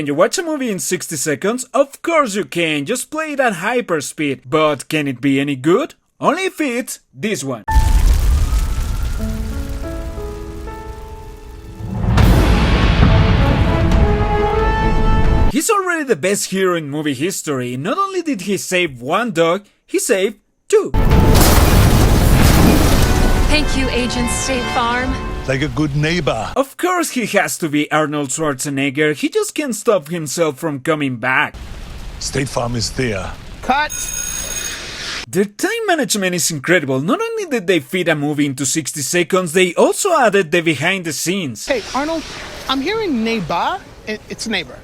Can you watch a movie in 60 seconds? Of course you can, just play it at hyperspeed. But can it be any good? Only if it's this one. He's already the best hero in movie history. Not only did he save one dog, he saved two. Thank you, Agent State Farm. Like a good neighbor. Of course he has to be Arnold Schwarzenegger. He just can't stop himself from coming back. State Farm is there. Cut! Their time management is incredible. Not only did they fit a movie into 60 seconds, they also added the behind the scenes. Hey, Arnold, I'm hearing neighbor. It's neighbor.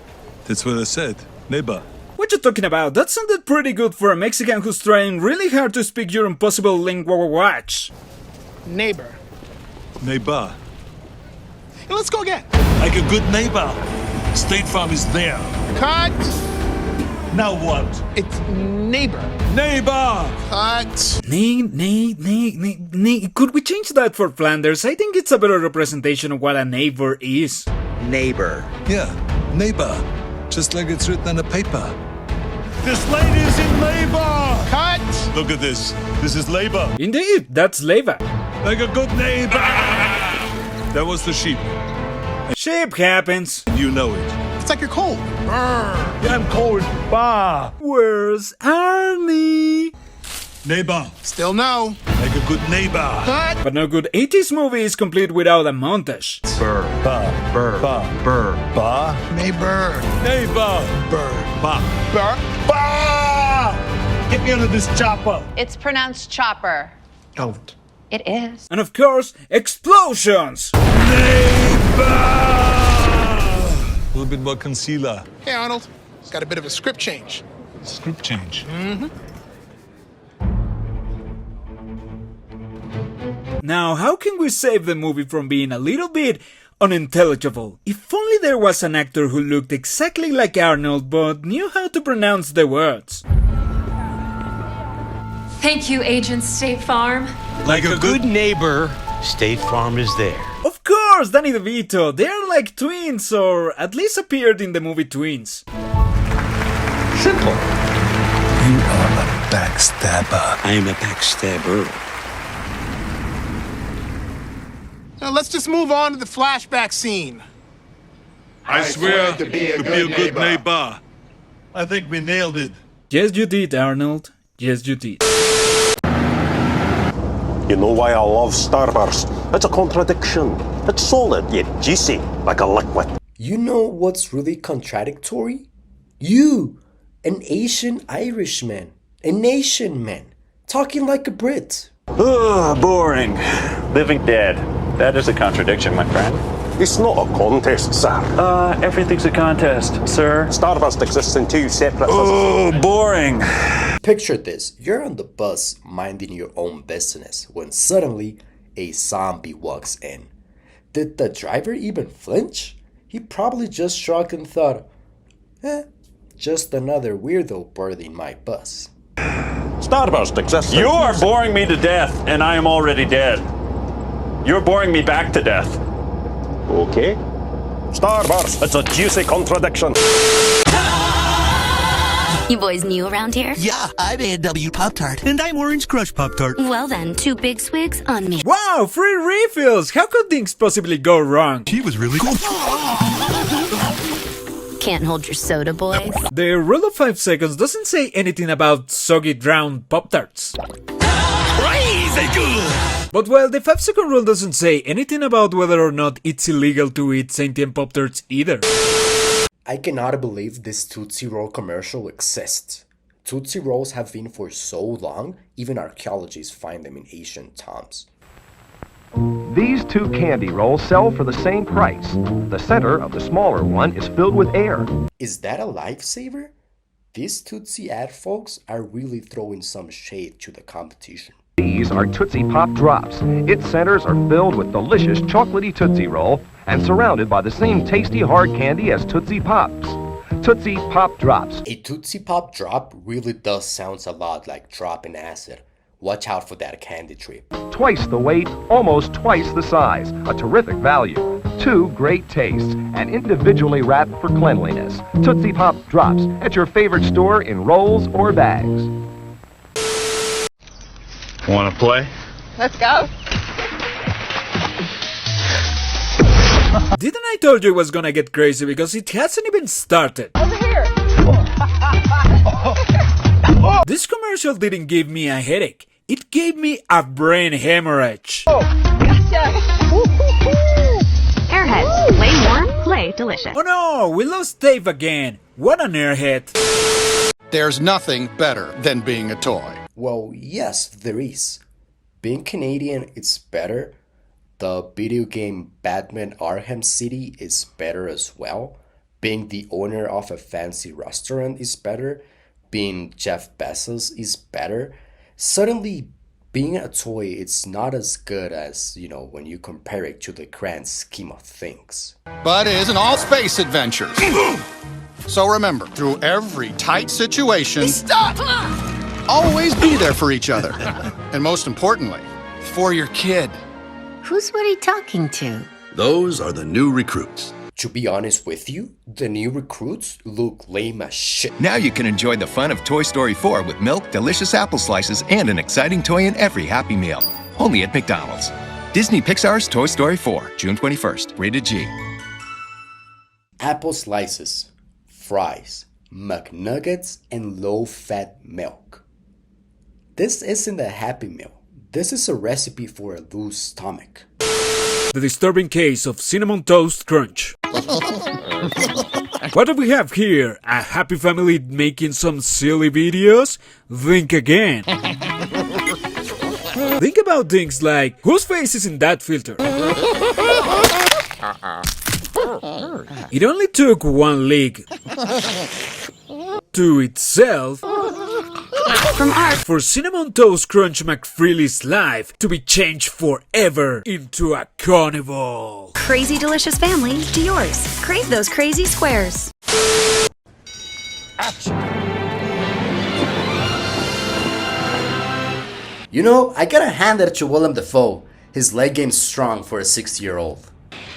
That's what I said. Neighbor. What you talking about? That sounded pretty good for a Mexican who's trying really hard to speak your impossible language. Neighbor. Neighbor. Hey, let's go again. Like a good neighbor. State Farm is there. Cut! Now what? It's neighbor. Neighbor! Cut! Nay. Could we change that for Flanders? I think it's a better representation of what a neighbor is. Neighbor. Yeah, neighbor. Just like it's written on the paper. This lady's in labor! Cut! Look at this. This is labor. Indeed, that's labor. Like a good neighbor! That was the sheep. Ship happens. You know it. It's like you're cold. Yeah, I'm cold. Bah! Where's Arnie? Neighbor. Still no. Like a good neighbor. Cut! But no good 80s movie is complete without a montage. Burr. Bah. Burr. Bah. Burr. Bah. Neighbor. Neighbor. Burr. Bah. Burr. Bah! Get me under this chopper. It's pronounced chopper. Don't. It is. And of course, explosions! Neighbor! A little bit more concealer. Hey, Arnold. Got a bit of a script change. Script change. Now, how can we save the movie from being a little bit unintelligible? If only there was an actor who looked exactly like Arnold but knew how to pronounce the words. Thank you, Agent State Farm. Like a good neighbor, State Farm is there. Of course, Danny DeVito! They're like twins, or at least appeared in the movie Twins. Simple. You are a backstabber. I am a backstabber. Now let's just move on to the flashback scene. I swear to be a good neighbor. I think we nailed it. Yes, you did, Arnold. Yes, you did. You know why I love starburst? It's a contradiction. It's solid yet juicy, like a liquid. You know what's really contradictory? You, an Asian Irishman, a nation man, talking like a Brit. Ugh, boring. Living dead. That is a contradiction, my friend. It's not a contest, sir. Everything's a contest, sir. Starburst exists in two separate... Oh, boring. Picture this, you're on the bus minding your own business when suddenly a zombie walks in. Did the driver even flinch? He probably just shrugged and thought, just another weirdo boarding my bus. Starburst exists in... You are boring me to death, and I am already dead. You're boring me back to death. Okay. Starburst, it's a juicy contradiction. You boys new around here? Yeah, I'm A&W Pop-Tart. And I'm Orange Crush Pop-Tart. Well then, 2 big swigs on me. Wow, free refills! How could things possibly go wrong? She was really cool. Can't hold your soda, boys. The rule of 5 seconds doesn't say anything about soggy drowned Pop-Tarts. Crazy good! But while the 5-second rule doesn't say anything about whether or not it's illegal to eat sentient Pop-Tarts either. I cannot believe this Tootsie Roll commercial exists. Tootsie Rolls have been for so long, even archaeologists find them in ancient tombs. These 2 candy rolls sell for the same price. The center of the smaller one is filled with air. Is that a lifesaver? These Tootsie ad folks are really throwing some shade to the competition. These are Tootsie Pop Drops. Its centers are filled with delicious chocolatey Tootsie Roll and surrounded by the same tasty hard candy as Tootsie Pops. Tootsie Pop Drops. A Tootsie Pop drop really does sound a lot like dropping acid. Watch out for that candy trip. Twice the weight, almost twice the size. A terrific value. 2 great tastes, and individually wrapped for cleanliness. Tootsie Pop Drops at your favorite store in rolls or bags. Want to play? Let's go. Didn't I told you it was gonna get crazy because it hasn't even started? Over here. This commercial didn't give me a headache. It gave me a brain hemorrhage. Gotcha. Airheads. Play warm, play delicious. Oh no, we lost Dave again. What an airhead. There's nothing better than being a toy. Well, yes, there is. Being Canadian, it's better. The video game Batman Arkham City is better as well. Being the owner of a fancy restaurant is better. Being Jeff Bezos is better. Suddenly, being a toy, it's not as good as, when you compare it to the grand scheme of things. But it isn't all space adventures. So remember, through every tight situation, stop! Always be there for each other. And most importantly, for your kid. Who's what he talking to? Those are the new recruits. To be honest with you, the new recruits look lame as shit. Now you can enjoy the fun of Toy Story 4 with milk, delicious apple slices, and an exciting toy in every Happy Meal. Only at McDonald's. Disney Pixar's Toy Story 4, June 21st, rated G. Apple slices, fries, McNuggets, and low-fat milk. This isn't a Happy Meal. This is a recipe for a loose stomach. The disturbing case of Cinnamon Toast Crunch. What do we have here? A happy family making some silly videos? Think again. Think about things like, whose face is in that filter? It only took one leak to itself From art. for Cinnamon Toast Crunch McFreely's life to be changed forever into a carnival. Crazy delicious family to yours. Crave those crazy squares. I gotta hand it to Willem Dafoe. His leg game's strong for a 60-year-old.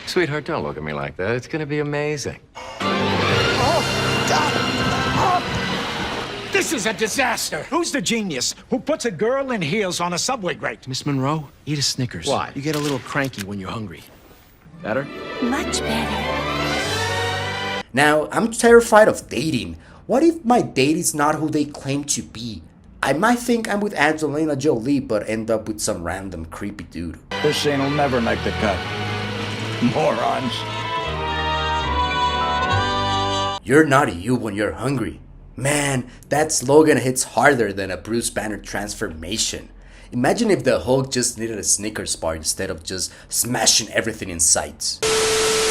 Sweetheart, don't look at me like that. It's gonna be amazing. This is a disaster. Who's the genius who puts a girl in heels on a subway grate? Miss Monroe, eat a Snickers. Why? You get a little cranky when you're hungry. Better? Much better. Now, I'm terrified of dating. What if my date is not who they claim to be? I might think I'm with Angelina Jolie, but end up with some random creepy dude. This scene will never make the cut. Morons. You're not you when you're hungry. Man, that slogan hits harder than a Bruce Banner transformation. Imagine if the Hulk just needed a Snickers bar instead of just smashing everything in sight.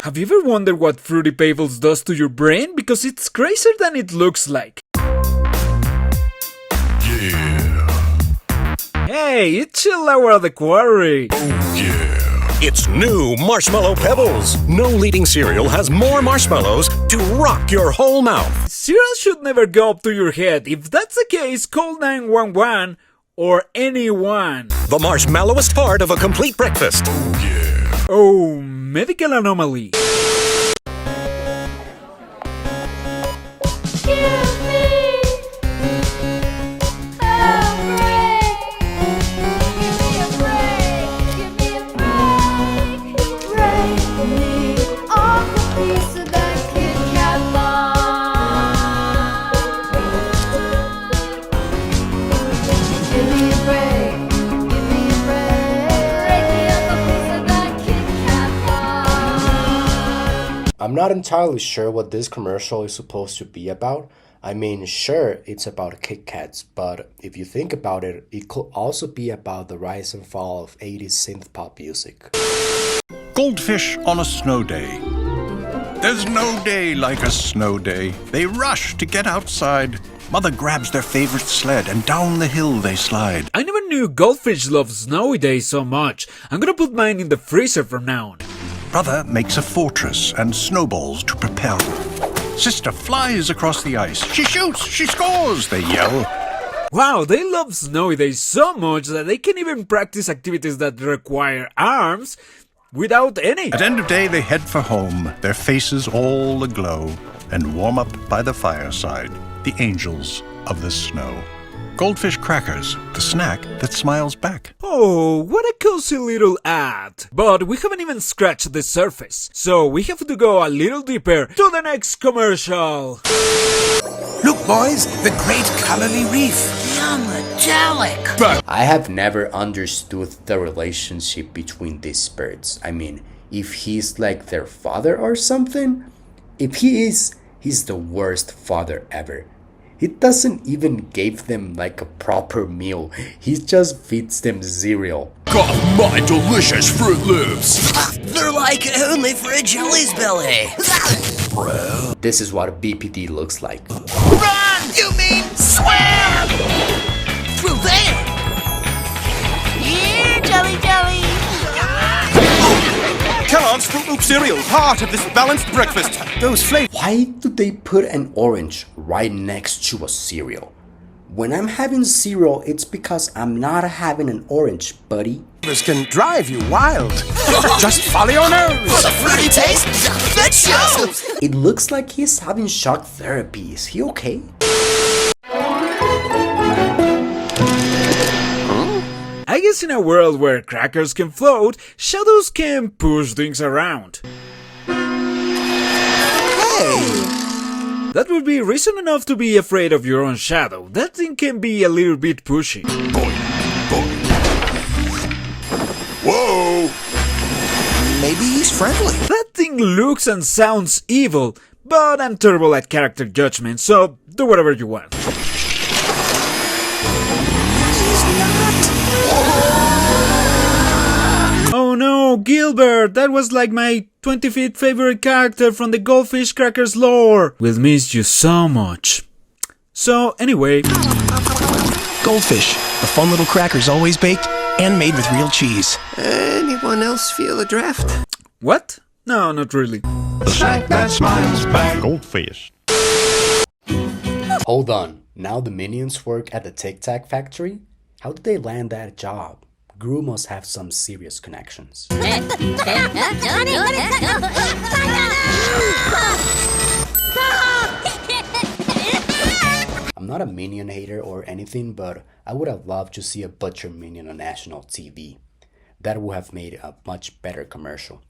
Have you ever wondered what Fruity Pebbles does to your brain? Because it's crazier than it looks like. Yeah. Hey, it's Chill Hour at the Quarry. Oh, yeah. It's new Marshmallow Pebbles. No leading cereal has more marshmallows to rock your whole mouth. Cereal should never go up to your head. If that's the case, call 911 or anyone. The marshmallowest part of a complete breakfast. Oh, yeah. Oh, medical anomaly. I'm not entirely sure what this commercial is supposed to be about. I mean, sure, it's about Kit Kats, but if you think about it, it could also be about the rise and fall of 80s synth pop music. Goldfish on a snow day. There's no day like a snow day. They rush to get outside. Mother grabs their favorite sled and down the hill they slide. I never knew goldfish love snowy days so much. I'm gonna put mine in the freezer from now on. Brother makes a fortress and snowballs to propel. Sister flies across the ice. She shoots, she scores, they yell. Wow, they love snowy days so much that they can even practice activities that require arms without any. At end of day, they head for home, their faces all aglow, and warm up by the fireside, the angels of the snow. Goldfish crackers, the snack that smiles back. Oh, what a cozy little ad. But we haven't even scratched the surface, so we have to go a little deeper to the next commercial. Look, boys, the Great Colony Reef. Yum, metallic. I have never understood the relationship between these birds. I mean, if he's like their father or something? If he is, he's the worst father ever. He doesn't even give them like a proper meal. He just feeds them cereal. Got my delicious Fruit Loops. They're like only for a jelly's belly. Bro. This is what BPD looks like. Run! You mean swim! Through there! Here, jelly jelly. Kellogg's Fruit Loop cereal, part of this balanced breakfast. Those flavors. Why do they put an orange right next to a cereal? When I'm having cereal, it's because I'm not having an orange, buddy. This can drive you wild. Just follow your nose. For the fruity taste that shows. It looks like he's having shock therapy. Is he okay? I guess in a world where crackers can float, shadows can push things around. Hey! That would be reason enough to be afraid of your own shadow. That thing can be a little bit pushy. Whoa! Maybe he's friendly. That thing looks and sounds evil, but I'm terrible at character judgment, so do whatever you want. Oh no, Gilbert! That was like my 25th favorite character from the Goldfish Crackers lore. We'll miss you so much. So, anyway... Goldfish, the fun little crackers always baked and made with real cheese. Anyone else feel a draft? What? No, not really. The snack that smiles back. Goldfish. Hold on. Now the minions work at the Tic Tac factory? How did they land that job? Gru must have some serious connections. I'm not a minion hater or anything, but I would have loved to see a butcher minion on national TV. That would have made a much better commercial.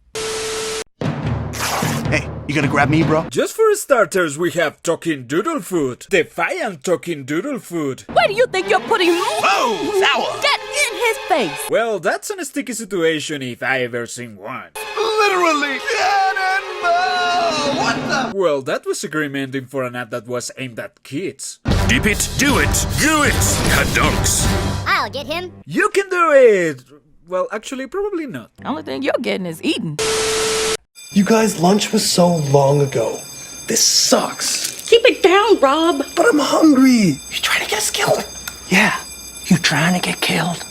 Hey, you gonna grab me, bro? Just for starters, we have Talking Doodle Food. Defiant Talking Doodle Food. Where do you think you're putting me? Oh, sour! Get in his face! Well, that's a sticky situation if I ever seen one. Literally! Cannonball! What the? Well, that was a grim ending for an ad that was aimed at kids. Dip it, do it, do it, kadunks! I'll get him. You can do it! Well, actually, probably not. The only thing you're getting is eating. You guys, lunch was so long ago. This sucks. Keep it down, Rob. But I'm hungry. You trying to get us killed? Yeah, you trying to get killed?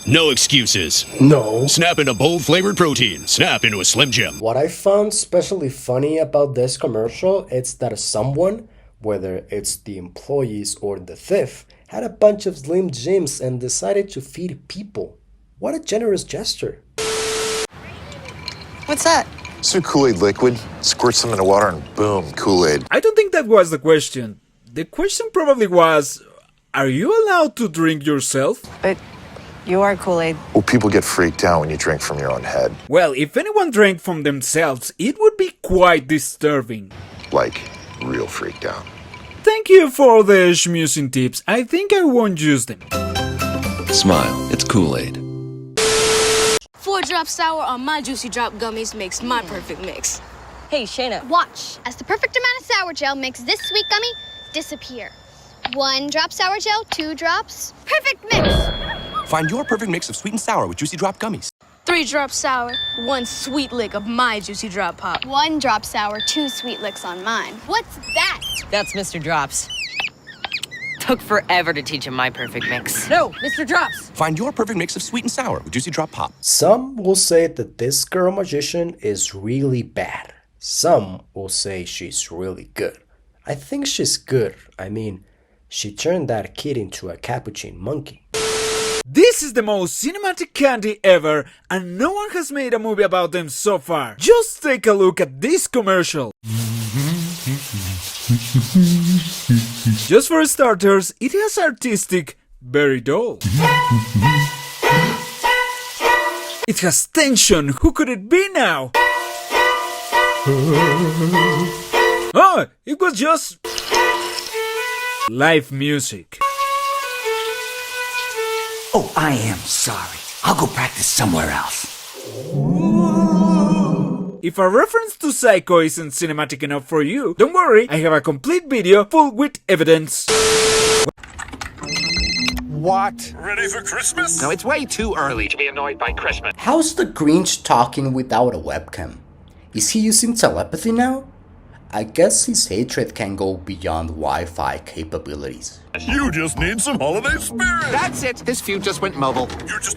No excuses. No. Snap into bold flavored protein. Snap into a Slim Jim. What I found especially funny about this commercial is that someone, whether it's the employees or the thief, had a bunch of Slim Jims and decided to feed people. What a generous gesture. What's that? Some Kool-Aid liquid, squirt some into water and boom, Kool-Aid. I don't think that was the question. The question probably was, are you allowed to drink yourself? But you are Kool-Aid. Well, people get freaked out when you drink from your own head. Well, if anyone drank from themselves, it would be quite disturbing. Like, real freaked out. Thank you for the schmusing tips. I think I won't use them. Smile, it's Kool-Aid. 4-drop sour on my Juicy Drop gummies makes my perfect mix. Hey, Shayna. Watch as the perfect amount of sour gel makes this sweet gummy disappear. 1 drop sour gel, 2 drops. Perfect mix! Find your perfect mix of sweet and sour with Juicy Drop gummies. 3-drop sour, 1 sweet lick of my Juicy Drop pop. 1 drop sour, 2 sweet licks on mine. What's that? That's Mr. Drops. Took forever to teach him my perfect mix. No, Mr. Drops. Find your perfect mix of sweet and sour with Juicy Drop pop. Some will say that this girl magician is really bad. Some will say she's really good. I think she's good. I mean, She turned that kid into a capuchin monkey. This is the most cinematic candy ever, and no one has made a movie about them so far. Just take a look at this commercial. Just for starters, it has artistic, very dull. It has tension, who could it be now? Oh, it was just live music. Oh, I am sorry. I'll go practice somewhere else. If a reference to Psycho isn't cinematic enough for you, don't worry, I have a complete video full with evidence. What? Ready for Christmas? No, it's way too early to be annoyed by Christmas. How's the Grinch talking without a webcam? Is he using telepathy now? I guess his hatred can go beyond Wi-Fi capabilities. You just need some holiday spirit. That's it. His feud just went mobile.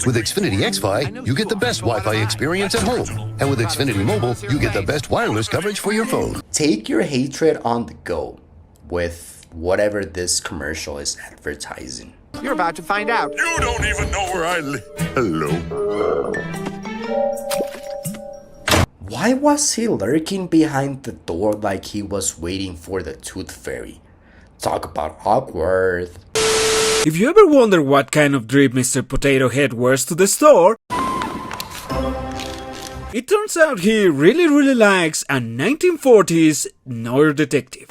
With Xfinity XFi, you get the best Wi-Fi experience at home. And with Xfinity Mobile, you get the best wireless coverage for your phone. Take your hatred on the go with whatever this commercial is advertising. You're about to find out. You don't even know where I live. Hello. Why was he lurking behind the door like he was waiting for the Tooth Fairy? Talk about awkward. If you ever wonder what kind of drip Mr. Potato Head wears to the store, it turns out he really likes a 1940s noir detective.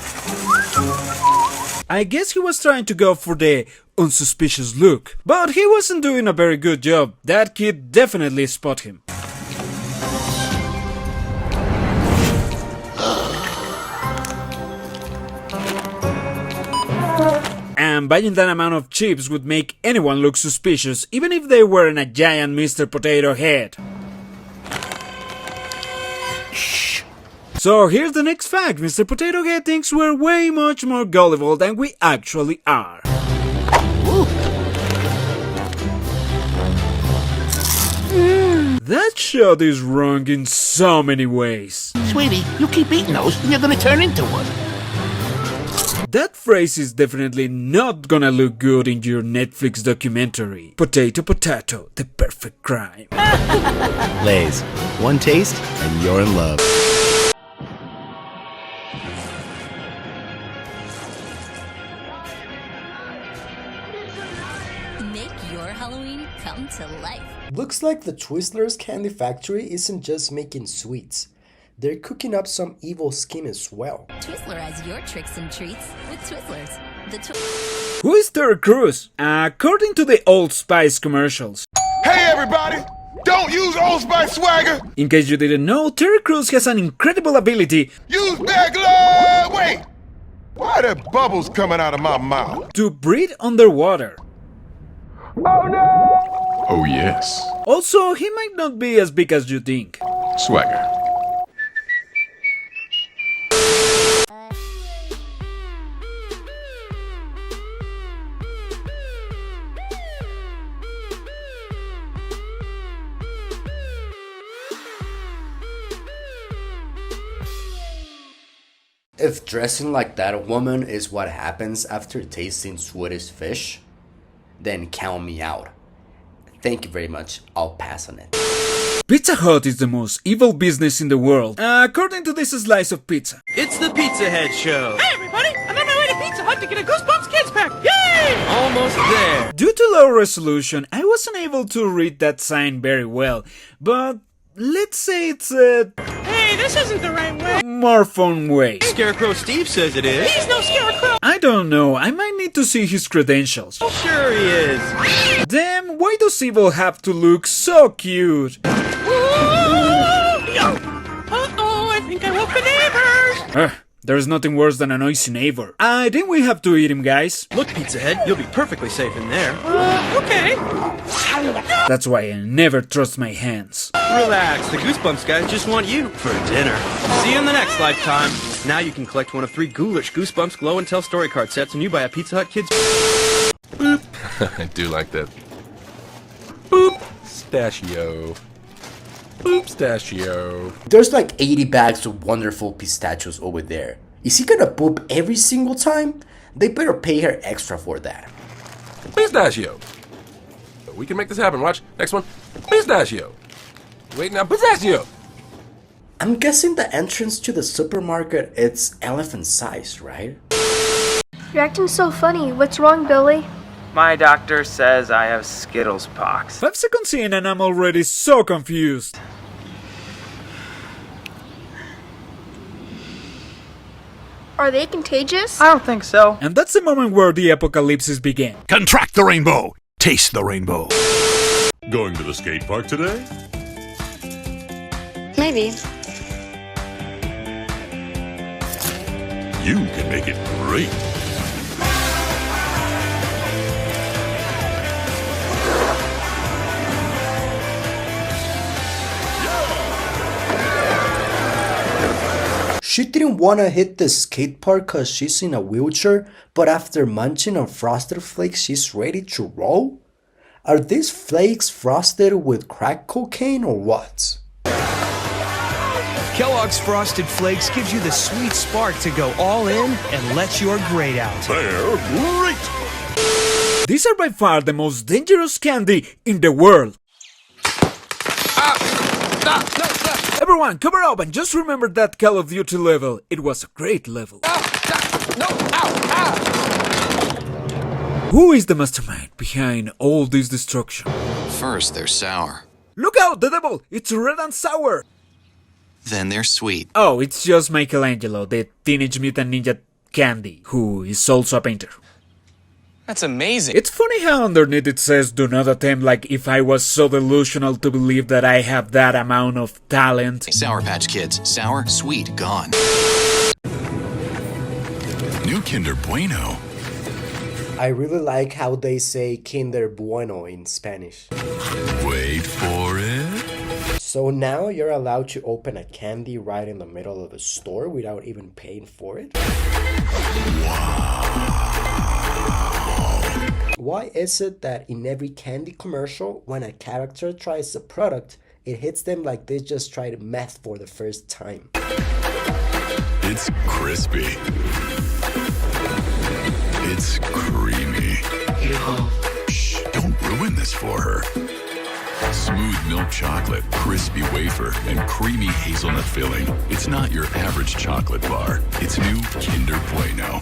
I guess he was trying to go for the unsuspicious look, but he wasn't doing a very good job. That kid definitely spot him. And buying that amount of chips would make anyone look suspicious, even if they weren't a giant Mr. Potato Head. Shh. So here's the next fact. Mr. Potato Head thinks we're way much more gullible than we actually are. That shot is wrong in so many ways. Sweetie, you keep eating those and you're gonna turn into one. That phrase is definitely not gonna look good in your Netflix documentary. Potato Potato, the perfect crime. Lay's, one taste and you're in love. Make your Halloween come to life. Looks like the Twizzlers candy factory isn't just making sweets. They're cooking up some evil scheme as well. Twizzler has your tricks and treats with Twizzlers. Who is Terry Crews? According to the Old Spice commercials. Hey everybody! Don't use Old Spice swagger! In case you didn't know, Terry Crews has an incredible ability. Use bear glove! Wait! Why are there bubbles coming out of my mouth? To breathe underwater. Oh no! Oh yes. Also, he might not be as big as you think. Swagger. If dressing like that woman is what happens after tasting Swedish fish, then count me out. Thank you very much, I'll pass on it. Pizza Hut is the most evil business in the world, according to this slice of pizza. It's the Pizza Head Show. Hey everybody, I'm on my way to Pizza Hut to get a Goosebumps Kids Pack. Yay! Almost there. Due to low resolution, I wasn't able to read that sign very well, but let's say it's a... Hey, this isn't the right way. more fun way. Scarecrow Steve says it is. He's no scarecrow. I don't know, I might need to see his credentials. Oh, sure he is. Damn, why does evil have to look so cute? Uh-oh, I think I woke the neighbors. There's nothing worse than a noisy neighbor. I think we have to eat him, guys. Look, Pizza Head, you'll be perfectly safe in there. Okay. That's why I never trust my hands. Relax, the Goosebumps guys just want you for dinner. See you in the next lifetime. Now you can collect one of 3 ghoulish Goosebumps Glow and Tell story card sets when you buy a Pizza Hut Kids. Boop. I do like that. Boop. Pistachio. Boop. Pistachio. There's like 80 bags of wonderful pistachios over there. Is he gonna poop every single time? They better pay her extra for that. Pistachio. We can make this happen. Watch. Next one. Pistachio. Wait now. Pistachio. I'm guessing the entrance to the supermarket is elephant sized, right? You're acting so funny. What's wrong, Billy? My doctor says I have Skittles pox. 5 seconds in and I'm already so confused. Are they contagious? I don't think so. And that's the moment where the apocalypse began. Contract the rainbow. Taste the rainbow. Going to the skate park today? Maybe. You can make it great. She didn't want to hit the skate park cause she's in a wheelchair, but after munching on Frosted Flakes, she's ready to roll? Are these flakes frosted with crack cocaine or what? Kellogg's Frosted Flakes gives you the sweet spark to go all in and let your grate out. They're great! These are by far the most dangerous candy in the world. Everyone, cover up and just remember that Call of Duty level. It was a great level. Who is the mastermind behind all this destruction? First, they're sour. Look out, the devil! It's red and sour! Then they're sweet. Oh, it's just Michelangelo, the Teenage Mutant Ninja Candy, who is also a painter. That's amazing. It's funny how underneath it says, do not attempt, like if I was so delusional to believe that I have that amount of talent. Sour Patch Kids. Sour, sweet, gone. New Kinder Bueno. I really like how they say Kinder Bueno in Spanish. Wait for it. So now you're allowed to open a candy right in the middle of a store without even paying for it? Why is it that in every candy commercial, when a character tries a product, it hits them like they just tried meth for the first time? It's crispy. It's creamy. Shh, don't ruin this for her. Smooth milk chocolate, crispy wafer, and creamy hazelnut filling. It's not your average chocolate bar. It's new Kinder Bueno.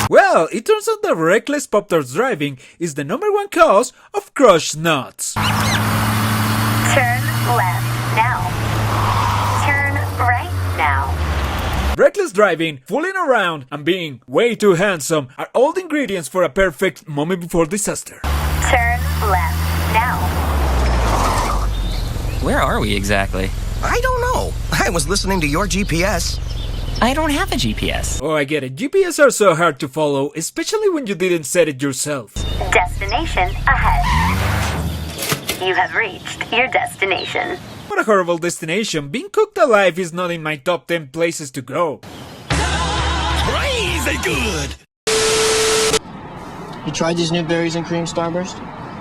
Well, it turns out that reckless Pop-Tarts driving is the #1 cause of crushed nuts. Turn left now. Turn right now. Reckless driving, fooling around, and being way too handsome are all the ingredients for a perfect moment before disaster. Turn left now. Where are we exactly? I don't know. I was listening to your GPS. I don't have a GPS. Oh, I get it. GPS are so hard to follow, especially when you didn't set it yourself. Destination ahead. You have reached your destination. What a horrible destination. Being cooked alive is not in my top 10 places to go. Crazy good! You tried these new berries and cream starburst?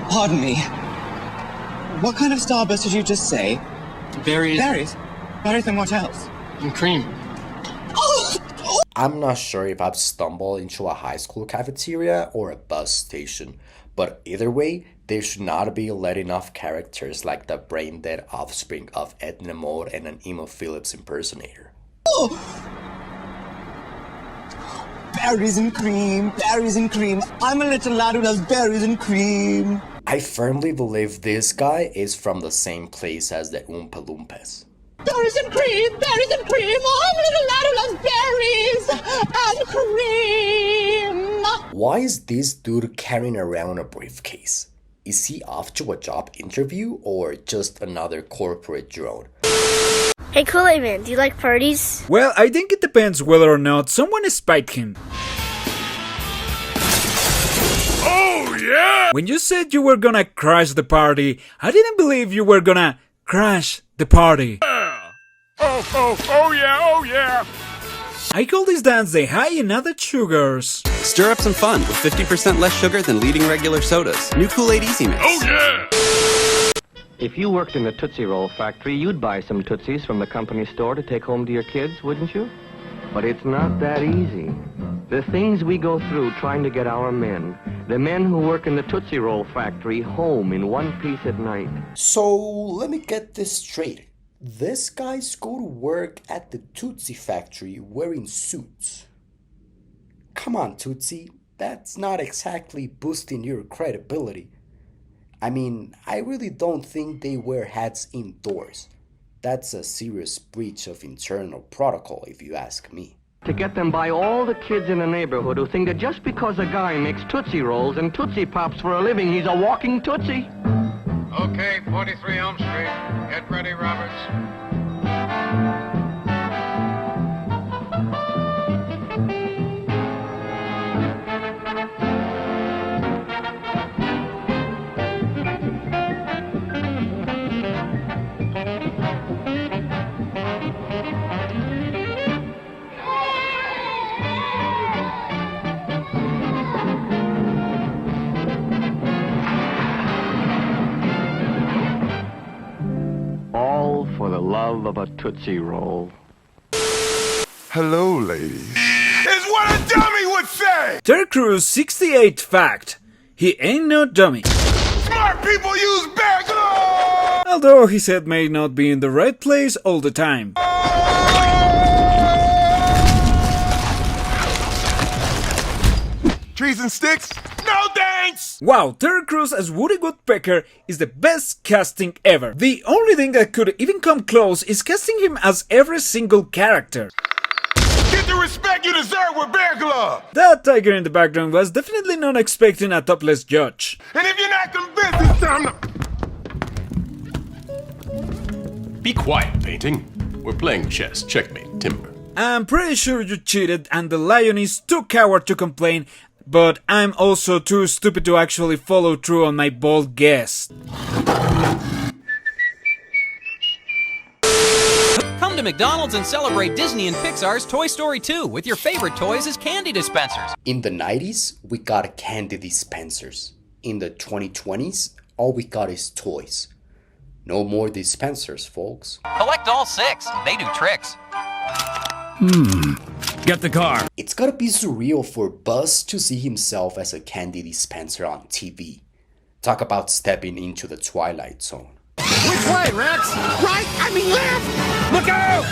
Pardon me. What kind of starburst did you just say? Berries. Berries? Berries and what else? And cream. I'm not sure if I've stumbled into a high school cafeteria or a bus station, but either way, there should not be letting off characters like the brain-dead offspring of Edna Mode and an Emo Phillips impersonator. Oh. Berries and cream, berries and cream. I'm a little lad who loves berries and cream. I firmly believe this guy is from the same place as the Oompa Loompas. Berries and cream, berries and cream. I'm a little lad who loves berries and cream. Why is this dude carrying around a briefcase? Is he off to a job interview or just another corporate drone? Hey Kool-Aid Man, do you like parties? Well, I think it depends whether or not someone spied him. Oh, yeah! When you said you were gonna crash the party, I didn't believe you were gonna crash the party. Oh yeah! I call this dance the high in added sugars. Stir up some fun with 50% less sugar than leading regular sodas. New Kool-Aid Easy Mix. Oh yeah! If you worked in the Tootsie Roll factory, you'd buy some Tootsies from the company store to take home to your kids, wouldn't you? But it's not that easy. The things we go through trying to get our men, the men who work in the Tootsie Roll factory, home in one piece at night. So, let me get this straight. These guys go to work at the Tootsie factory wearing suits. Come on, Tootsie. That's not exactly boosting your credibility. I mean, I really don't think they wear hats indoors. That's a serious breach of internal protocol, if you ask me. To get them by all the kids in the neighborhood who think that just because a guy makes Tootsie Rolls and Tootsie Pops for a living, he's a walking Tootsie. Okay, 43 Elm Street. Get ready, Roberts. All for the love of a Tootsie Roll. Hello, ladies. Is what a dummy would say! Terry Crews 68 fact. He ain't no dummy. Smart people use bear glove! Although his head may not be in the right place all the time. Trees and sticks? No thanks! Wow, Terry Crews as Woody Woodpecker is the best casting ever. The only thing that could even come close is casting him as every single character. Get the respect you deserve with bear glove! That tiger in the background was definitely not expecting a topless judge. And if you're not convinced, it's time to... Be quiet, painting. We're playing chess. Checkmate, timber. I'm pretty sure you cheated and the lion is too coward to complain, but I'm also too stupid to actually follow through on my bold guess. Come to McDonald's and celebrate Disney and Pixar's Toy Story 2 with your favorite toys as candy dispensers. In the 90s, we got candy dispensers. In the 2020s, all we got is toys. No more dispensers, folks. Collect all 6. They do tricks. Get the car. It's gotta be surreal for Buzz to see himself as a candy dispenser on TV. Talk about stepping into the Twilight Zone. Which way, Rex? Right? I mean left! Look out!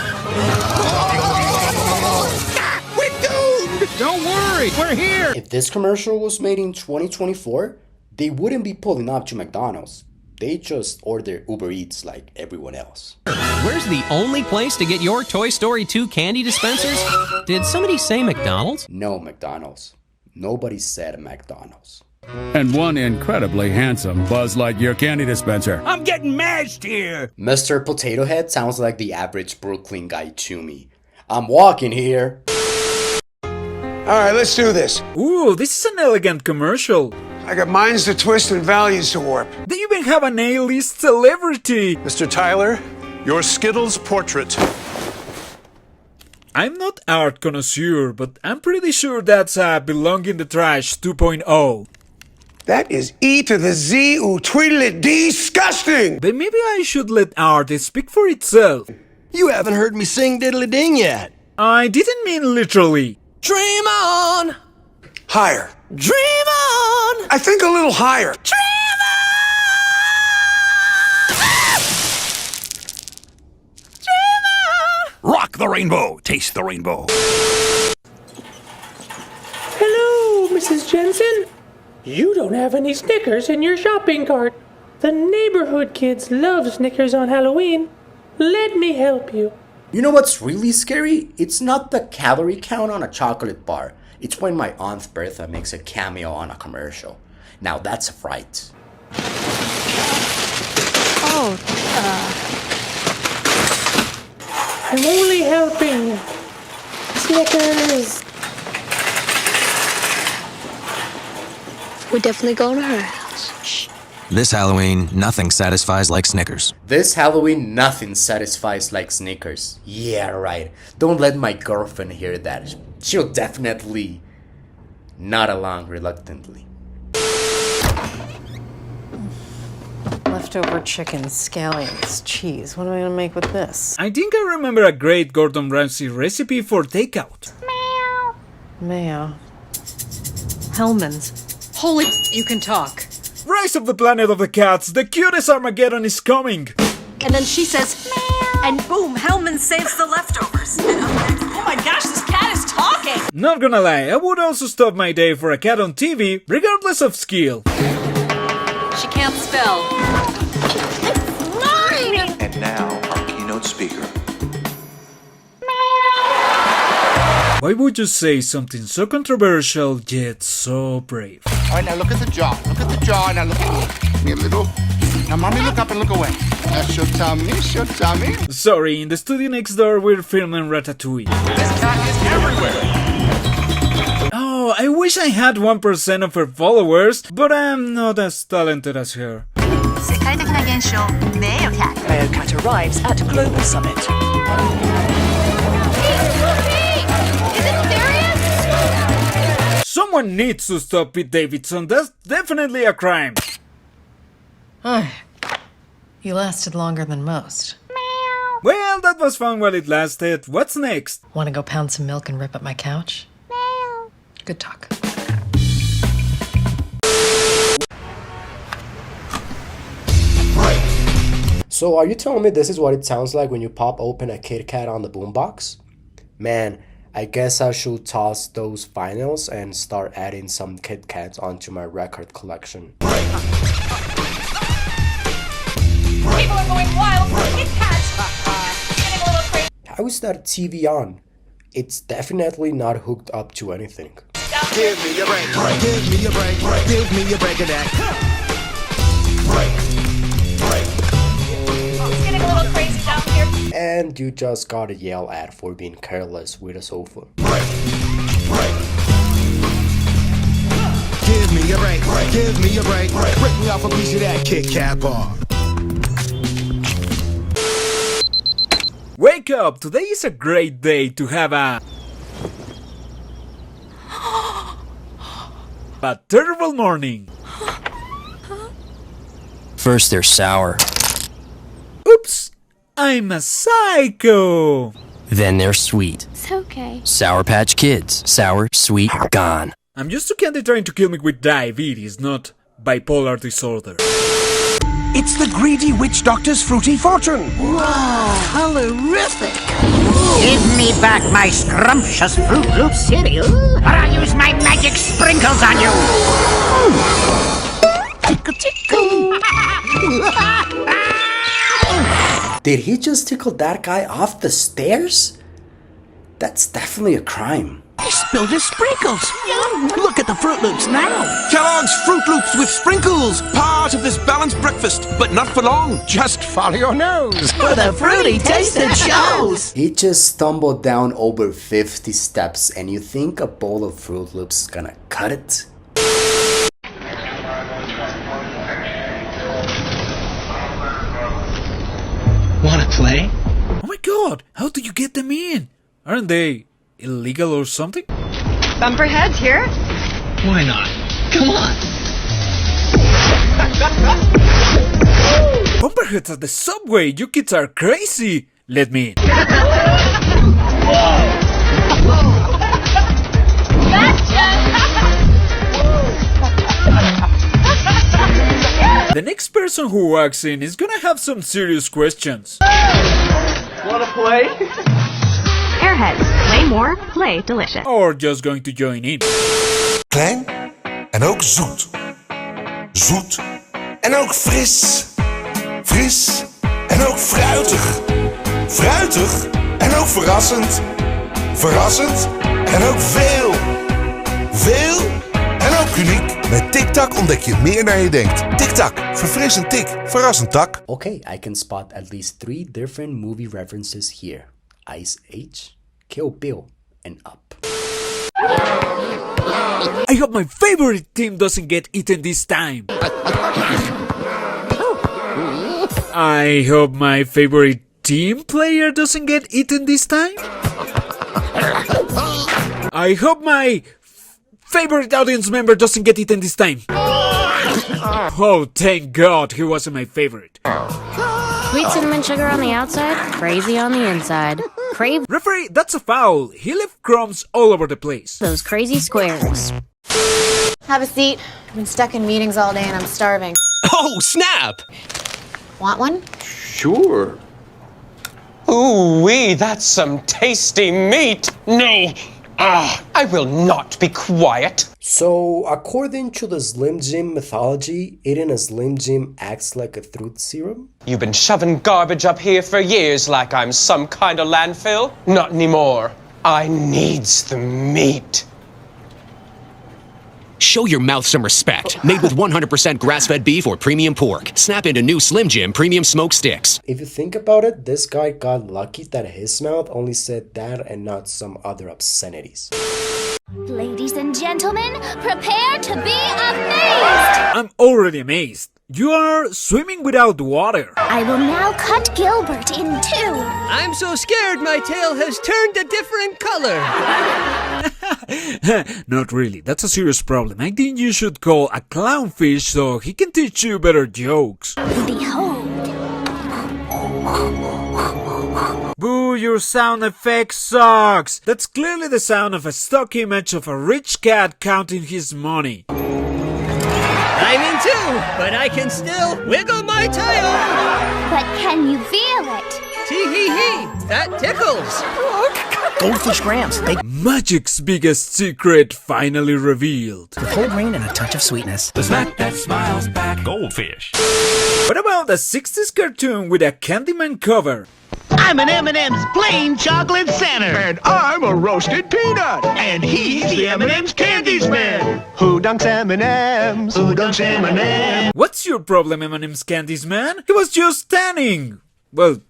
Ah, we're doomed! Don't worry, we're here. If this commercial was made in 2024, they wouldn't be pulling up to McDonald's. They just order Uber Eats like everyone else. Where's the only place to get your Toy Story 2 candy dispensers? Did somebody say McDonald's? No, McDonald's. Nobody said McDonald's. And one incredibly handsome Buzz Lightyear candy dispenser. I'm getting mashed here. Mr. Potato Head sounds like the average Brooklyn guy to me. I'm walking here. Alright, let's do this. Ooh, this is an elegant commercial. I got minds to twist and values to warp. They even have an A-list celebrity. Mr. Tyler, your Skittles portrait. I'm not art connoisseur, but I'm pretty sure that's a Belong in the Trash 2.0. That is E to the Z ooh tweedlet disgusting! Then maybe I should let art speak for itself. You haven't heard me sing Diddly Ding yet. I didn't mean literally. Dream on! Higher. Dream on! I think a little higher. Dream on! Rock the rainbow, taste the rainbow. Hello, Mrs. Jensen. You don't have any Snickers in your shopping cart. The neighborhood kids love Snickers on Halloween. Let me help you. You know what's really scary? It's not the calorie count on a chocolate bar. It's when my Aunt Bertha makes a cameo on a commercial. Now that's a fright. Oh, I'm only helping. Snickers. We're definitely going to her house. Shh. This Halloween, nothing satisfies like Snickers. This Halloween, nothing satisfies like Snickers. Yeah, right. Don't let my girlfriend hear that. She'll definitely nod along reluctantly. My leftover chicken, scallions, cheese. What am I gonna make with this? I think I remember a great Gordon Ramsay recipe for takeout. Mayo. Hellman's. Holy, you can talk. Rise of the Planet of the Cats, the cutest Armageddon is coming! And then she says, and boom, Hellman saves the leftovers. Oh my gosh, this cat is talking! Not gonna lie, I would also stop my day for a cat on TV, regardless of skill. She can't spell. Mine! And now, our keynote speaker. Why would you say something so controversial yet so brave? All right, now look at the jaw. Look at the jaw. Now look at me. Give me a little. Now, mommy, look up and look away. That's your tummy. Your tummy. Sorry, in the studio next door we're filming Ratatouille. This cat is everywhere. Oh, I wish I had 1% of her followers, but I'm not as talented as her. 世界的な現象、Meerkat. Meerkat arrives at Global Summit. Someone needs to stop Pete Davidson, that's definitely a crime. You lasted longer than most. Well, that was fun while it lasted. What's next? Want to go pound some milk and rip up my couch? Good talk. So are you telling me this is what it sounds like when you pop open a Kit Kat on the boombox? Man, I guess I should toss those vinyls and start adding some Kit Kats onto my record collection. People are going wild for Kit Kats. Getting a little crazy. How is that TV on? It's definitely not hooked up to anything. Give me a break. Give me a break. Give me a break of that. It's getting a little crazy down here. And you just got a yell at for being careless with a sofa. Give me a break. Give me a break. Break me off a piece of that Kit Kat bar. Wake up! Today is a great day to have a terrible morning. First they're sour. Oops! I'm a psycho! Then they're sweet. It's okay. Sour Patch Kids. Sour, sweet, gone. I'm used to candy trying to kill me with diabetes, not bipolar disorder. It's the greedy witch doctor's fruity fortune. Wow, colorific. Give me back my scrumptious Fruit Loop cereal, or I'll use my magic sprinkles on you. Tickle, tickle. Did he just tickle that guy off the stairs? That's definitely a crime. He spilled his sprinkles. Look at the Fruit Loops now. Kellogg's Fruit Loops with sprinkles. Part of this balanced breakfast, but not for long. Just follow your nose. For the fruity taste it shows. He just stumbled down over 50 steps and you think a bowl of Fruit Loops is gonna cut it? Wanna play? Oh my god, how do you get them in? Aren't they illegal or something? Bumper heads here. Why not? Come on. Bumperheads at the subway, you kids are crazy! Let me in. The next person who walks in is gonna have some serious questions. Wanna play? Airheads. Play more, play delicious. Or just going to join in. Klein en ook zoet. Zoet en ook fris. Fris en ook fruitig. Fruitig en ook verrassend. Verrassend en ook veel. Veel en ook uniek. Met TikTok ontdek je meer dan je denkt. TikTok, verfrissend tik, verrassend tak. Okay, I can spot at least 3 different movie references here. Ice Age, Kill Bill, and Up. I hope my favorite team doesn't get eaten this time. I hope my favorite team player doesn't get eaten this time. I hope my favorite audience member doesn't get eaten this time. Oh, thank God he wasn't my favorite. Sweet cinnamon sugar on the outside, crazy on the inside. Crave. Referee, that's a foul. He left crumbs all over the place. Those crazy squares. Have a seat. I've been stuck in meetings all day and I'm starving. Oh, snap! Want one? Sure. Ooh-wee, that's some tasty meat. No. I will not be quiet. So, according to the Slim Jim mythology, eating a Slim Jim acts like a truth serum? You've been shoving garbage up here for years like I'm some kind of landfill. Not anymore. I needs the meat. Show your mouth some respect. Made with 100% grass-fed beef or premium pork. Snap into new Slim Jim premium smoke sticks. If you think about it, this guy got lucky that his mouth only said that and not some other obscenities. Ladies and gentlemen, prepare to be amazed! I'm already amazed. You are swimming without water. I will now cut Gilbert in two. I'm so scared my tail has turned a different color. Not really, that's a serious problem. I think you should call a clownfish so he can teach you better jokes. Behold. Boo, your sound effect sucks! That's clearly the sound of a stock image of a rich cat counting his money. I'm in too, but I can still wiggle my tail. But can you feel it? Tee-hee-hee, that tickles. Goldfish grams. Magic's biggest secret finally revealed. With whole grain and a touch of sweetness. The snack that smiles back. Goldfish. What about the 60s cartoon with a Candyman cover? I'm an M&M's plain chocolate center. And I'm a roasted peanut. And he's the M&M's candies man. Who dunks M&M's? Who dunks M&M's? What's your problem, M&M's candies man? He was just tanning. Well,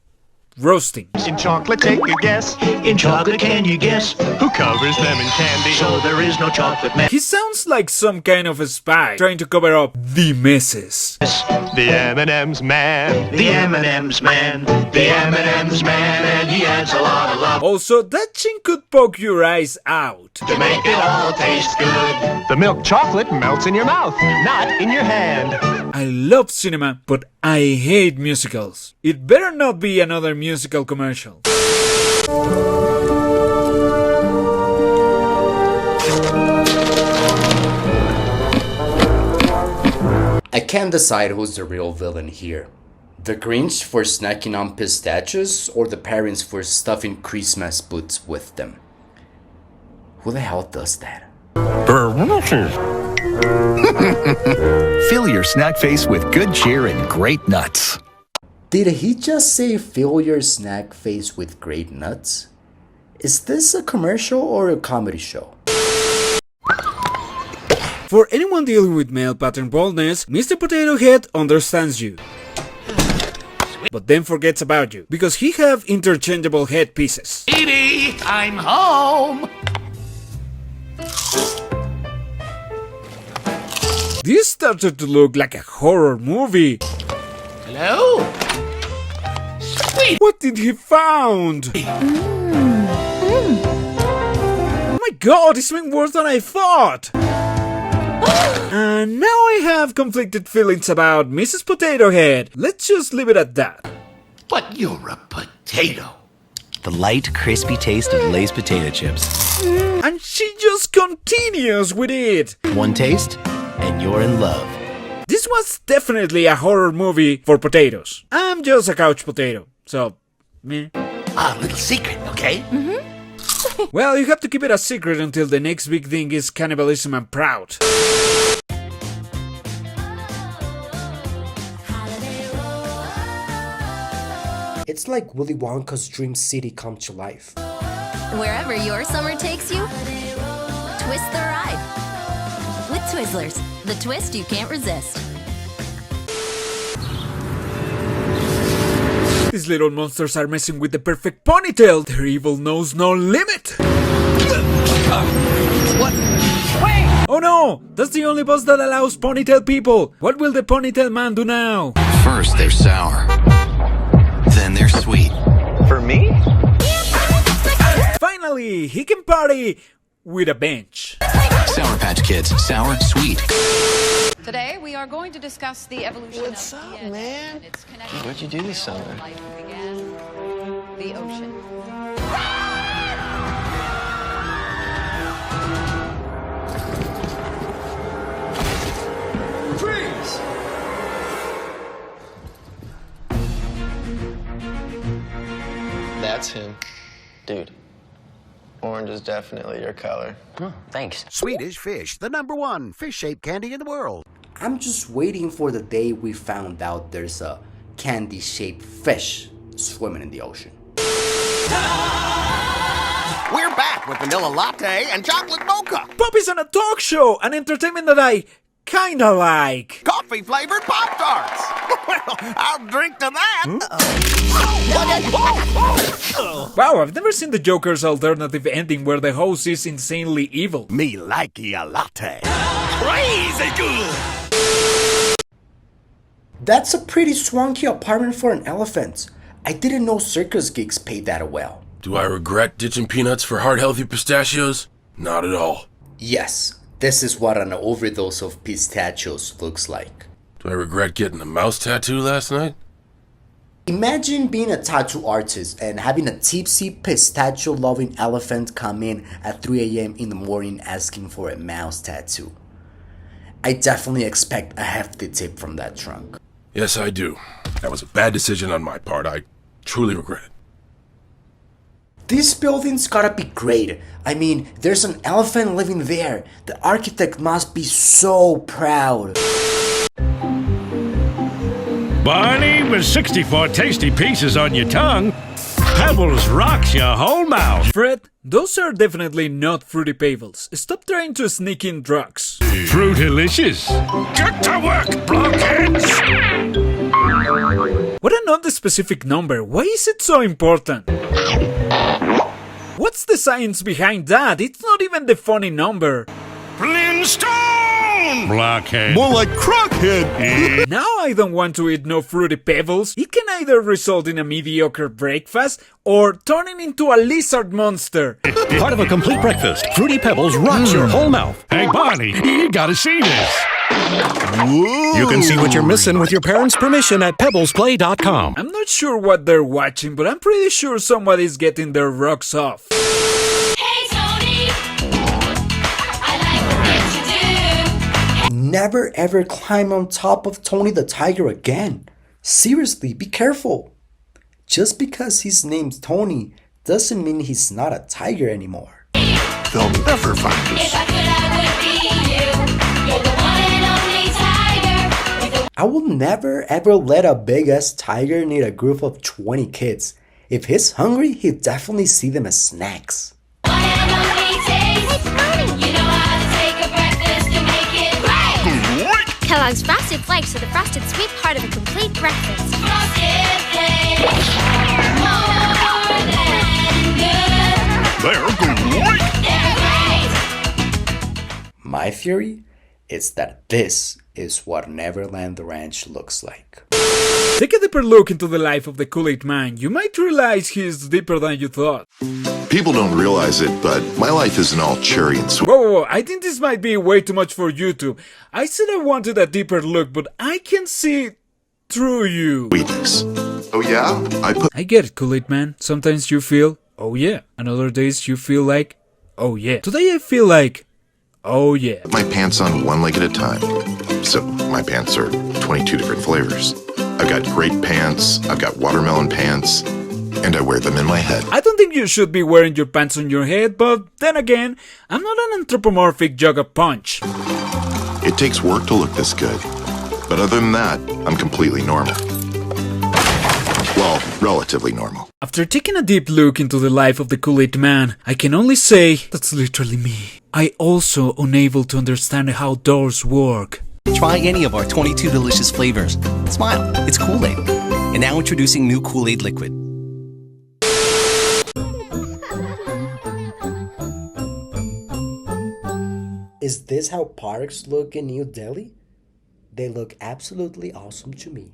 roasting. In chocolate, take a guess. In chocolate, can you guess who covers them in candy? So there is no chocolate man. He sounds like some kind of a spy trying to cover up the messes. The M&M's man. The M&M's man. The M&M's man, and he adds a lot of love. Also, that chin could poke your eyes out. To make it all taste good. The milk chocolate melts in your mouth, not in your hand. I love cinema, but I hate musicals. It better not be another musical commercial. I can't decide who's the real villain here. The Grinch for snacking on pistachios or the parents for stuffing Christmas boots with them. Who the hell does that? Fill your snack face with good cheer and great nuts. Did he just say fill your snack face with great nuts? Is this a commercial or a comedy show? For anyone dealing with male pattern baldness, Mr. Potato Head understands you. But then forgets about you, because he have interchangeable head pieces. Edie, I'm home. This started to look like a horror movie. Hello? Sweet. What did he found? Oh my god, it's been worse than I thought. And now I have conflicted feelings about Mrs. Potato Head. Let's just leave it at that. But you're a potato. The light, crispy taste of Lay's potato chips. And she just continues with it. One taste, and you're in love. This was definitely a horror movie for potatoes. I'm just a couch potato, so meh. A little secret, okay? Well, you have to keep it a secret until the next big thing is cannibalism and proud. It's like Willy Wonka's Dream City come to life. Wherever your summer takes you, twist the ride. With Twizzlers, the twist you can't resist. These little monsters are messing with the perfect ponytail. Their evil knows no limit. What? Wait! Oh no! That's the only boss that allows ponytail people. What will the ponytail man do now? First they're sour, then they're sweet. For me? Finally, he can party with a bench. Sour Patch Kids. Sour, sweet. Today, we are going to discuss the evolution What's of up, DNA man? and its connection What'd you do this to summer? life began the ocean. Freeze! That's him. Dude, orange is definitely your color. Thanks. Swedish Fish, the #1 fish-shaped candy in the world. I'm just waiting for the day we found out there's a candy-shaped fish swimming in the ocean. We're back with vanilla latte and chocolate mocha. Poppy's on a talk show, an entertainment that I kinda like. Coffee-flavored Pop-Tarts. Well, I'll drink to that. Wow, I've never seen the Joker's alternative ending where the host is insanely evil. Me like a latte. Crazy good. That's a pretty swanky apartment for an elephant. I didn't know circus gigs paid that well. Do I regret ditching peanuts for heart-healthy pistachios? Not at all. Yes, this is what an overdose of pistachios looks like. Do I regret getting a mouse tattoo last night? Imagine being a tattoo artist and having a tipsy pistachio-loving elephant come in at 3 a.m. in the morning asking for a mouse tattoo. I definitely expect a hefty tip from that trunk. Yes, I do. That was a bad decision on my part. I truly regret it. This building's gotta be great. I mean, there's an elephant living there. The architect must be so proud. Barney, with 64 tasty pieces on your tongue, Pebbles rocks your whole mouth. Fred, those are definitely not Fruity Pebbles. Stop trying to sneak in drugs. Fruitilicious. Get to work, blockheads! What a non-specific number. Why is it so important? What's the science behind that? It's not even the funny number. Flintstone! Blockhead. More like Crockhead. Now I don't want to eat no Fruity Pebbles. It can either result in a mediocre breakfast or turning into a lizard monster. Part of a complete breakfast, Fruity Pebbles rocks your whole mouth. Hey, Barney, you gotta see this. Whoa. You can see what you're missing with your parents' permission at pebblesplay.com. I'm not sure what they're watching, but I'm pretty sure somebody's getting their rocks off. Hey, Tony! I like what you do. Never ever climb on top of Tony the Tiger again. Seriously, be careful. Just because his name's Tony doesn't mean he's not a tiger anymore. They'll never find us. If I could, I would be you. You're the one and only tiger. I will never ever let a big ass tiger need a group of 20 kids. If he's hungry, he'll definitely see them as snacks. One and only taste. You know how to take a breakfast and make it right. Kellogg's Frosted Flakes are the frosted sweet part of a complete breakfast. Frosted Flakes. More than good. They're great. They're great. My theory is that this is what Neverland Ranch looks like. Take a deeper look into the life of the Kool-Aid Man. You might realize he's deeper than you thought. People don't realize it, but my life isn't all cherry and sweet. Whoa, I think this might be way too much for YouTube. I said I wanted a deeper look, but I can see through you. Sweetness. Oh yeah? I get it, Kool-Aid Man. Sometimes you feel, oh yeah. And other days you feel like, oh yeah. Today I feel like, oh yeah. Put my pants on one leg at a time. So my pants are 22 different flavors. I've got grape pants, I've got watermelon pants, and I wear them in my head. I don't think you should be wearing your pants on your head, but then again, I'm not an anthropomorphic jug of punch. It takes work to look this good. But other than that, I'm completely normal. Well, relatively normal. After taking a deep look into the life of the Kool-Aid Man, I can only say that's literally me. I also unable to understand how doors work. Try any of our 22 delicious flavors. Smile, it's Kool-Aid. And now introducing new Kool-Aid Liquid. Is this how parks look in New Delhi? They look absolutely awesome to me.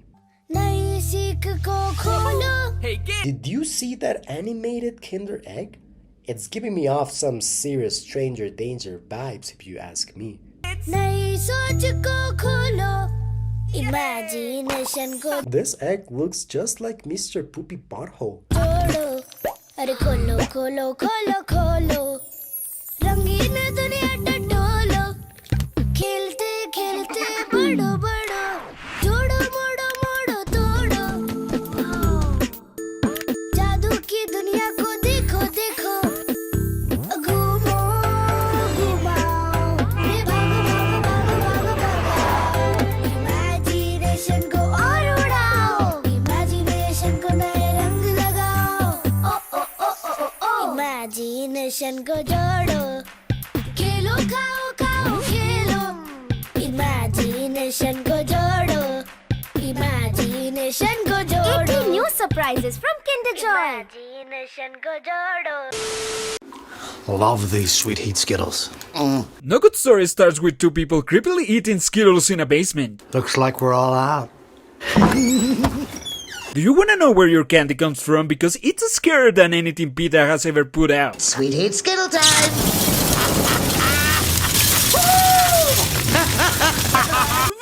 Did you see that animated Kinder Egg? It's giving me off some serious stranger danger vibes if you ask me. This egg looks just like Mr. Poopy Butthole. Imagination ko jodo, khelo khao khao khelo. Imagination ko jodo, imagination ko jodo. 18 new surprises from Kinder Joy. Imagination ko jodo. Love these sweet heat Skittles. No Good Story starts with two people creepily eating Skittles in a basement. Looks like we're all out. Do you wanna know where your candy comes from? Because it's scarier than anything PETA has ever put out. Sweet heat Skittle time!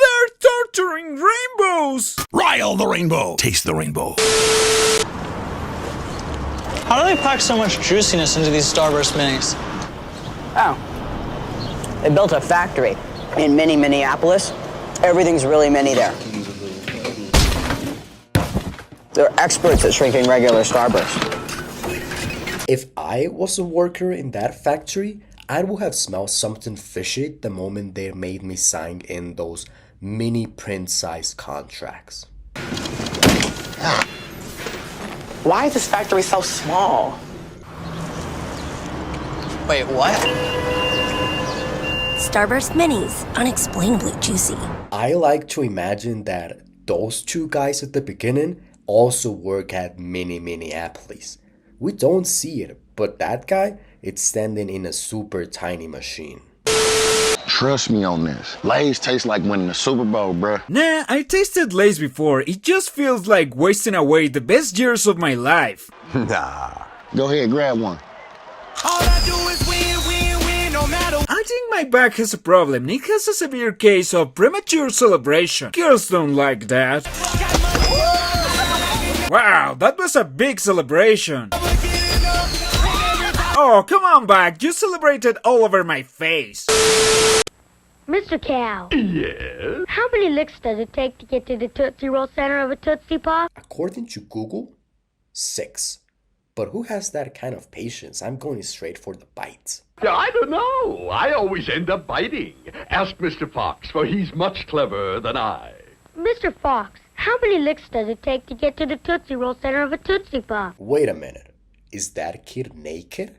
They're torturing rainbows! Rile the rainbow! Taste the rainbow. How do they pack so much juiciness into these starburst minis? Oh. They built a factory in Minneapolis. Everything's really mini there. They're experts at shrinking regular starburst. If I was a worker in that factory, I would have smelled something fishy the moment they made me sign in those mini print-sized contracts. Why is this factory so small? Wait, what? Starburst Minis, unexplainably juicy. I like to imagine that those two guys at the beginning also work at Minneapolis. We don't see it, but that guy is standing in a super tiny machine. Trust me on this. Lay's taste like winning the Super Bowl, bruh. Nah, I tasted Lay's before. It just feels like wasting away the best years of my life. Nah. Go ahead, grab one. All I do is win, win, win, no matter. I think my back has a problem. It has a severe case of premature celebration. Girls don't like that. Wow, that was a big celebration. Oh, come on back. You celebrated all over my face. Mr. Cow. Yes? How many licks does it take to get to the Tootsie Roll center of a Tootsie Pop? According to Google, 6. But who has that kind of patience? I'm going straight for the bite. I don't know. I always end up biting. Ask Mr. Fox, for he's much cleverer than I. Mr. Fox, how many licks does it take to get to the Tootsie Roll center of a Tootsie Pop? Wait a minute. Is that kid naked?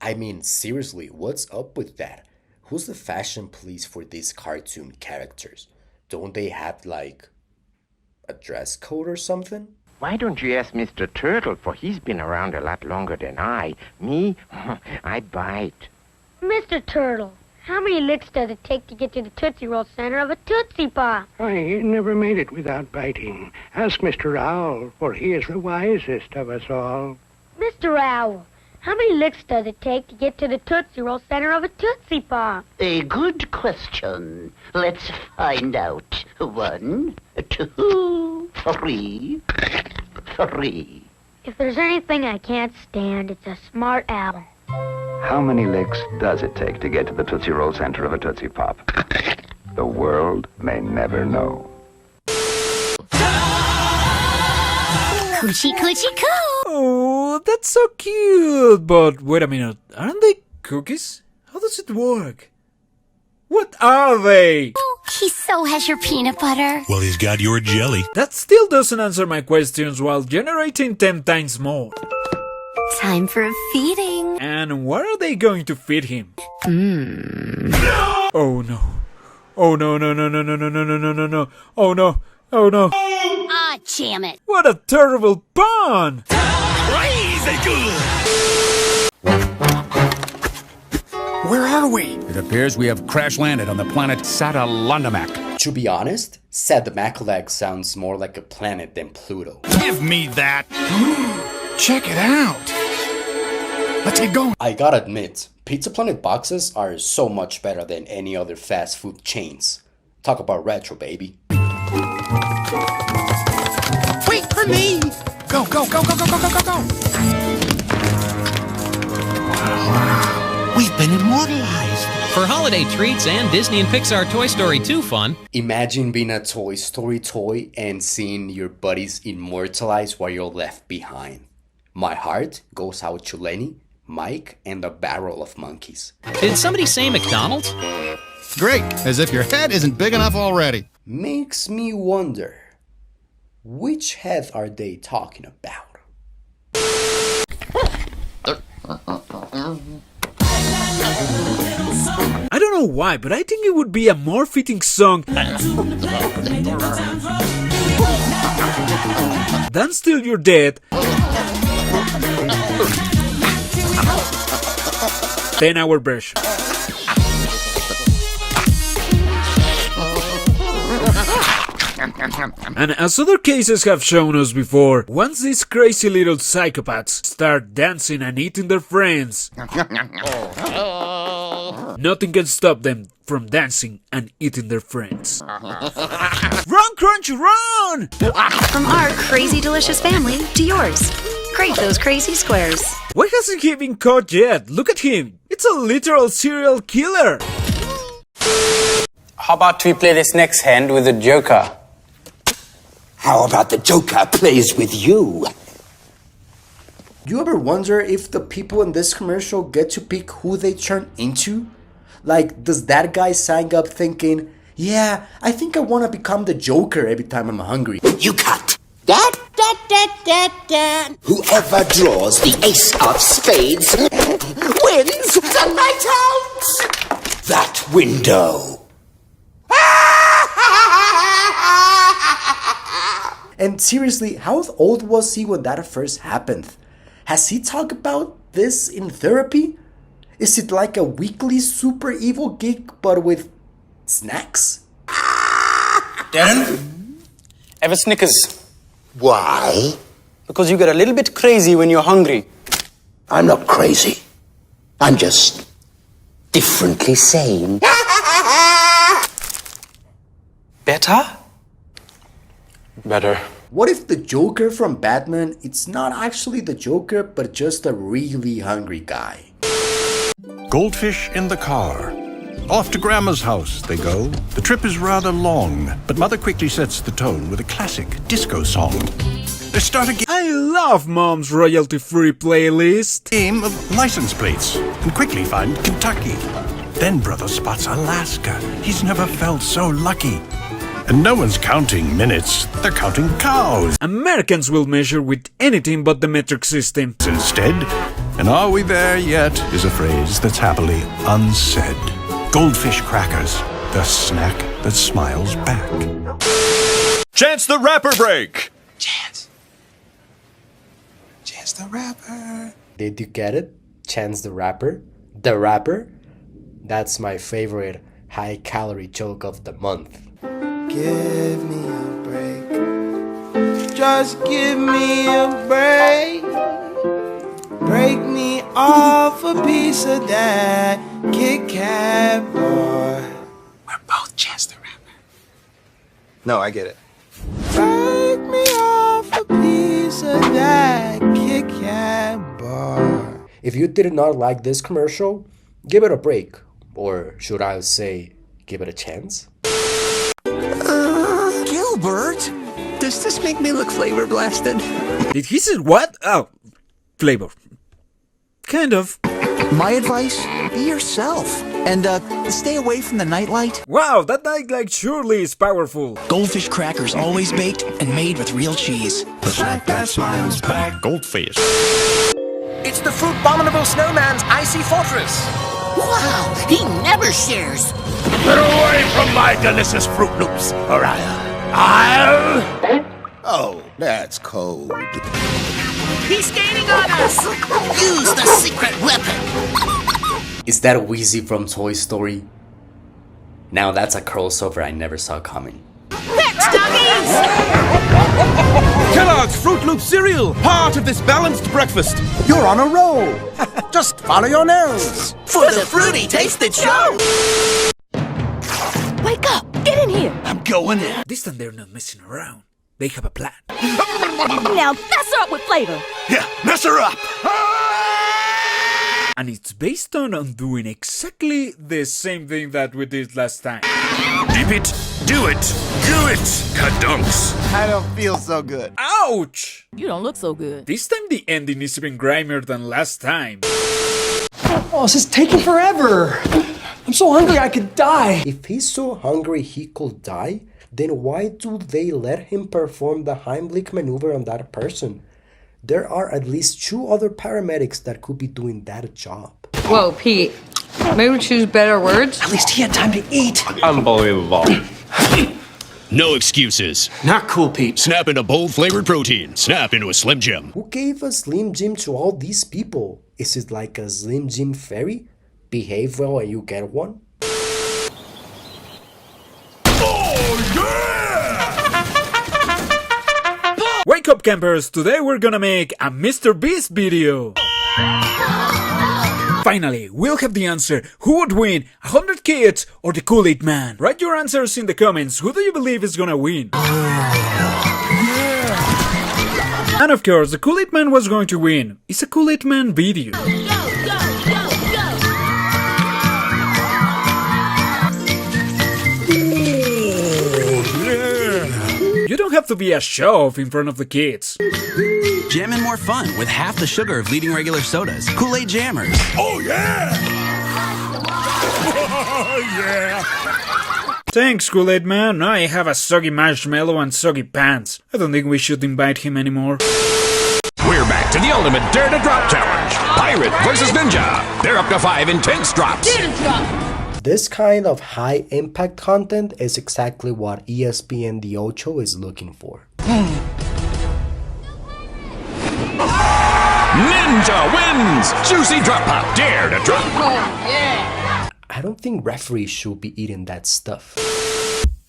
I mean, seriously, what's up with that? Who's the fashion police for these cartoon characters? Don't they have, like, a dress code or something? Why don't you ask Mr. Turtle, for he's been around a lot longer than I. Me? I bite. Mr. Turtle, how many licks does it take to get to the Tootsie Roll center of a Tootsie Pop? I never made it without biting. Ask Mr. Owl, for he is the wisest of us all. Mr. Owl, how many licks does it take to get to the Tootsie Roll center of a Tootsie Pop? A good question. Let's find out. 1, 2, 3. If there's anything I can't stand, it's a smart owl. How many licks does it take to get to the Tootsie Roll center of a Tootsie Pop? The world may never know. Coochie coochie coo! Oh, that's so cute. But wait a minute, aren't they cookies? How does it work? What are they? Oh, he so has your peanut butter. Well, he's got your jelly. That still doesn't answer my questions while generating 10 times more. Time for a feeding. And what are they going to feed him? No! Oh no. Oh no, no, no, no, no, no, no, no, no, no, no. Oh no. Oh no. Ah, damn it. What a terrible pun! Crazy good! Where are we? It appears we have crash landed on the planet Satalundamak. To be honest, Sadmaklag sounds more like a planet than Pluto. Give me that! Check it out! Let's get going. I gotta admit, Pizza Planet boxes are so much better than any other fast food chains. Talk about retro, baby. Wait for me! Go, go, go, go, go, go, go, go, go! We've been immortalized. For holiday treats and Disney and Pixar Toy Story 2 fun. Imagine being a Toy Story toy and seeing your buddies immortalized while you're left behind. My heart goes out to Lenny, Mike, and a barrel of monkeys. Did somebody say McDonald's? Great, as if your head isn't big enough already. Makes me wonder, which head are they talking about? I don't know why, but I think it would be a more fitting song than Still You're Dead. 10-hour version. And as other cases have shown us before, once these crazy little psychopaths start dancing and eating their friends, nothing can stop them from dancing and eating their friends. Run, Crunchy, run! From our crazy delicious family to yours. Crave those crazy squares. Why hasn't he been caught yet? Look at him! It's a literal serial killer! How about we play this next hand with the Joker? How about the Joker plays with you? Do you ever wonder if the people in this commercial get to pick who they turn into? Like, does that guy sign up thinking, yeah, I think I want to become the Joker every time I'm hungry? You cut. Whoever draws the ace of spades wins the night out. That window. And seriously, how old was he when that first happened? Has he talked about this in therapy? Is it like a weekly super evil gig but with snacks? Darren? Have a Snickers. Why? Because you get a little bit crazy when you're hungry. I'm not crazy. I'm just differently sane. Better? Better. What if the Joker from Batman, it's not actually the Joker, but just a really hungry guy? Goldfish in the car. Off to Grandma's house they go. The trip is rather long, but Mother quickly sets the tone with a classic disco song. They start a I love Mom's royalty-free playlist. game of license plates and quickly find Kentucky. Then Brother spots Alaska. He's never felt so lucky. And no one's counting minutes, they're counting cows. Americans will measure with anything but the metric system. Instead, and are we there yet is a phrase that's happily unsaid. Goldfish crackers, the snack that smiles back. Chance the Rapper break! Chance the Rapper. Did you get it? Chance the Rapper? The Rapper? That's my favorite high-calorie joke of the month. Give me a break. Just give me a break. Break me off a piece of that Kit Kat bar. We're both Chance the Rapper. No, I get it. Break me off a piece of that Kit Kat bar. If you did not like this commercial, give it a break. Or should I say, give it a chance? Gilbert, does this make me look flavor blasted? Did he say what? Oh, flavor. Kind of. My advice, be yourself. And stay away from the nightlight. Wow, that nightlight surely is powerful. Goldfish crackers always baked and made with real cheese. The snack that smiles back. Goldfish. It's the Fruit-Bominable Snowman's Icy Fortress. Wow, he never shares. Get away from my delicious Fruit Loops, or I'll... Oh, that's cold. He's gaining on us. Use the secret weapon. Is that Wheezy from Toy Story? Now that's a crossover I never saw coming. Thanks, doggies! Kellogg's Fruit Loop cereal, part of this balanced breakfast. You're on a roll. Just follow your nose. For the fruity tasted show. Wake up! Get in here! I'm going in. This time they're not messing around. They have a plan. Now mess her up with flavor! Yeah, mess her up. And it's based on doing exactly the same thing that we did last time. Dip it, do it, kadunks. I don't feel so good. Ouch! You don't look so good. This time the ending is even grimier than last time. Oh, this is taking forever. I'm so hungry I could die. If he's so hungry he could die, then why do they let him perform the Heimlich maneuver on that person? There are at least 2 other paramedics that could be doing that job. Whoa, Pete. Maybe choose better words? At least he had time to eat. Unbelievable. No excuses. Not cool, Pete. Snap into bold flavored protein. Snap into a Slim Jim. Who gave a Slim Jim to all these people? Is it like a Slim Jim fairy? Behave well and you get one? Wake up, campers! Today we're gonna make a Mr. Beast video! Finally, we'll have the answer. Who would win, 100 Kids or the Kool-Aid Man? Write your answers in the comments. Who do you believe is gonna win? And of course, the Kool-Aid Man was going to win. It's a Kool-Aid Man video. You don't have to be a show-off in front of the kids. Jammin' more fun with half the sugar of leading regular sodas. Kool-Aid Jammers. Oh, yeah! Yeah! Thanks, Kool-Aid Man. Now I have a soggy marshmallow and soggy pants. I don't think we should invite him anymore. We're back to the ultimate Dare to Drop challenge. Pirate versus Ninja. They're up to 5 intense drops. This kind of high impact content is exactly what ESPN The Ocho is looking for. Ninja wins! Juicy drop pop, dare to drop. Oh, yeah! I don't think referees should be eating that stuff.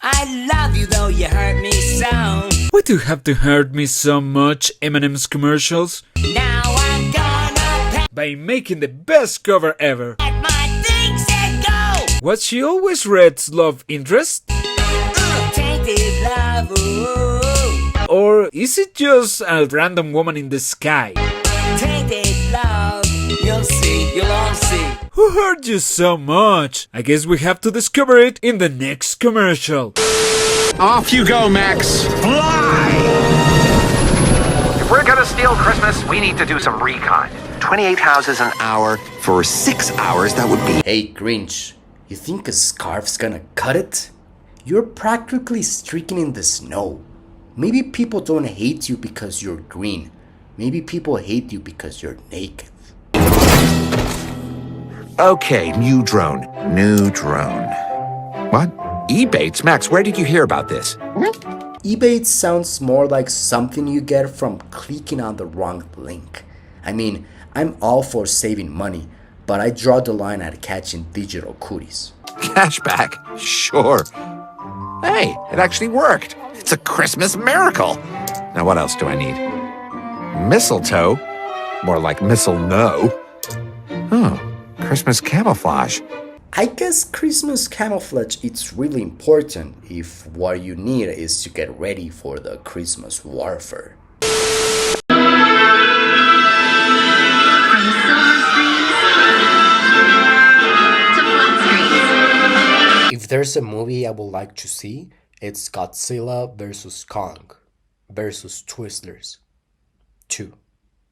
I love you though you hurt me so. Why do you have to hurt me so much, M&M's commercials? Now I'm gonna by making the best cover ever. pack my things and go. Was she always Red's love interest? Tainted love, ooh. Or is it just a random woman in the sky? Tainted love. You'll see, you'll all see. Who hurt you so much? I guess we have to discover it in the next commercial. Off you go, Max. Fly! If we're gonna steal Christmas, we need to do some recon. 28 houses an hour for 6 hours, that would be... Hey Grinch, you think a scarf's gonna cut it? You're practically streaking in the snow. Maybe people don't hate you because you're green. Maybe people hate you because you're naked. Okay, new drone. New drone. What? Ebates? Max, where did you hear about this? Ebates sounds more like something you get from clicking on the wrong link. I mean, I'm all for saving money, but I draw the line at catching digital cooties. Cashback? Sure. Hey, it actually worked. It's a Christmas miracle. Now what else do I need? Mistletoe? More like missile no. Oh, Christmas camouflage. I guess Christmas camouflage is really important if what you need is to get ready for the Christmas warfare. If there's a movie I would like to see, it's Godzilla vs. Kong vs. Twizzlers 2.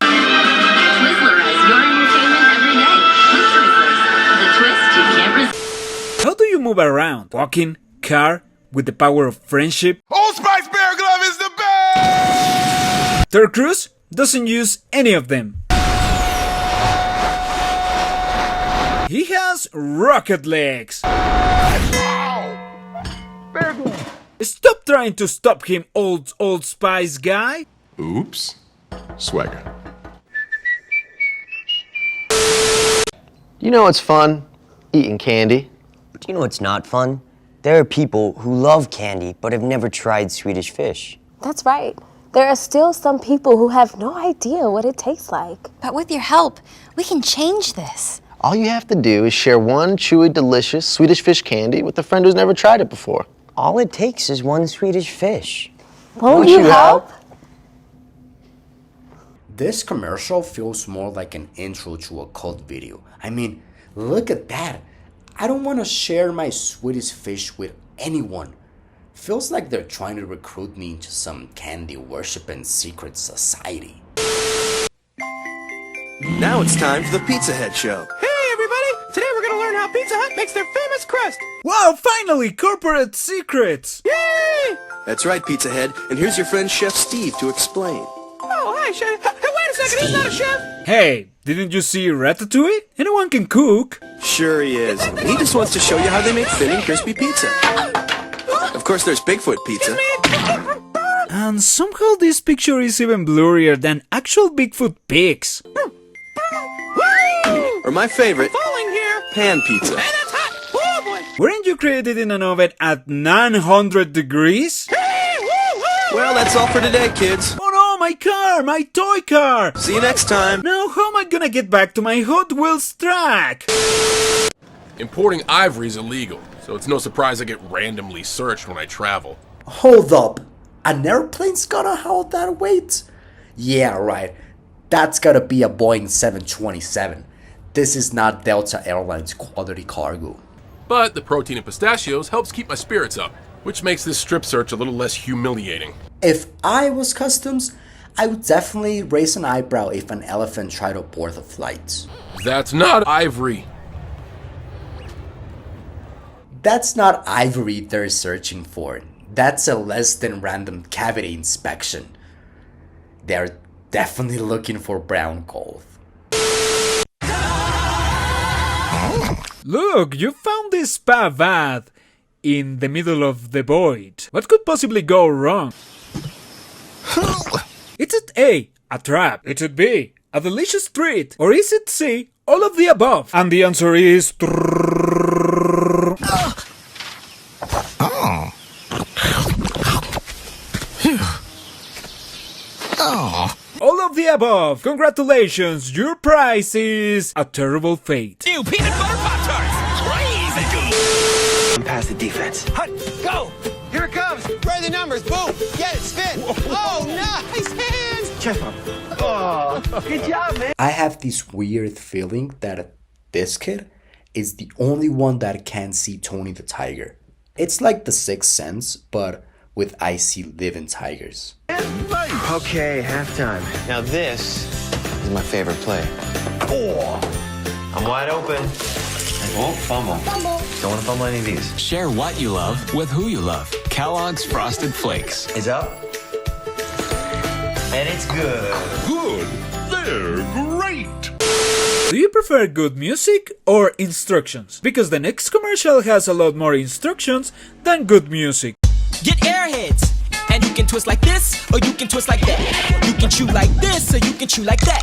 Twizzlerize your entertainment every day with Twizzlers. The twist you can't resist. How do you move around? Walking? Car? With the power of friendship? Old Spice Bear Glove is the best! Terry Crews doesn't use any of them. He has rocket legs. Stop trying to stop him, old Spice guy. Oops. Swagger. You know what's fun? Eating candy. Do you know what's not fun? There are people who love candy but have never tried Swedish fish. That's right. There are still some people who have no idea what it tastes like. But with your help, we can change this. All you have to do is share one chewy, delicious Swedish fish candy with a friend who's never tried it before. All it takes is one Swedish fish. Won't you help? This commercial feels more like an intro to a cult video. I mean, look at that. I don't want to share my Swedish fish with anyone. Feels like they're trying to recruit me into some candy worshiping secret society. Now it's time for the Pizza Head Show. Hey everybody! Today we're gonna learn how Pizza Hut makes their famous crust. Wow, finally, corporate secrets! Yay! That's right, Pizza Head. And here's your friend Chef Steve to explain. Oh, hi, Chef. Hey, wait a second, he's not a chef! Hey, didn't you see Ratatouille? Anyone can cook. Sure he is. He just wants to show you how they make thin and crispy pizza. Of course, there's Bigfoot pizza. And somehow this picture is even blurrier than actual Bigfoot pics. Or my favorite, pan pizza. Hey, that's hot! Oh, boy. Weren't you created in an oven at 900 degrees? Well, that's all for today, kids. Oh no, my car! My toy car! See you next time. Now, how am I gonna get back to my Hot Wheels track? Importing ivory is illegal, so it's no surprise I get randomly searched when I travel. Hold up. An airplane's gonna hold that weight? Yeah, right. That's gotta be a Boeing 727. This is not Delta Airlines quality cargo. But the protein in pistachios helps keep my spirits up, which makes this strip search a little less humiliating. If I was customs, I would definitely raise an eyebrow if an elephant tried to board the flight. That's not ivory. That's not ivory they're searching for. That's a less than random cavity inspection. They're definitely looking for brown gold. Look, you found this pavad in the middle of the void. What could possibly go wrong? Is it A, a trap? Is it B, a delicious treat? Or is it C, all of the above? And the answer is... all of the above. Congratulations, your prize is a terrible fate. New peanut butter Pop-Tarts! Crazy good! I'm past the defense. Hut, go! Here it comes! Try the numbers, boom! Get it, spin! Oh, nice hands! Chest bump. Oh, good job, man. I have this weird feeling that this kid is the only one that can see Tony the Tiger. It's like the Sixth Sense, but with I see living tigers. Okay, halftime. Now this is my favorite play. Oh, I'm wide open. Oh, fumble. Don't want to fumble any of these. Share what you love with who you love. Kellogg's Frosted Flakes. It's up. And it's good. Good. They're great. Do you prefer good music or instructions? Because the next commercial has a lot more instructions than good music. Get airheads, and you can twist like this, or you can twist like that. You can chew like this, or you can chew like that.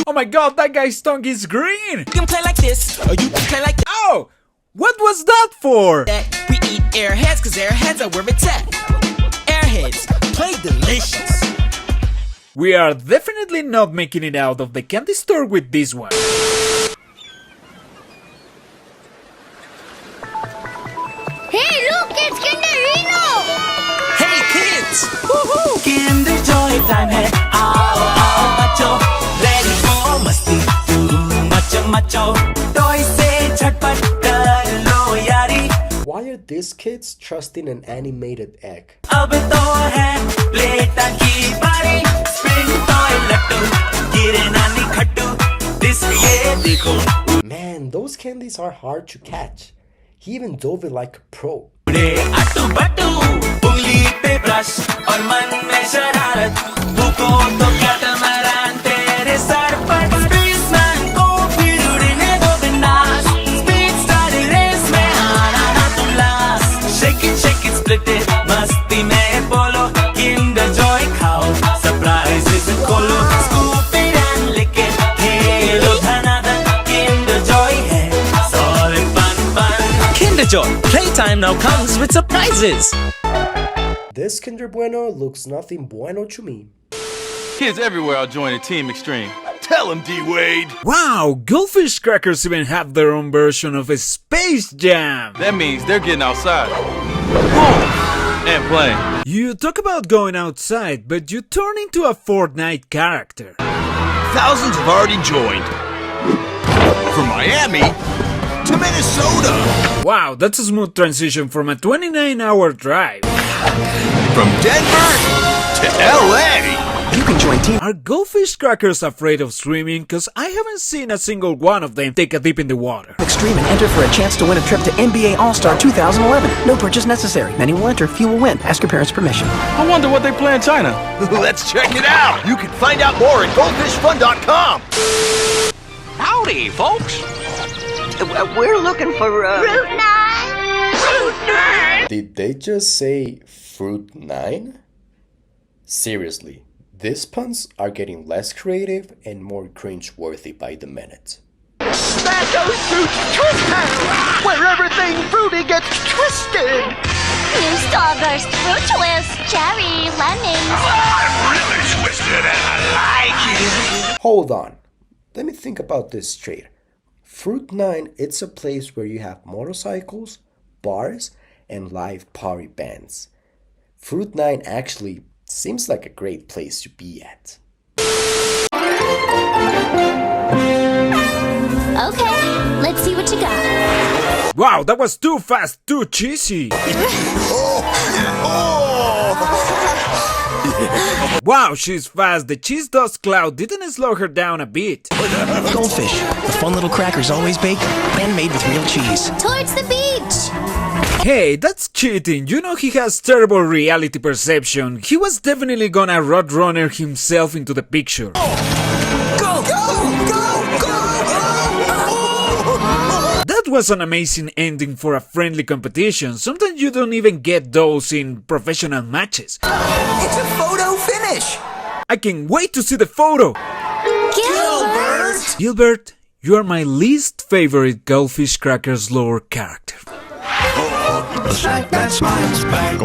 Oh my god, that guy's tongue is green! You can play like this, or you can play like that. Oh! What was that for? We eat airheads, cause airheads are where it's at. Airheads, play delicious. We are definitely not making it out of the candy store with this one. Hey, look, it's Kinderino! Hey, kids! Woohoo! Kinder Joy time hai, aao, aao, bachcho. Ready for masti, macho, macho. Toy se chatpat kar lo yari. Why are these kids trusting an animated egg? Ab to hai pleta ki bari. Spring toy lattu, gire nani khattu. This ye dekho. Man, those candies are hard to catch. He even dove it like a pro. Attu battu, ungli pe brush, aur man mein shararat. Bhuko to catamaran tere sar par. Spaceman ko phir udne do bindas. Speed star race mein aana na tu last. Shake it, split it, masti mein bolo. Kinder Joy khao, surprises kholo. Scoop it and lick it, khelo dhanadan. Kinder Joy hai, solid fun. Kinder Joy, playtime now comes with surprises. This This Kinder Bueno looks nothing bueno to me. Kids everywhere are joining Team Extreme. Tell them, D-Wade! Wow, Goldfish Crackers even have their own version of a Space Jam! That means they're getting outside. Boom! And playing. You talk about going outside, but you turn into a Fortnite character. Thousands have already joined. From Miami to Minnesota. Wow, that's a smooth transition from a 29-hour drive. From Denver to LA. You can join Team. Are Goldfish Crackers afraid of swimming? Cause I haven't seen a single one of them take a dip in the water. Extreme and enter for a chance to win a trip to NBA All-Star 2011. No purchase necessary. Many will enter, few will win. Ask your parents' permission. I wonder what they play in China. Let's check it out. You can find out more at goldfishfun.com. Howdy, folks. We're looking for, Fruit 9! Fruit 9! Did they just say Fruit 9? Seriously, these puns are getting less creative and more cringe-worthy by the minute. Smash those fruits twist, where everything fruity gets twisted. New starburst, fruit twist, cherry, lemon. I'm really twisted and I like it. Hold on. Let me think about this straight. Fruit 9, it's a place where you have motorcycles, bars, and live party bands. Fruit 9 actually seems like a great place to be at. Okay, let's see what you got. Wow, that was too fast, too cheesy. Wow, she's fast. The cheese dust cloud didn't slow her down a bit. Goldfish, the fun little crackers always baked and made with real cheese. Towards the beach. Hey, that's cheating. You know he has terrible reality perception. He was definitely gonna roadrunner himself into the picture. Go, go, go, go! That was an amazing ending for a friendly competition. Sometimes you don't even get those in professional matches. It's a photo finish! I can't wait to see the photo! Gilbert! Gilbert, you are my least favorite Goldfish Crackers lore character. That smile's back.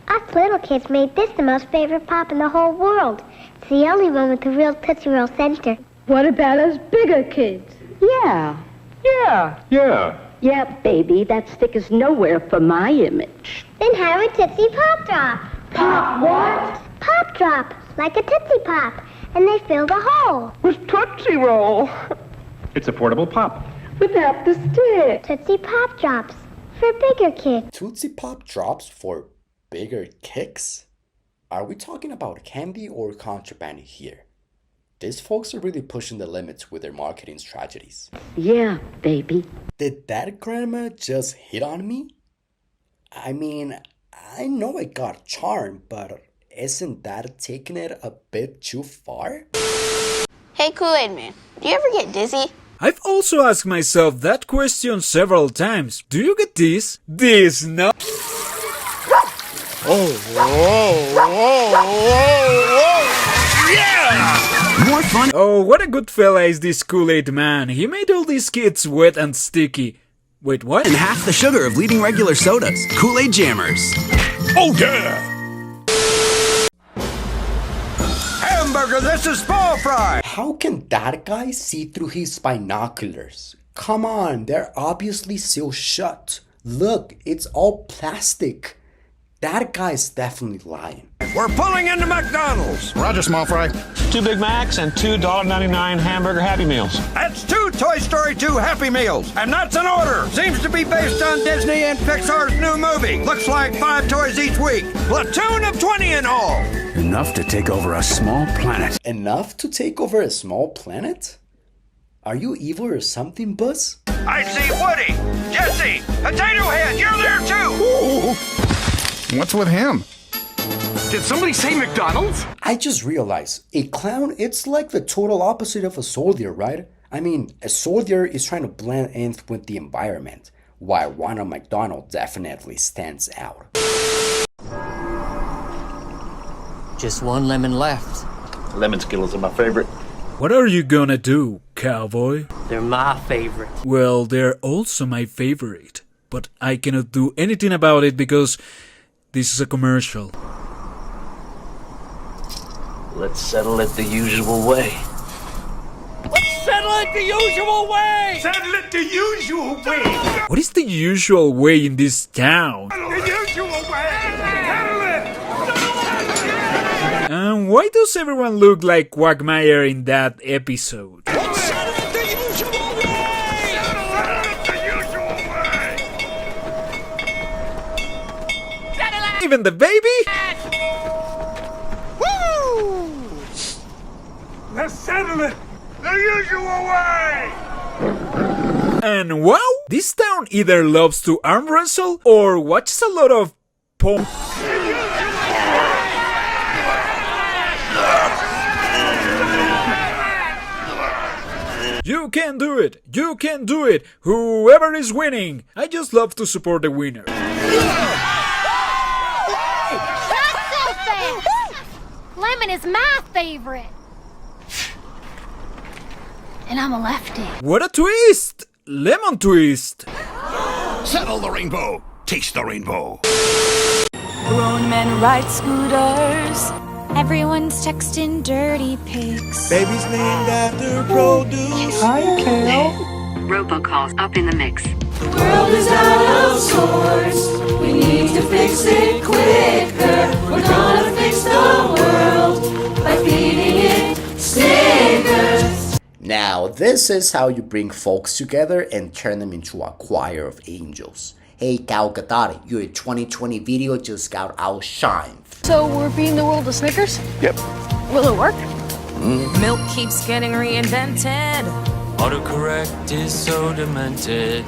Us little kids made this the most favorite pop in the whole world. It's the only one with a real Tootsie Roll center. What about us bigger kids? Yeah. Yeah, baby, that stick is nowhere for my image. Then have a Tootsie Pop Drop. Pop what? Pop Drop, like a Tootsie Pop. And they fill the hole. With Tootsie Roll. It's a portable pop. Without the stick. Tootsie Pop Drops. For bigger kicks. Tootsie Pop Drops for bigger kicks? Are we talking about candy or contraband here? These folks are really pushing the limits with their marketing strategies. Yeah, baby. Did that grandma just hit on me? I mean, I know I got charmed, but isn't that taking it a bit too far? Hey, Kool-Aid Man, do you ever get dizzy? I've also asked myself that question several times. Do you get this? This, no? Yeah! More fun. Oh, what a good fella is this Kool-Aid man. He made all these kids wet and sticky. Wait, what? And half the sugar of leading regular sodas. Kool-Aid Jammers. Oh, yeah! Hamburger, this is Paul Fry! How can that guy see through his binoculars? Come on, they're obviously sealed shut. Look, it's all plastic. That guy's definitely lying. We're pulling into McDonald's! Roger, small fry. 2 Big Macs and $2 $2.99 hamburger Happy Meals. That's 2 Toy Story 2 Happy Meals, and that's an order. Seems to be based on Disney and Pixar's new movie. Looks like 5 toys each week. Platoon of 20 in all. Enough to take over a small planet. Enough to take over a small planet? Are you evil or something, Buzz? I see Woody, Jesse, Potato Head, you're there too! Ooh. What's with him? Did somebody say McDonald's? I just realized, a clown, it's like the total opposite of a soldier, right? I mean, a soldier is trying to blend in with the environment, while Ronald McDonald definitely stands out. Just one lemon left. Lemon Skittles are my favorite. What are you gonna do, cowboy? They're my favorite. Well, they're also my favorite. But I cannot do anything about it because This is a commercial. Let's settle it the usual way. Let's settle it the usual way! Settle it the usual way! What is the usual way in this town? The usual way! Settle it! And why does everyone look like Quagmire in that episode? Let's settle it the usual way! Settle it the usual way! Settle it! Even the baby? Woo! Let's settle it the usual way! And wow, this town either loves to arm wrestle or watches a lot of porn. You can do it! You can do it! Whoever is winning! I just love to support the winner. Not so fast! Lemon is my favorite. And I'm a lefty. What a twist! Lemon twist! Settle the rainbow! Taste the rainbow! Grown men ride scooters. Everyone's texting dirty pics. Babies named after produce. Hi, Kale. Robocalls up in the mix. The world is out of sorts. We need to fix it quicker. We're gonna fix the world by feeding it stickers. Now, this is how you bring folks together and turn them into a choir of angels. Hey, Calcutta, your 2020 video just got outshined. So we're feeding the world of Snickers? Yep. Will it work? Milk keeps getting reinvented. Autocorrect is so demented.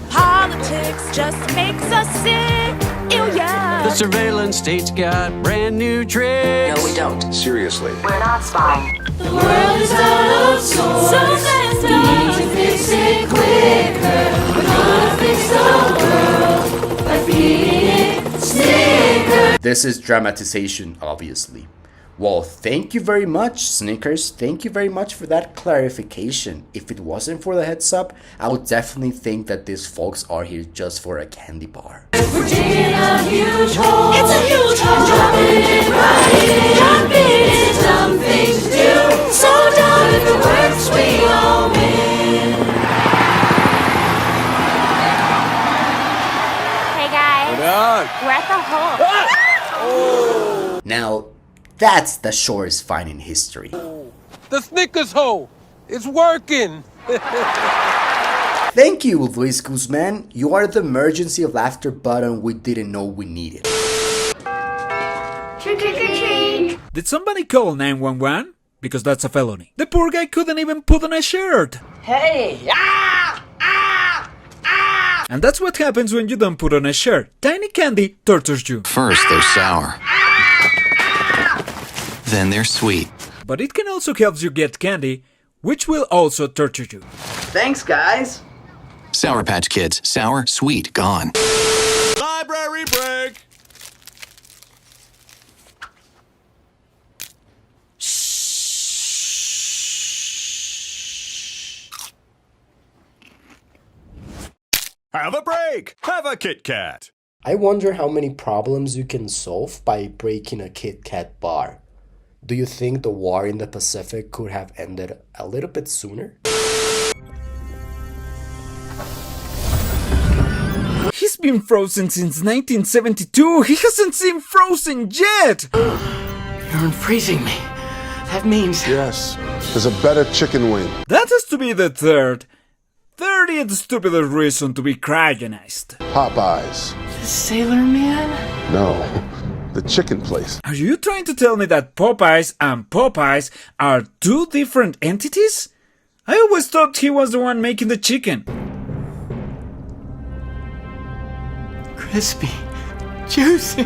Politics just makes us sick. Ew, yeah. The surveillance state's got brand new tricks. No, we don't. Seriously. We're not spying. The world is out of sorts. So messed up. We need to fix it quicker. We're gonna fix the world by feeding it Snickers. This is dramatization, obviously. Well, thank you very much, Snickers. Thank you very much for that clarification. If it wasn't for the heads up, I would definitely think that these folks are here just for a candy bar. We're digging a huge hole. It's a huge hole. Dropping it right in. Drop it. It's a dumb thing to do. So dumb if it works, we all win. Hey guys. We're at the hole. Now, that's the shortest find in history. The Snickers hole! It's working! Thank you, Luis Guzman. You are the emergency laughter button we didn't know we needed. Trick or treat. Did somebody call 911? Because that's a felony. The poor guy couldn't even put on a shirt. Hey! And that's what happens when you don't put on a shirt. Tiny candy tortures you. First, they're sour. Then they're sweet. But it can also help you get candy, which will also torture you. Thanks, guys. Sour Patch Kids. Sour, sweet, gone. Library break! Have a break! Have a Kit Kat! I wonder how many problems you can solve by breaking a Kit Kat bar. Do you think the war in the Pacific could have ended a little bit sooner? He's been frozen since 1972. He hasn't seen Frozen yet. You're unfreezing me. That means... Yes, there's a better chicken wing. That has to be the 30th stupidest reason to be cryogenized. Popeyes. Sailor Man? No, the chicken place. Are you trying to tell me that Popeyes and Popeyes are two different entities? I always thought he was the one making the chicken. Crispy. Juicy.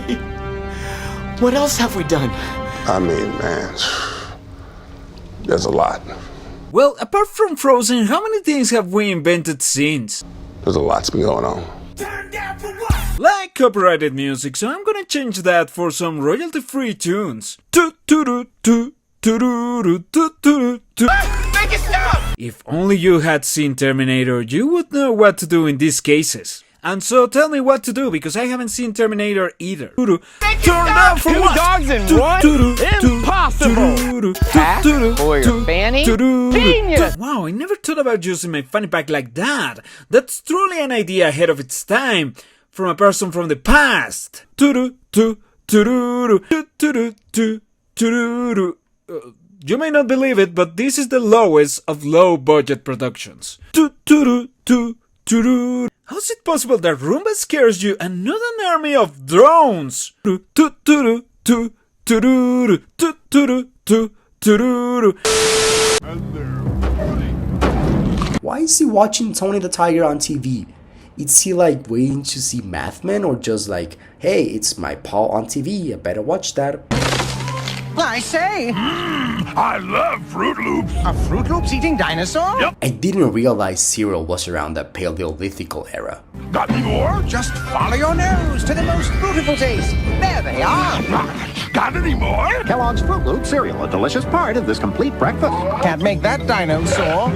What else have we done? I mean, man, there's a lot. Well, apart from Frozen, how many things have we invented since? There's a lot's been going on. Like copyrighted music, so I'm gonna change that for some royalty-free tunes. If only you had seen Terminator, you would know what to do in these cases. And so tell me what to do, because I haven't seen Terminator either. Turn down for what? 2 dogs in one? Impossible! Pack for your fanny? Genius! Wow, I never thought about using my fanny pack like that. That's truly an idea ahead of its time, from a person from the past. You may not believe it, but this is the lowest of low-budget productions. How's it possible that Roomba scares you and not an army of drones? Why is he watching Tony the Tiger on TV? Is he like waiting to see Mathman, or just like, hey, it's my paw on TV, I better watch that? I say! I love Fruit Loops. A Fruit Loops eating dinosaur? Yep. I didn't realize cereal was around the Paleolithical era. Got any more? Just follow your nose to the most beautiful taste. There they are. Got any more? Kellogg's Fruit Loops cereal, a delicious part of this complete breakfast. Can't make that dinosaur.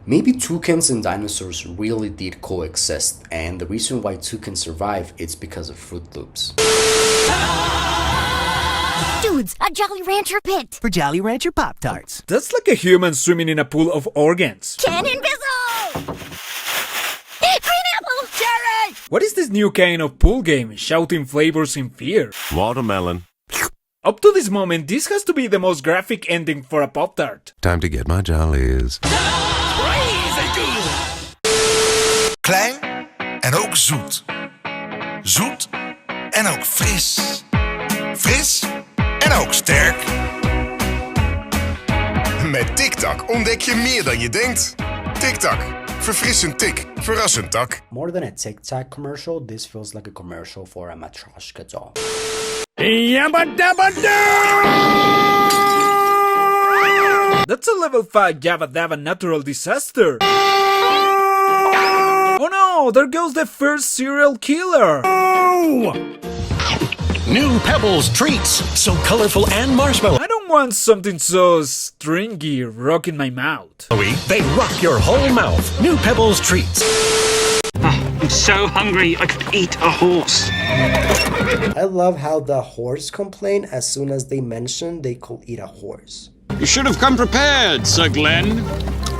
Maybe toucans and dinosaurs really did coexist, and the reason why toucans survive is because of Fruit Loops. Dudes, a Jolly Rancher pit! For Jolly Rancher Pop-Tarts. That's like a human swimming in a pool of organs. Cannon Bizzle! Green apple! Cherry! What is this new kind of pool game, shouting flavors in fear? Watermelon. Up to this moment, this has to be the most graphic ending for a Pop-Tart. Time to get my jollies. Klein en ook zoet. Zoet en ook fris. Fris en ook sterk. Met TikTok ontdek je meer dan je denkt. TikTok. Verfrissend tik. Verrassend tak. More than a TikTok commercial, this feels like a commercial for a Matryoshka doll. Yabba dabba doo! That's a level 5 Jabba Dabba natural disaster. Oh no, there goes the first serial killer. Oh! New Pebbles treats, so colorful and marshmallow. I don't want something so stringy rocking my mouth. They rock your whole mouth. New Pebbles treats. I'm so hungry, I could eat a horse. I love how the horse complain as soon as they mention they could eat a horse. You should have come prepared, Sir Glenn.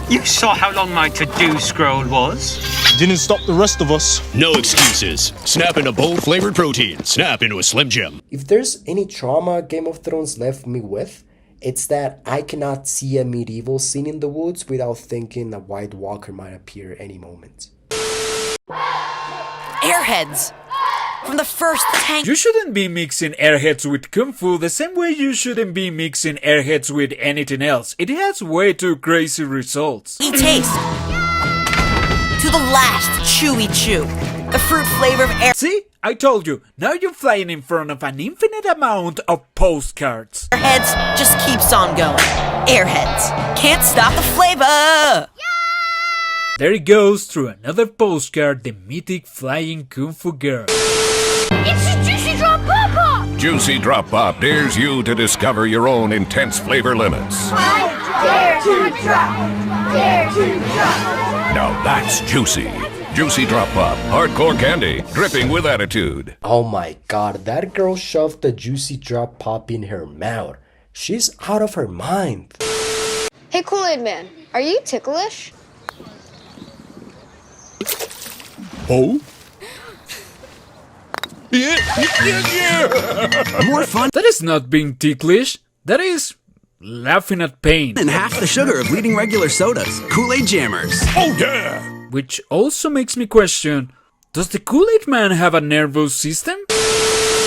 You saw how long my to-do scroll was? Didn't stop the rest of us. No excuses. Snap into bold-flavored protein. Snap into a Slim Jim. If there's any trauma Game of Thrones left me with, it's that I cannot see a medieval scene in the woods without thinking a White Walker might appear any moment. Airheads! From the first tank. You shouldn't be mixing Airheads with Kung Fu the same way you shouldn't be mixing Airheads with anything else. It has way too crazy results. Taste. To the last chewy chew. The fruit flavor of air. See? I told you. Now you're flying in front of an infinite amount of postcards. Airheads just keeps on going. Airheads. Can't stop the flavor! There he goes through another postcard, the mythic flying Kung Fu girl. It's a Juicy Drop Pop-Pop! Juicy Drop Pop dares you to discover your own intense flavor limits. I dare to drop. Dare to drop. Now that's juicy. Juicy Drop Pop, hardcore candy, dripping with attitude. Oh my god, that girl shoved the Juicy Drop Pop in her mouth. She's out of her mind. Hey Kool-Aid Man, are you ticklish? Oh? Yeah. More fun. That is not being ticklish. That is laughing at pain. And half the sugar of leading regular sodas. Kool-Aid Jammers. Oh yeah! Which also makes me question, does the Kool-Aid Man have a nervous system?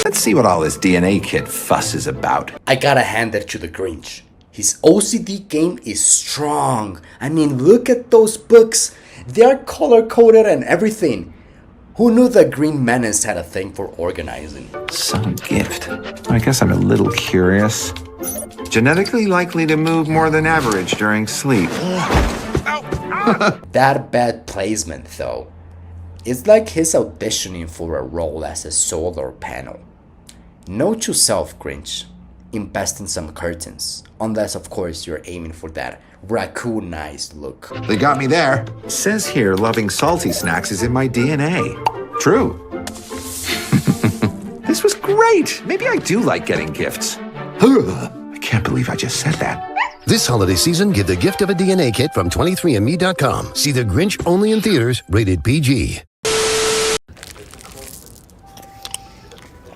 Let's see what all this DNA kit fuss is about. I gotta hand it to the Grinch. His OCD game is strong. I mean, look at those books. They are color-coded and everything. Who knew the Green Menace had a thing for organizing? Some gift. I guess I'm a little curious. Genetically likely to move more than average during sleep. That bad placement, though. It's like he's auditioning for a role as a solar panel. Note to self, Grinch. invest in some curtains. Unless, of course, you're aiming for that raccoonized look. They got me there. Says here loving salty snacks is in my DNA. True. This was great. Maybe I do like getting gifts. I can't believe I just said that. This holiday season, give the gift of a DNA kit from 23andMe.com. See The Grinch only in theaters, rated PG.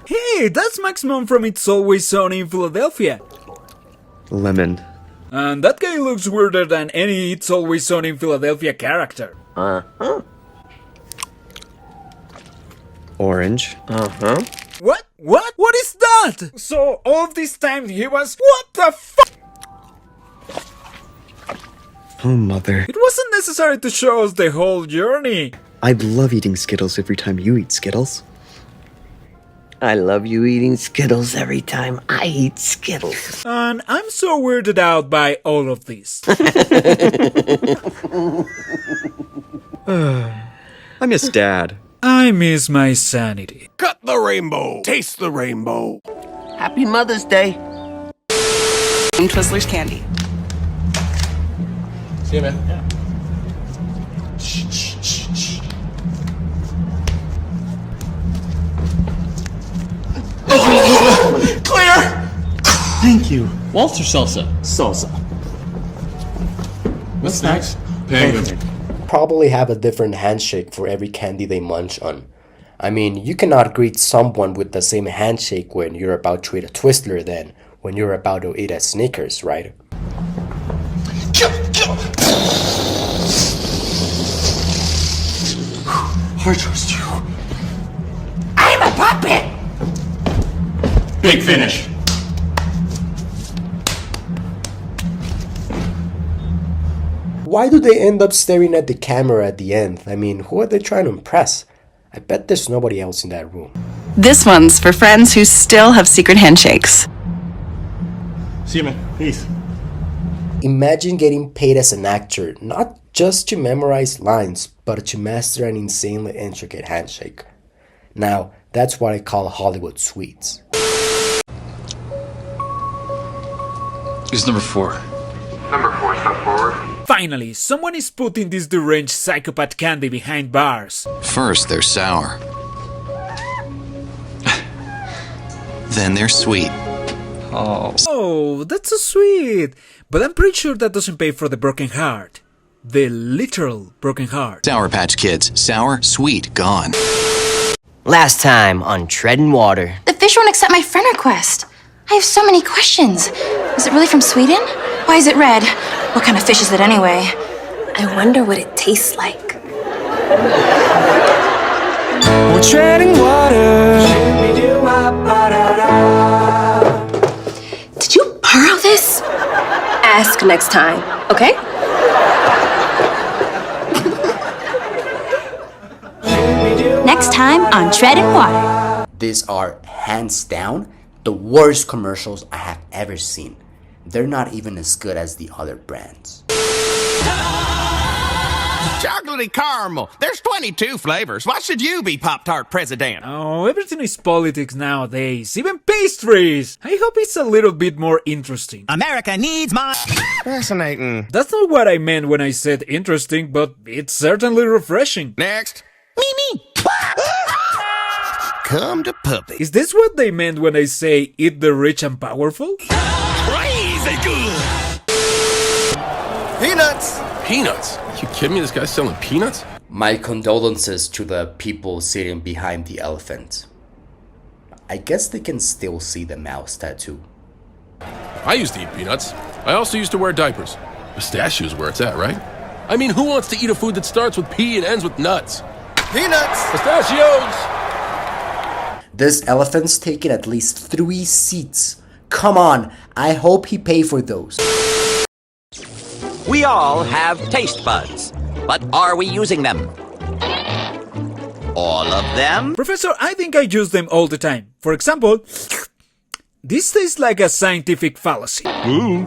Hey, that's Mac's mom from It's Always Sunny in Philadelphia. Lemon. And that guy looks weirder than any It's Always Sunny in Philadelphia character. Orange. What? What? What is that? So all of this time he was... What the fuck? Oh, mother. It wasn't necessary to show us the whole journey. I love eating Skittles every time you eat Skittles. I love you eating Skittles every time I eat Skittles. And I'm so weirded out by all of this. I miss Dad. I miss my sanity. Cut the rainbow. Taste the rainbow. Happy Mother's Day. Twizzlers candy. See you, man. Yeah. Clear! Thank you. Waltz or salsa? Salsa. What's next? Penguin. Probably have a different handshake for every candy they munch on. I mean, you cannot greet someone with the same handshake when you're about to eat a Twizzler than when you're about to eat a Snickers, right? I trust you. I'm a puppet! Big finish. Why do they end up staring at the camera at the end? I mean, who are they trying to impress? I bet there's nobody else in that room. This one's for friends who still have secret handshakes. See you, man. Peace. Imagine getting paid as an actor, not just to memorize lines, but to master an insanely intricate handshake. Now, that's what I call Hollywood sweets. Who's number 4? Number 4, step forward. Finally, someone is putting this deranged psychopath candy behind bars. First, they're sour. Then they're sweet. Oh, that's so sweet. But I'm pretty sure that doesn't pay for the broken heart. The literal broken heart. Sour Patch Kids. Sour, sweet, gone. Last time on Treading Water. The fish won't accept my friend request. I have so many questions. Is it really from Sweden? Why is it red? What kind of fish is it anyway? I wonder what it tastes like. We're treading water. Did you borrow this? Ask next time, okay? Next time on Treading Water. These are, hands down, the worst commercials I have ever seen. They're not even as good as the other brands. Chocolatey caramel. There's 22 flavors. Why should you be Pop-Tart president? Oh, everything is politics nowadays. Even pastries. I hope it's a little bit more interesting. America needs my... Fascinating. That's not what I meant when I said interesting, but it's certainly refreshing. Next. Me. Come to puppy. Is this what they meant when I say eat the rich and powerful? Crazy good. Peanuts! Peanuts? You kidding me? This guy's selling peanuts? My condolences to the people sitting behind the elephant. I guess they can still see the mouse tattoo. I used to eat peanuts. I also used to wear diapers. Pistachios where it's at, right? I mean, who wants to eat a food that starts with P and ends with nuts? Peanuts! Pistachios! This elephant's taking at least 3 seats. Come on, I hope he paid for those. We all have taste buds, but are we using them? All of them? Professor, I think I use them all the time. For example, this tastes like a scientific fallacy. Ooh.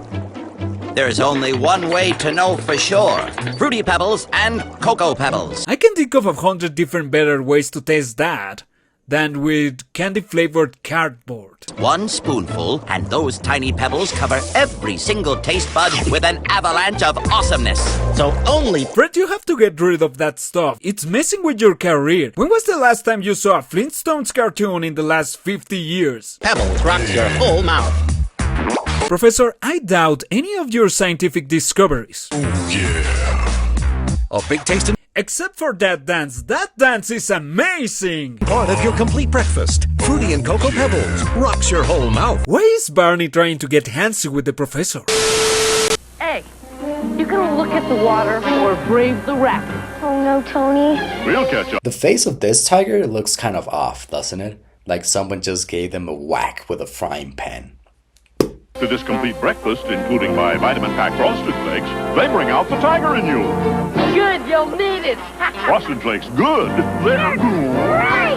There's only one way to know for sure. Fruity Pebbles and Cocoa Pebbles. I can think of 100 different better ways to taste that. than with candy-flavored cardboard. 1 spoonful, and those tiny pebbles cover every single taste bud with an avalanche of awesomeness. So only... Fred, you have to get rid of that stuff. It's messing with your career. When was the last time you saw a Flintstones cartoon in the last 50 years? Pebbles rocks your whole mouth. Professor, I doubt any of your scientific discoveries. Oh, yeah. A big taste in... Except for that dance. That dance is amazing! Part of your complete breakfast. Fruity and Cocoa Pebbles. Rocks your whole mouth. Why is Barney trying to get handsy with the professor? Hey, you gonna look at the water or brave the rapids? Oh no, Tony. We'll catch up. The face of this tiger looks kind of off, doesn't it? Like someone just gave them a whack with a frying pan. To this complete breakfast, including my vitamin-packed frosted flakes, they bring out the tiger in you. Good, you'll need it. Frosted flakes, good. They're great.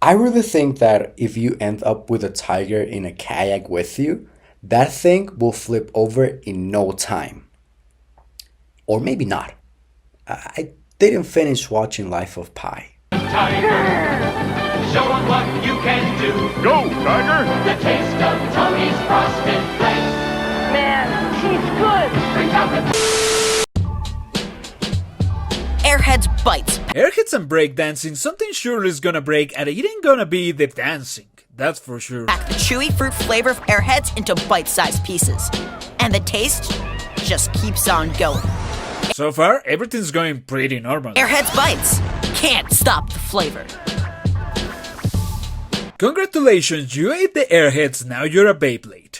I really think that if you end up with a tiger in a kayak with you, that thing will flip over in no time. Or maybe not. I didn't finish watching Life of Pi. Tiger, show 'em what you can do. Go, tiger! The taste of Tony's frosted flakes. Man, he's good. Brings out the... Airheads bites. Airheads and breakdancing, something sure is gonna break, and it ain't gonna be the dancing. That's for sure. Pack the chewy fruit flavor of Airheads into bite-sized pieces. And the taste just keeps on going. So far, everything's going pretty normal. Airheads bites. Can't stop the flavor. Congratulations, you ate the Airheads, now you're a Beyblade.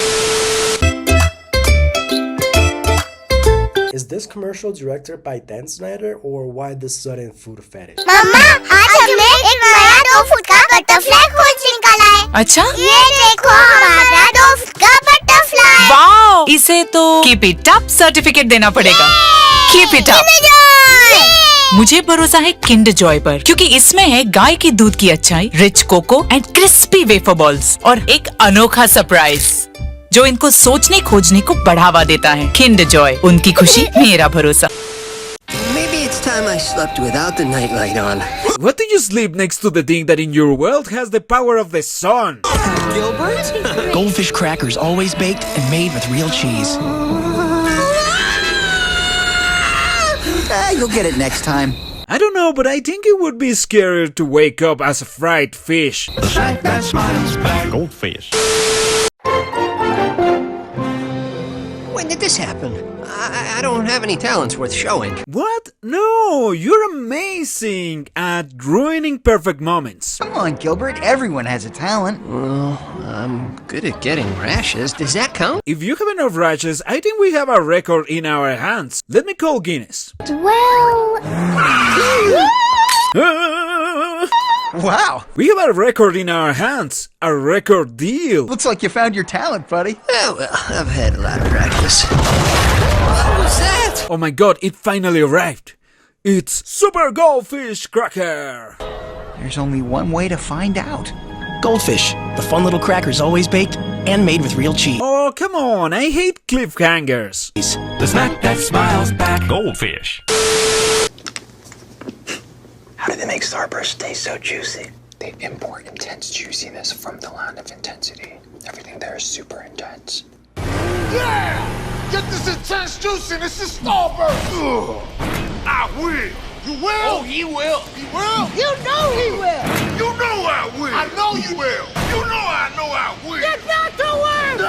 Is this commercial directed by Dan Snyder, or why the sudden food fetish? मम्मा आज हमने एक नया 2 foot का butterfly खोज निकाला है। अच्छा? ये देखो हमारा 2 फुट का बटरफ्लाई। वाओ! इसे तो कीप इट अप सर्टिफिकेट देना पड़ेगा। Keep it up. मुझे भरोसा है किंडर जॉय पर, क्योंकि इसमें है गाय की दूध की अच्छाई, rich cocoa and crispy wafer balls और एक अनोखा सरप्राइज जो इनको सोचने खोजने को बढ़ावा देता है। किंडर जॉय, उनकी खुशी मेरा भरोसा। Maybe it's time I slept without the nightlight on. What do you sleep next to the thing that in your world has the power of the sun? Gilbert? Goldfish crackers always baked and made with real cheese. You'll get it next time. I don't know, but I think it would be scarier to wake up as a fried fish. The snack that smiles back. Goldfish. When did this happen? I don't have any talents worth showing. What? No, you're amazing at ruining perfect moments. Come on, Gilbert. Everyone has a talent. Well, I'm good at getting rashes. Does that count? If you have enough rashes, I think we have a record in our hands. Let me call Guinness. Well... Wow. We have a record in our hands. A record deal. Looks like you found your talent, buddy. Oh, well, I've had a lot of practice. What was that? Oh my god, it finally arrived. It's Super Goldfish Cracker. There's only one way to find out. Goldfish, the fun little crackers always baked and made with real cheese. Oh, come on, I hate cliffhangers. The snack that smiles back. Goldfish. How do they make starburst taste so juicy? They import intense juiciness from the land of intensity. Everything there is super intense. Yeah! Get this intense juiciness to starburst! I will! You will? Oh, he will! He will? You know he will! You know I will! I know you will! You know I will! Get back to work!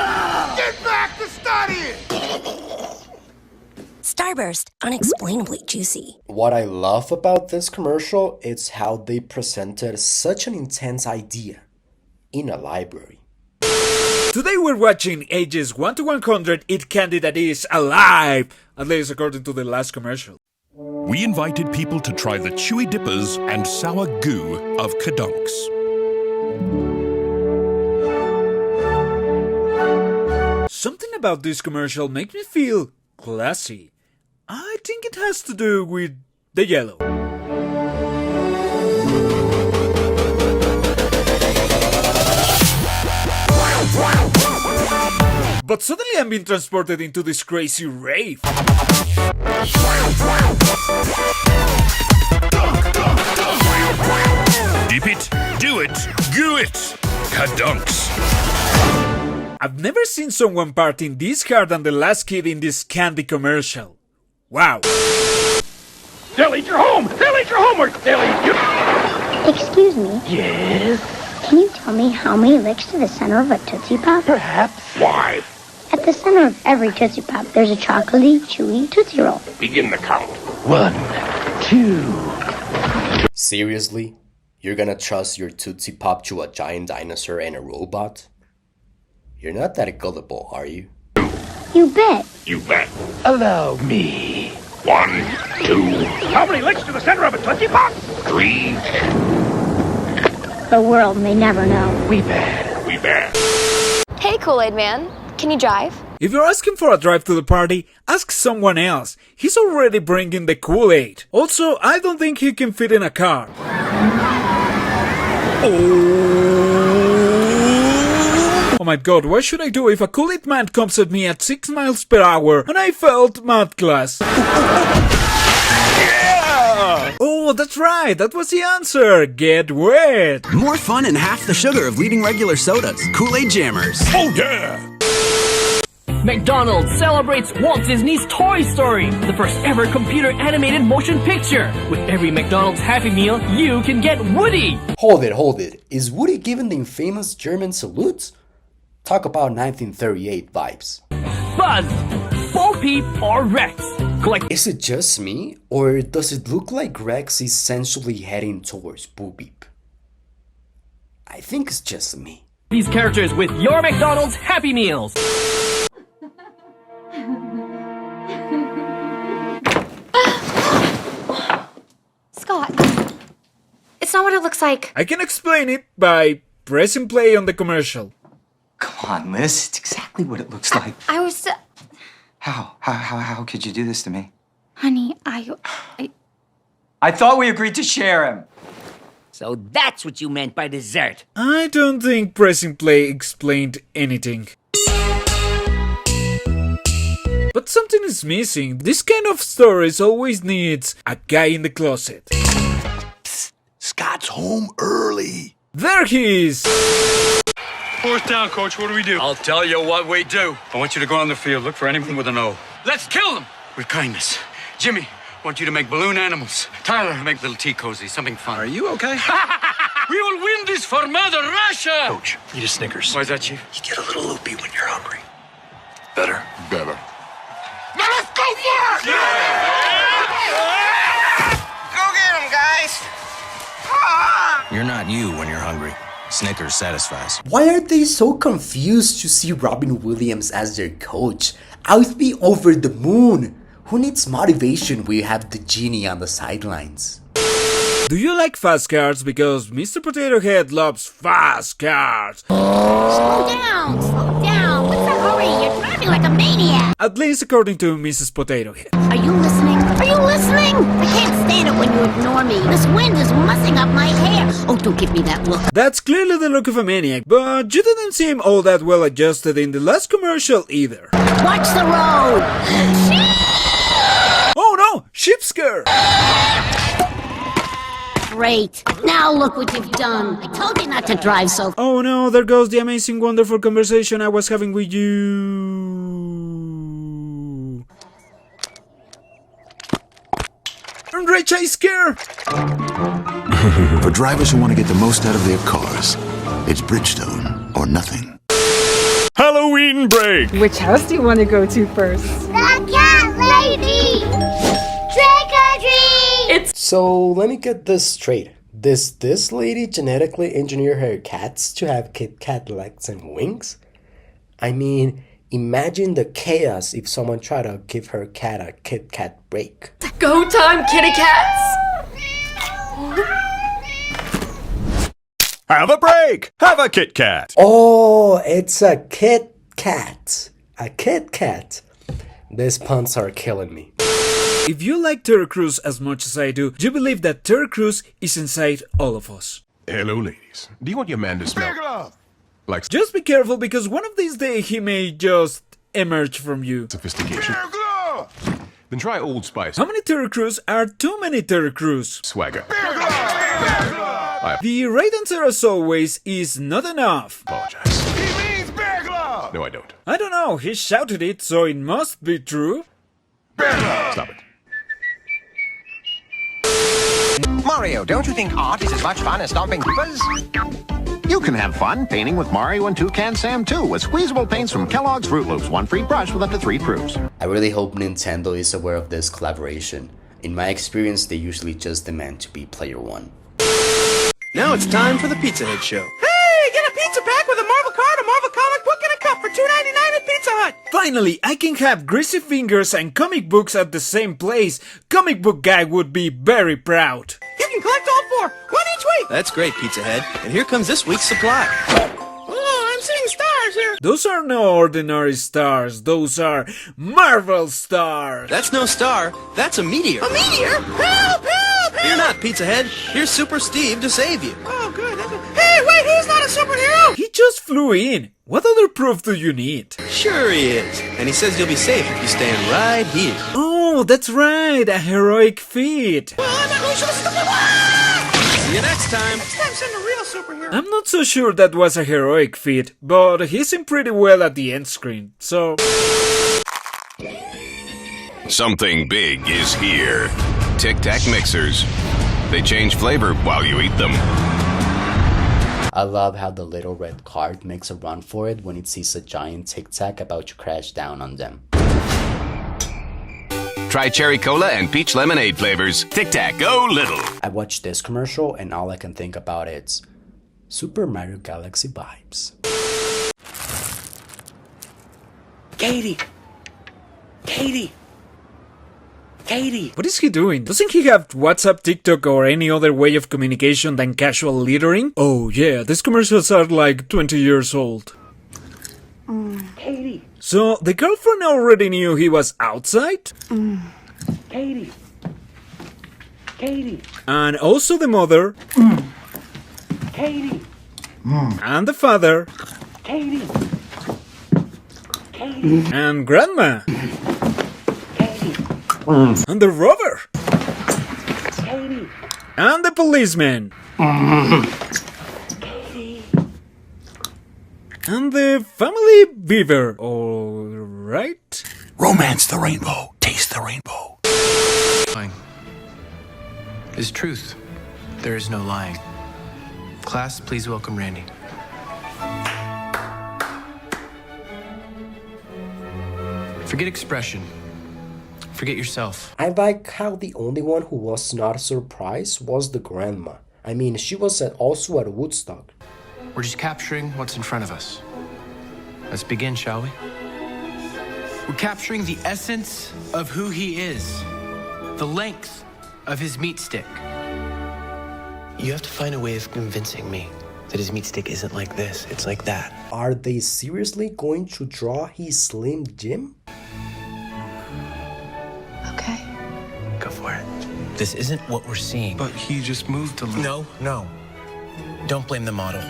Get back to studying! Starburst, unexplainably juicy. What I love about this commercial is how they presented such an intense idea in a library. Today we're watching ages 1 to 100 Eat Candy That Is Alive, at least according to the last commercial. We invited people to try the chewy dippers and sour goo of Kadunks. Something about this commercial makes me feel classy. I think it has to do with the yellow. But suddenly I'm being transported into this crazy rave. never seen someone partying this hard than the last kid in this candy commercial. Wow. They'll eat your home! They'll eat your homework! They'll eat you! Excuse me. Yes? Can you tell me how many licks to the center of a Tootsie Pop? Perhaps. Why? At the center of every Tootsie Pop, there's a chocolatey, chewy Tootsie Roll. Begin the count. 1, 2. Seriously? You're gonna trust your Tootsie Pop to a giant dinosaur and a robot? You're not that gullible, are you? You bet. You bet. Allow me. 1, 2. How many licks to the center of a Tootsie Pop? 3. The world may never know. We bet. We bet. Hey, Kool-Aid Man. Can you drive? If you're asking for a drive to the party, ask someone else. He's already bringing the Kool-Aid. Also, I don't think he can fit in a car. Oh my god, what should I do if a Kool-Aid man comes at me at 6 miles per hour and I felt math class? Oh, that's right, that was the answer. Get wet. More fun and half the sugar of leading regular sodas. Kool-Aid Jammers. Oh yeah! McDonald's celebrates Walt Disney's Toy Story, the first ever computer animated motion picture. With every McDonald's Happy Meal, you can get Woody. Hold it. Is Woody given the infamous German salute? Talk about 1938 vibes. Buzz, Bo Peep, or Rex. Is it just me, or does it look like Rex is sensually heading towards Bo Peep? I think it's just me. These characters with your McDonald's Happy Meals. Scott, it's not what it looks like. I can explain it by pressing play on the commercial. Come on, Liz. It's exactly what it looks like. I was... How could you do this to me? Honey, I thought we agreed to share him. So that's what you meant by dessert. I don't think pressing play explained anything. But something is missing. This kind of stories always needs a guy in the closet. Psst, Scott's home early. There he is! 4th down, coach. What do we do? I'll tell you what we do. I want you to go on the field, look for anyone with an O. Let's kill them! With kindness. Jimmy, I want you to make balloon animals. Tyler, make little tea cozy, something fun. Are you okay? We will win this for Mother Russia! Coach, eat a Snickers. Why is that, Chief? You get a little loopy when you're hungry. Better. Now let's go for it! Go get him, guys! You're not you when you're hungry. Snickers satisfies. Why are they so confused to see Robin Williams as their coach? I would be over the moon. Who needs motivation when you have the genie on the sidelines? Do you like fast cars? Because Mr. Potato Head loves fast cars. Slow down! What's the hurry? You're driving like a maniac! At least according to Mrs. Potato Head. Are you listening? I can't stand it when you ignore me. This wind is mussing up my hair. Oh, don't give me that look. That's clearly the look of a maniac, but you didn't seem all that well adjusted in the last commercial either. Watch the road! Oh no! Sheep scare! Great. Now look what you've done. I told you not to drive so... Oh no, there goes the amazing, wonderful conversation I was having with you. Andre Chase scare! For drivers who want to get the most out of their cars, it's Bridgestone or nothing. Halloween break! Which house do you want to go to first? The cat lady! Trick or treat! So let me get this straight. Does this lady genetically engineer her cats to have Kit Kat legs and wings? I mean, imagine the chaos if someone tried to give her cat a Kit Kat break. Go time, kitty cats! Have a break! Have a Kit Kat! Oh, it's a Kit Kat. A Kit Kat. These puns are killing me. If you like Terry Crews as much as I do, you believe that Terry Crews is inside all of us. Hello, ladies. Do you want your man to smell like... Just be careful, because one of these days he may just emerge from you. Sophistication. Then try Old Spice. How many Terry Crews are too many Terry Crews? Swagger. The right answer, as always, is not enough. Apologize. He means bear glove! No, I don't. I don't know, he shouted it, so it must be true. Stop it. Mario, don't you think art is as much fun as stomping Koopas? You can have fun painting with Mario and Toucan Sam too, with squeezable paints from Kellogg's Fruit Loops, one free brush with up to 3 proofs. I really hope Nintendo is aware of this collaboration. In my experience, they usually just demand to be player one. Now it's time for the Pizza Hut show. Hey, get a pizza pack with a Marvel card, a Marvel comic book, and a cup for $2.99 at Pizza Hut. Finally, I can have greasy fingers and comic books at the same place. Comic book guy would be very proud. You can collect all 4, one each week. That's great, Pizza Head. And here comes this week's supply. Oh, I'm seeing stars here. Those are no ordinary stars. Those are Marvel stars. That's no star. That's a meteor. A meteor? Help, help, help. Fear not, Pizza Head. Here's Super Steve to save you. Oh, good. Hey, wait, he's not a superhero. He just flew in. What other proof do you need? Sure he is. And he says you'll be safe if you stand right here. Oh, that's right. A heroic feat. Well, I'm not really sure this is the See you next time. Next time, send a real superhero. I'm not so sure that was a heroic feat, but he seemed pretty well at the end screen, so... Something big is here. Tic Tac mixers. They change flavor while you eat them. I love how the little red cart makes a run for it when it sees a giant Tic Tac about to crash down on them. Try cherry cola and peach lemonade flavors. Tic Tac, go little. I watched this commercial and all I can think about is Super Mario Galaxy vibes. Katie! Katie! Katie! What is he doing? Doesn't he have WhatsApp, TikTok, or any other way of communication than casual littering? Oh yeah, these commercials are like 20 years old. Katie! So, the girlfriend already knew he was outside? Katie! Katie! And also the mother. Katie! And the father. Katie! Katie! And grandma. Katie! And the robber. Katie! And the policeman. Katie! And the family beaver. Alright? Romance the rainbow. Taste the rainbow. Lying is truth. There is no lying. Class, please welcome Randy. Forget expression. Forget yourself. I like how the only one who was not surprised was the grandma. I mean, she was also at Woodstock. We're just capturing what's in front of us. Let's begin, shall we? We're capturing the essence of who he is, the length of his meat stick. You have to find a way of convincing me that his meat stick isn't like this, it's like that. Are they seriously going to draw his Slim Jim? Okay. Go for it. This isn't what we're seeing. But he just moved a little. No. Don't blame the model.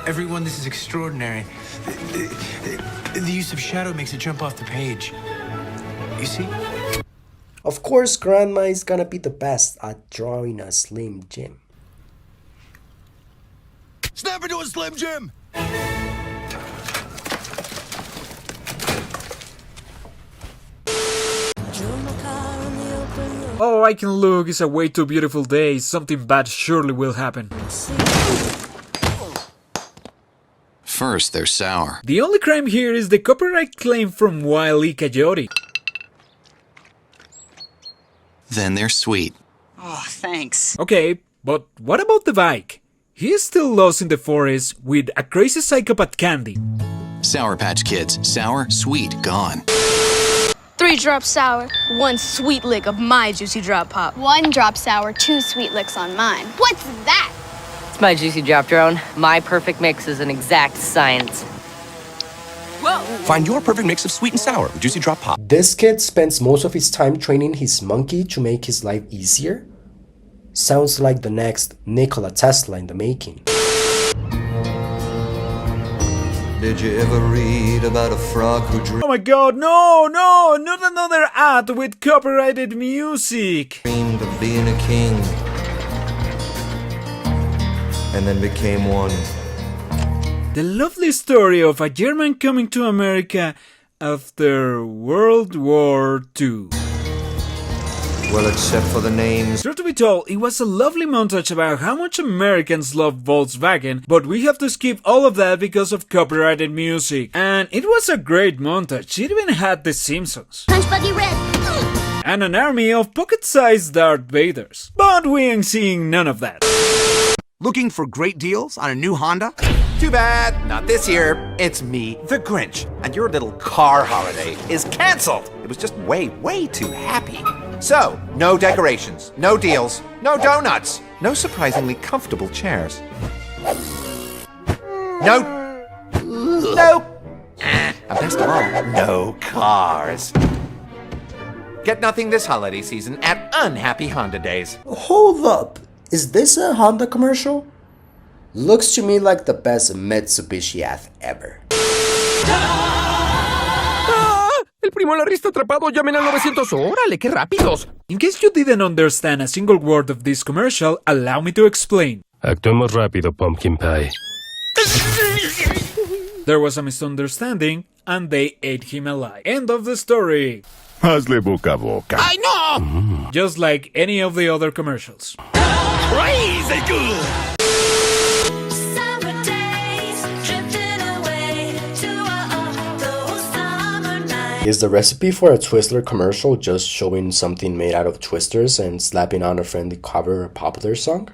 Everyone, this is extraordinary. The use of shadow makes it jump off the page. You see? Of course, Grandma is gonna be the best at drawing a Slim Jim. Snap into a Slim Jim! Oh, I can look, it's a way too beautiful day. Something bad surely will happen. First, they're sour. The only crime here is the copyright claim from Wile E. Coyote. Then they're sweet. Oh, thanks. Okay, but what about the bike? He is still lost in the forest with a crazy psychopath candy. Sour Patch Kids. Sour, sweet, gone. 3 drops sour, 1 sweet lick of my Juicy Drop Pop. 1 drop sour, 2 sweet licks on mine. What's that? It's my Juicy Drop Drone. My perfect mix is an exact science. Whoa! Find your perfect mix of sweet and sour with Juicy Drop Pop. This kid spends most of his time training his monkey to make his life easier. Sounds like the next Nikola Tesla in the making. Did you ever read about a frog who Oh my god, no, not another ad with copyrighted music. dreamed of being a king and then became one? The lovely story of a German coming to America after World War II. Well, except for the names. Truth to be told, it was a lovely montage about how much Americans love Volkswagen, but we have to skip all of that because of copyrighted music. And it was a great montage. It even had The Simpsons. Punch Buggy Red. And an army of pocket-sized Darth Vaders. But we ain't seeing none of that. Looking for great deals on a new Honda? Too bad, not this year. It's me, the Grinch, and your little car holiday is canceled. It was just way too happy. So, no decorations, no deals, no donuts, no surprisingly comfortable chairs. Nope. And best of all, no cars. Get nothing this holiday season at Unhappy Honda Days. Hold up. Is this a Honda commercial? Looks to me like the best Mitsubishi ad ever. El primo Larry está atrapado. Llamen al 900. ¡Órale, qué rápidos! In case you didn't understand a single word of this commercial, allow me to explain. Actuemos rápido, Pumpkin Pie. There was a misunderstanding, and they ate him alive. End of the story. Hazle boca a boca. ¡Ay, no! Just like any of the other commercials. Crazy good! Is the recipe for a Twizzler commercial just showing something made out of Twisters and slapping on a friendly cover of a popular song?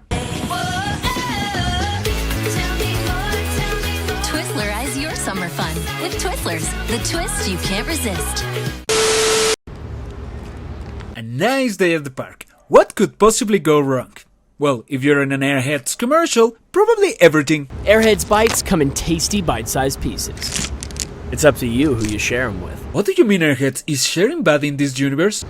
Twizzlerize your summer fun with Twizzlers, the twist you can't resist. A nice day at the park. What could possibly go wrong? Well, if you're in an Airheads commercial, probably everything. Airheads bites come in tasty bite-sized pieces. It's up to you who you share them with. What do you mean, Airheads? Is sharing bad in this universe?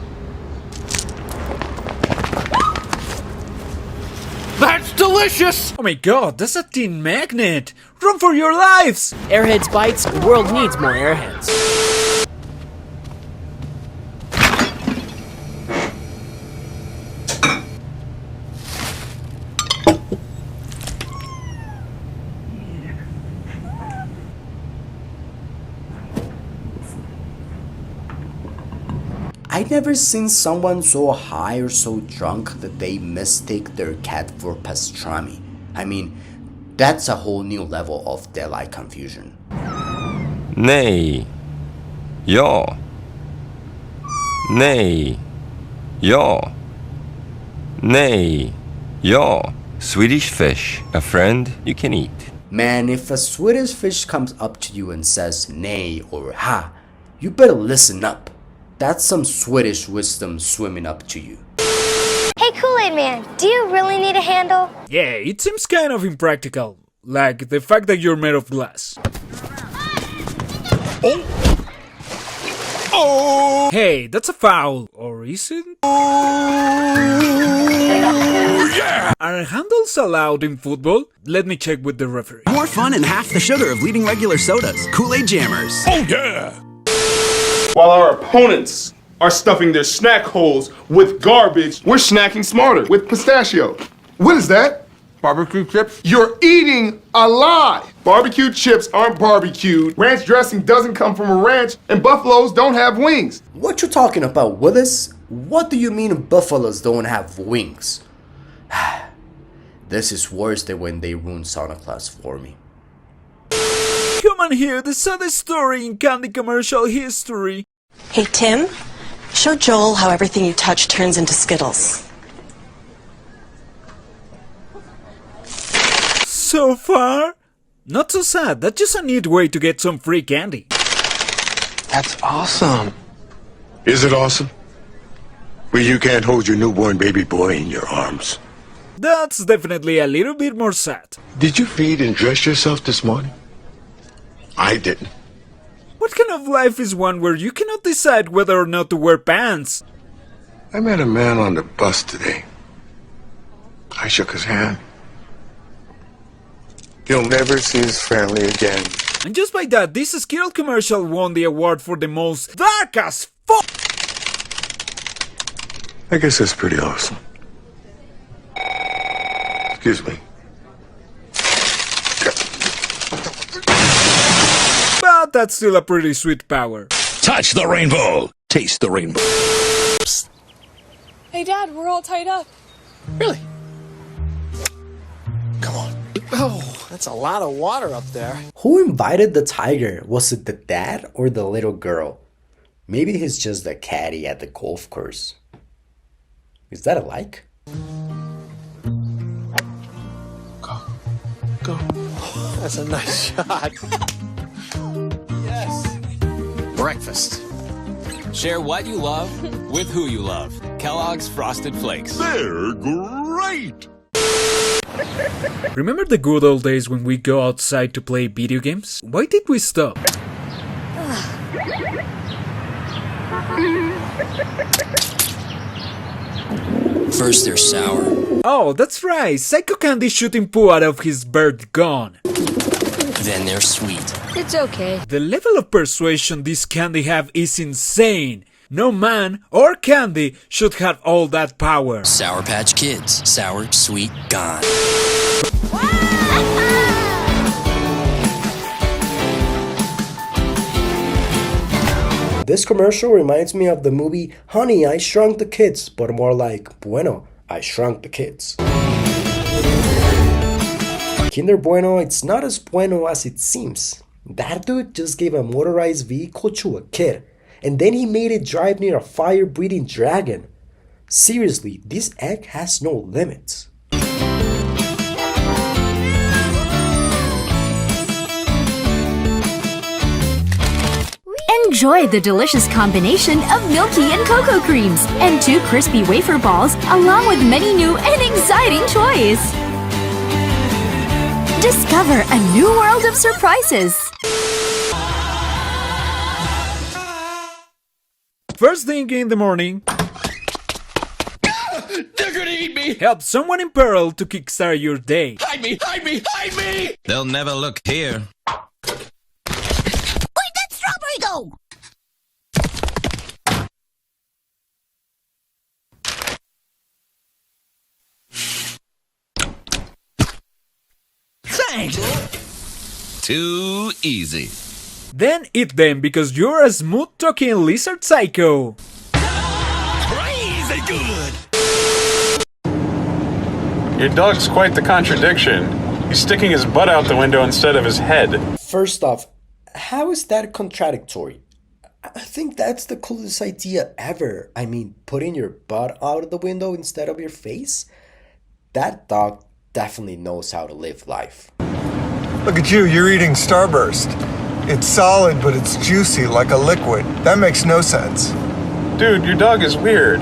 That's delicious! Oh my god, that's a tin magnet! Run for your lives! Airheads bites, the world needs more Airheads. I never seen someone so high or so drunk that they mistake their cat for pastrami. I mean, that's a whole new level of daylight confusion. Nej. Ja. Nej. Ja. Nej. Ja. Swedish fish, a friend you can eat. Man, if a Swedish fish comes up to you and says nay or ha, you better listen up. That's some Swedish wisdom swimming up to you. Hey, Kool-Aid Man, do you really need a handle? Yeah, it seems kind of impractical. Like the fact that you're made of glass. Oh! Hey, that's a foul. Or is it? Yeah! Are handles allowed in football? Let me check with the referee. More fun and half the sugar of leading regular sodas. Kool-Aid Jammers. Oh, yeah! While our opponents are stuffing their snack holes with garbage, we're snacking smarter with pistachio. What is that? Barbecue chips? You're eating a lie! Barbecue chips aren't barbecued, ranch dressing doesn't come from a ranch, and buffaloes don't have wings. What you talking about, Willis? What do you mean buffaloes don't have wings? This is worse than when they ruined Santa Claus for me. Come on here, the saddest story in candy commercial history. Hey, Tim, show Joel how everything you touch turns into Skittles. So far? Not so sad, that's just a neat way to get some free candy. That's awesome. Is it awesome? Well, you can't hold your newborn baby boy in your arms. That's definitely a little bit more sad. Did you feed and dress yourself this morning? I didn't. What kind of life is one where you cannot decide whether or not to wear pants? I met a man on the bus today. I shook his hand. He'll never see his family again. And just by that, this Skittle commercial won the award for the most dark as fuck. I guess that's pretty awesome. Excuse me. but that's still a pretty sweet power. Touch the rainbow. Taste the rainbow. Hey, Dad, we're all tied up. Really? Come on. Oh, that's a lot of water up there. Who invited the tiger? Was it the dad or the little girl? Maybe he's just the caddy at the golf course. Is that a like? Go. That's a nice shot. Yes. Breakfast. Share what you love with who you love. Kellogg's Frosted Flakes. They're great! Remember the good old days when we go outside to play video games? Why did we stop? First they're sour. Oh, that's right, Psycho Candy shooting poo out of his bird gun. Then they're sweet. It's okay. The level of persuasion this candy have is insane. No man or candy should have all that power. Sour Patch Kids. Sour, sweet, gone. This commercial reminds me of the movie Honey, I Shrunk the Kids, but more like Bueno, I Shrunk the Kids. Kinder Bueno, it's not as bueno as it seems. That dude just gave a motorized vehicle to a kid, and then he made it drive near a fire-breathing dragon. Seriously, this egg has no limits. Enjoy the delicious combination of milky and cocoa creams and 2 crispy wafer balls along with many new and exciting toys. Discover a new world of surprises. First thing in the morning, They're gonna eat me! help someone in peril to kickstart your day. Hide me! Hide me! Hide me! They'll never look here. Where'd that strawberry go? Thanks! Too easy. Then eat them because you're a smooth-talking lizard psycho. Crazy good! Your dog's quite the contradiction. He's sticking his butt out the window instead of his head. First off, how is that contradictory? I think that's the coolest idea ever. I mean, putting your butt out of the window instead of your face? That dog definitely knows how to live life. Look at you, you're eating starburst. It's solid, but it's juicy like a liquid. That makes no sense. Dude, your dog is weird.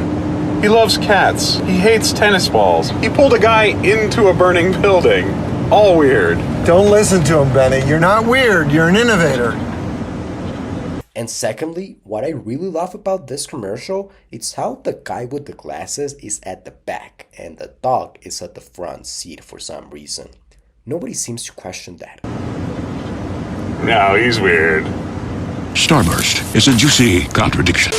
He loves cats. He hates tennis balls. He pulled a guy into a burning building. All weird. Don't listen to him, Benny. You're not weird, you're an innovator. And secondly, what I really love about this commercial is how the guy with the glasses is at the back and the dog is at the front seat for some reason. Nobody seems to question that. No, he's weird. Starburst is a juicy contradiction.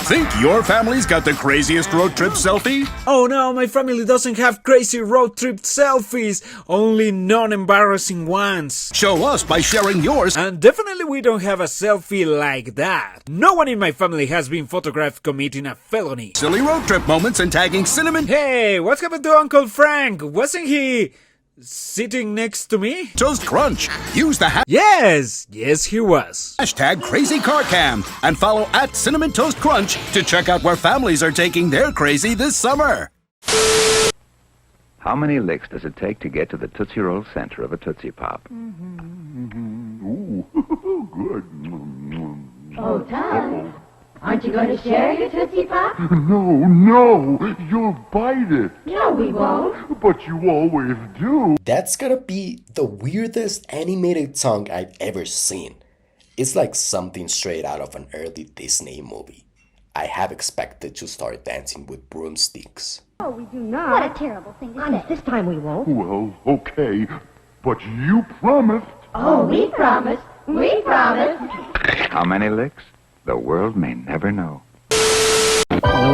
Think your family's got the craziest road trip selfie? Oh no, my family doesn't have crazy road trip selfies, only non-embarrassing ones. Show us by sharing yours. And definitely we don't have a selfie like that. No one in my family has been photographed committing a felony. Silly road trip moments and tagging Cinnamon. Hey, what happened to Uncle Frank? Wasn't he sitting next to me? Toast Crunch. Use the Yes, he was. hashtag Crazy Car Cam and follow at Cinnamon Toast Crunch to check out where families are taking their crazy this summer. How many licks does it take to get to the Tootsie Roll center of a Tootsie Pop? Ooh, good. Oh, Tom, aren't you going to share your Tootsie Pop? No, you'll bite it. No, we won't. But you always do. That's gonna be the weirdest animated song I've ever seen. It's like something straight out of an early Disney movie. I have expected to start dancing with broomsticks. No, we do not. What a terrible thing to say. This time we won't. Well, okay, but you promised. Oh, we promised. We promised. How many licks? The world may never know.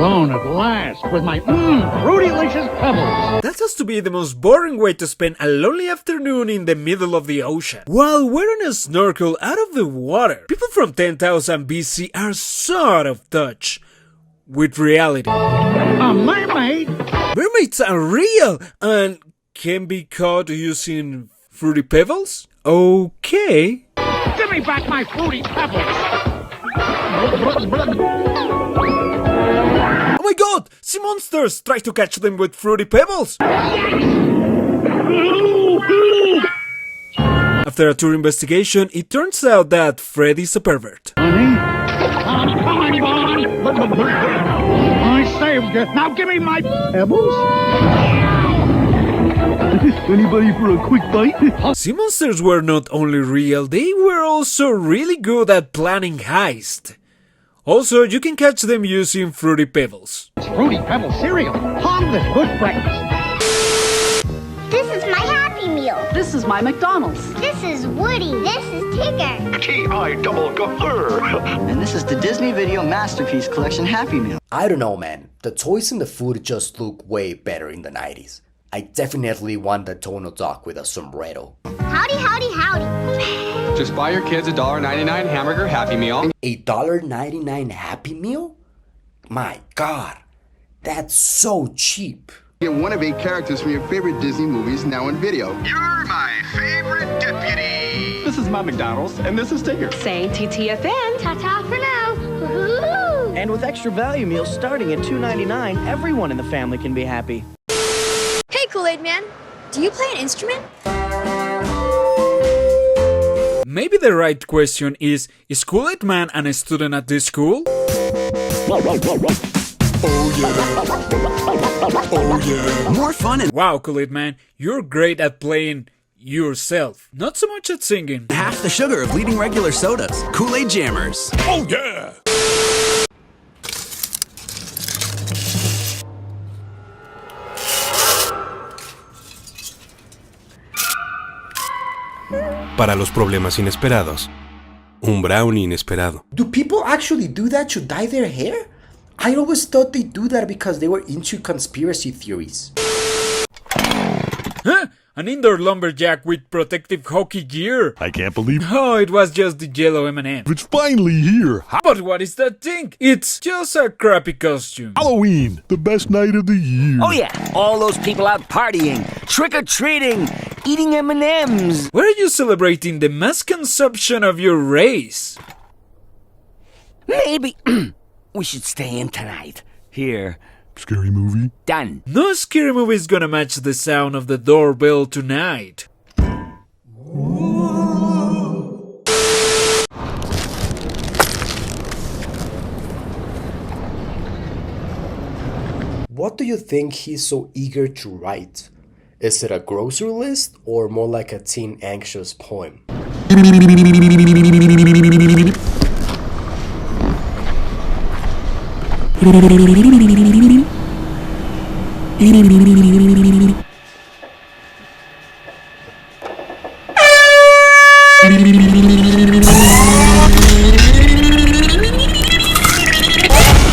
alone at last with my fruity-licious pebbles. That has to be the most boring way to spend a lonely afternoon in the middle of the ocean, while wearing a snorkel out of the water. People from 10,000 BC are so out of touch with reality. A mermaid? Mermaids are real and can be caught using fruity pebbles? Okay. Give me back my fruity pebbles! Oh my god! Sea monsters! Try to catch them with fruity pebbles! After a tour investigation, it turns out that Freddy's a pervert. Honey, come on, I saved you. Now give me my pebbles. Anybody for a quick bite? Sea monsters were not only real, they were also really good at planning heists. Also, you can catch them using fruity pebbles. Fruity Pebble cereal. Harmless good breakfast. This is my Happy Meal. This is my McDonald's. This is Woody. This is Tigger. T-I-double-G-R. And this is the Disney Video Masterpiece Collection Happy Meal. I don't know, man. The toys and the food just look way better in the 90s. I definitely want the Donald Duck with a sombrero. Howdy, howdy, howdy. Just buy your kids a $1.99 hamburger Happy Meal. $1.99 Happy Meal? My God, that's so cheap. Get one of 8 characters from your favorite Disney movies now in video. You're my favorite deputy. This is my McDonald's, and this is Tigger. Say TTFN. Ta-ta for now. Woohoo! And with extra value meals starting at $2.99, everyone in the family can be happy. Hey, Kool-Aid Man. Do you play an instrument? Maybe the right question is Kool-Aid Man a student at this school? Oh yeah. Oh yeah. More fun and Wow, Kool-Aid Man, you're great at playing yourself. Not so much at singing. half the sugar of leading regular sodas. Kool-Aid Jammers. Oh yeah. Para los problemas inesperados, un brownie inesperado. Do people actually do that to dye their hair? I always thought they do that because they were into conspiracy theories. Huh? An indoor lumberjack with protective hockey gear. I can't believe Oh, it was just the yellow M&M. it's finally here. But what is that thing? It's just a crappy costume. Halloween, the best night of the year. Oh yeah, all those people out partying, trick-or-treating, eating M&Ms. Why are you celebrating the mass consumption of your race? Maybe we should stay in tonight. Here. Scary movie. Done. No scary movie is gonna match the sound of the doorbell tonight. What do you think he's so eager to write? Is it a grocery list or more like a teen anxious poem?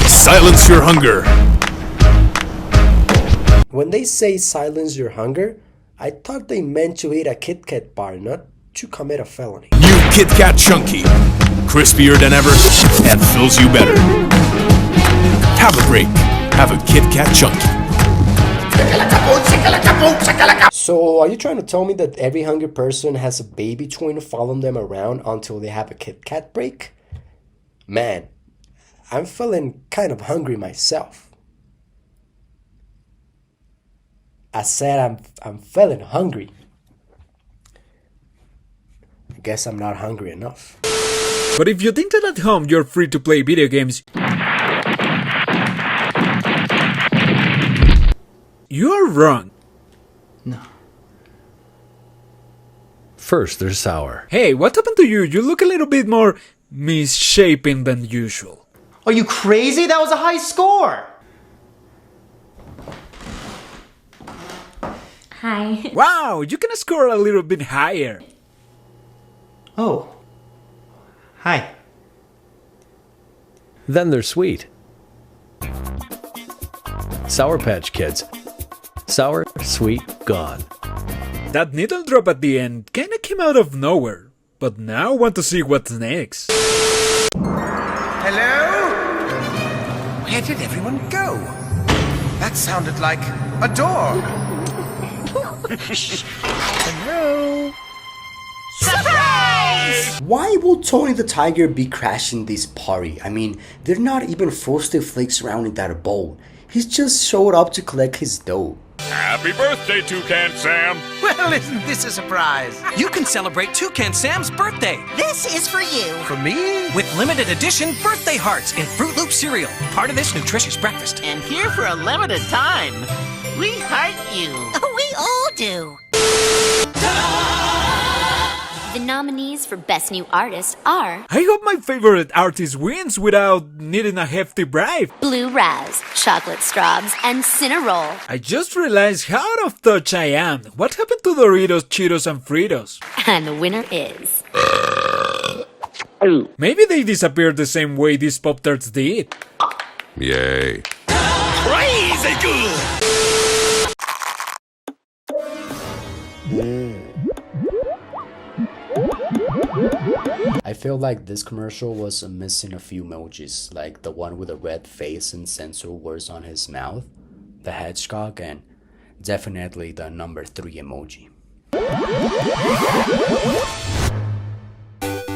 Silence your hunger. When they say silence your hunger, I thought they meant to eat a Kit Kat bar, not to commit a felony. New Kit Kat Chunky. Crispier than ever and fills you better. Have a break. Have a Kit Kat Chunky. So, are you trying to tell me that every hungry person has a baby twin following them around until they have a Kit Kat break? Man, I'm feeling kind of hungry myself. I said I'm feeling hungry. I guess I'm not hungry enough. But if you think that at home you're free to play video games, you're wrong. No. First, there's sour. Hey, what happened to you? You look a little bit more misshapen than usual. Are you crazy? That was a high score! Hi. Wow, you can score a little bit higher. Oh. Hi. Then they're sweet. Sour Patch Kids. Sour, sweet, gone. That needle drop at the end kinda came out of nowhere, but now I want to see what's next. Hello? Where did everyone go? That sounded like a door. Hello? Surprise! Why will Tony the Tiger be crashing this party? I mean, they're not even Frosted Flakes around in that bowl. He's just showed up to collect his dough. Happy birthday, Toucan Sam! Well, isn't this a surprise? You can celebrate Toucan Sam's birthday. This is for you. For me? With limited edition birthday hearts in Fruit Loop cereal, part of this nutritious breakfast. And here for a limited time, we heart you. We all do. The nominees for Best New Artist are... I hope my favorite artist wins without needing a hefty bribe. Blue Raz, Chocolate Straubs, and Cinnarol. I just realized how out of touch I am. What happened to Doritos, Cheetos, and Fritos? And the winner is... Maybe they disappeared the same way these Pop-Tarts did. Yay. Crazy good! I feel like this commercial was missing a few emojis, like the one with a red face and censor words on his mouth, the hedgehog, and definitely the number 3 emoji.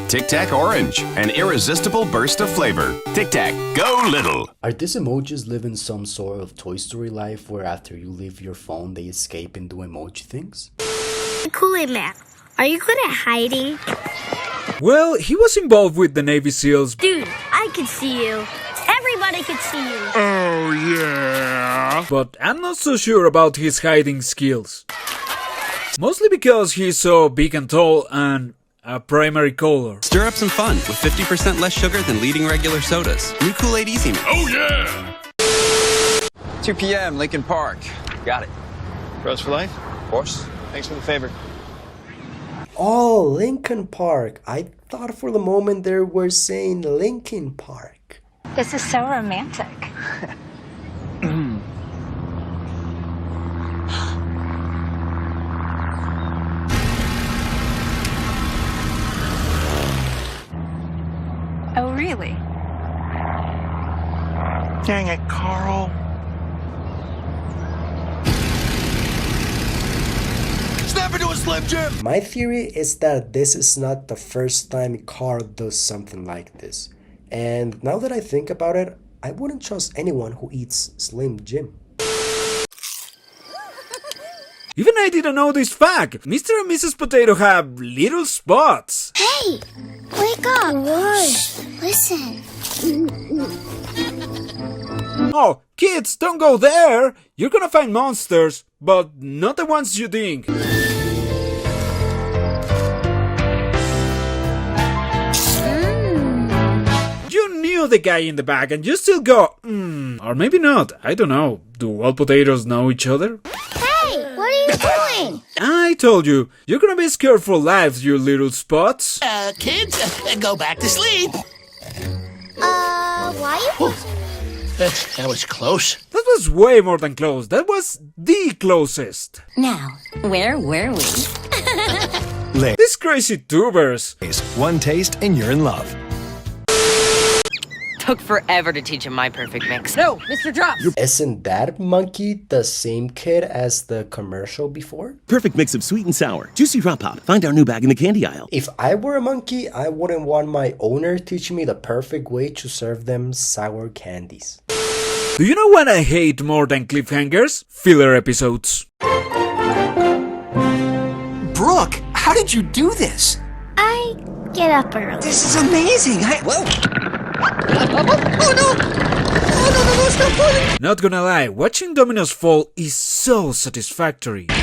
Tic Tac Orange, an irresistible burst of flavor. Tic Tac, go little! Are these emojis living some sort of Toy Story life where after you leave your phone they escape and do emoji things? Kool-Aid Man, are you good at hiding? Well, he was involved with the Navy SEALs. Dude, I could see you. Everybody could see you. Oh, yeah. But I'm not so sure about his hiding skills. Mostly because he's so big and tall and a primary color. Stir up some fun with 50% less sugar than leading regular sodas. New Kool-Aid Easy Mix. Oh, yeah. 2 p.m., Lincoln Park. Got it. Bros for life? Of course. Thanks for the favor. Oh, Lincoln Park. I thought for the moment they were saying Linkin Park. This is so romantic. Oh, really? Dang it, Carl. Snap into a Slim Jim! My theory is that this is not the first time Carl does something like this. And now that I think about it, I wouldn't trust anyone who eats Slim Jim. Even I didn't know this fact. Mr. and Mrs. Potato have little spots. Hey, wake up. What? Listen. Oh, kids, don't go there. You're gonna find monsters, but not the ones you think. You knew the guy in the back and you still go, or maybe not, I don't know. Do all potatoes know each other? Hey, what are you doing? I told you, you're gonna be scared for lives, you little spots. Kids, go back to sleep. Why are you pushing me? That was close. That was way more than close. That was the closest. Now, where were we? These crazy tubers. One taste and you're in love. Took forever to teach him my perfect mix. No, Mr. Drops! Isn't that monkey the same kid as the commercial before? Perfect mix of sweet and sour. Juicy Rump Pop. Find our new bag in the candy aisle. If I were a monkey, I wouldn't want my owner teaching me the perfect way to serve them sour candies. Do you know what I hate more than cliffhangers? Filler episodes. Brooke, how did you do this? I get up early. This is amazing. Whoa. Oh no, stop falling. Not gonna lie, watching dominoes fall is so satisfactory. No.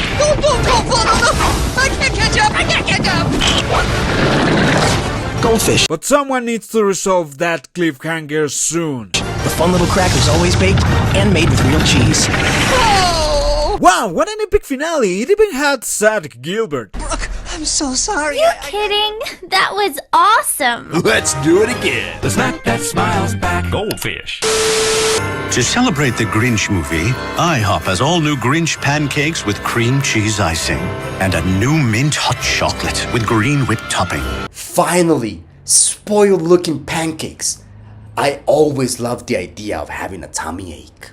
I can't catch up. Goldfish. But someone needs to resolve that cliffhanger soon. The fun little crackers always baked and made with real cheese. Oh! Wow, what an epic finale! It even had Sad Gilbert. Brooke, I'm so sorry. You kidding? That was awesome. Let's do it again. The snack that smiles back. Goldfish. To celebrate the Grinch movie, IHOP has all new Grinch pancakes with cream cheese icing and a new mint hot chocolate with green whipped topping. Finally, spoiled looking pancakes. I always loved the idea of having a tummy ache.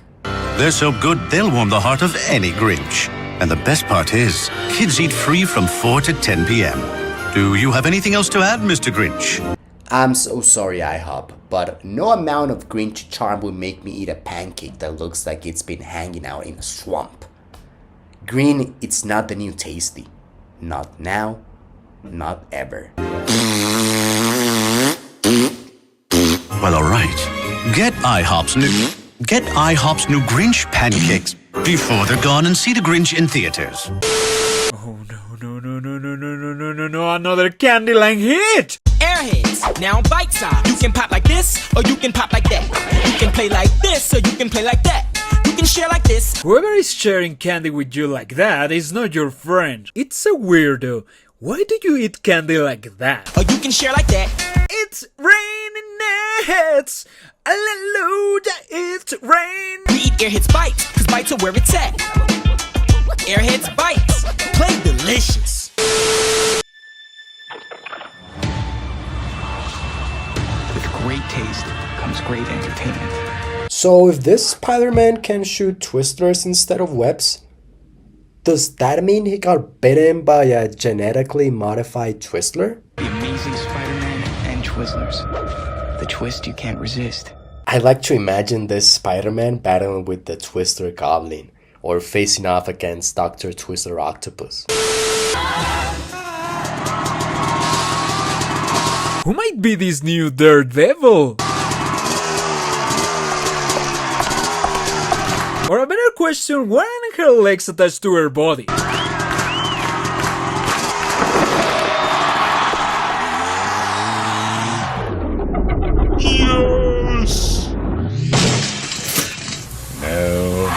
They're so good they'll warm the heart of any Grinch. And the best part is, kids eat free from 4 to 10 p.m. Do you have anything else to add, Mr. Grinch? I'm so sorry, IHOP, but no amount of Grinch charm will make me eat a pancake that looks like it's been hanging out in a swamp. Green, it's not the new tasty. Not now, not ever. Well, alright. Get IHOP's new Grinch pancakes before they're gone, and see the Grinch in theaters. Oh no, another Candyland hit! Airheads, now bite size. You can pop like this, or you can pop like that. You can play like this, or you can play like that. You can share like this. Whoever is sharing candy with you like that is not your friend. It's a weirdo. Why do you eat candy like that? Or you can share like that. It's raining nets. Hallelujah, it's rain. We eat Airheads bites, cause bites are where it's at. Airheads bites, play delicious. With great taste comes great entertainment. So if this Spider-Man can shoot Twizzlers instead of webs, does that mean he got bitten by a genetically modified Twizzler? The Amazing Spider-Man and Twizzlers. The twist you can't resist. I like to imagine this Spider-Man battling with the Twizzler Goblin, or facing off against Dr. Twizzler Octopus. Who might be this new Daredevil? Or a better question, why aren't her legs attached to her body? Yes! No.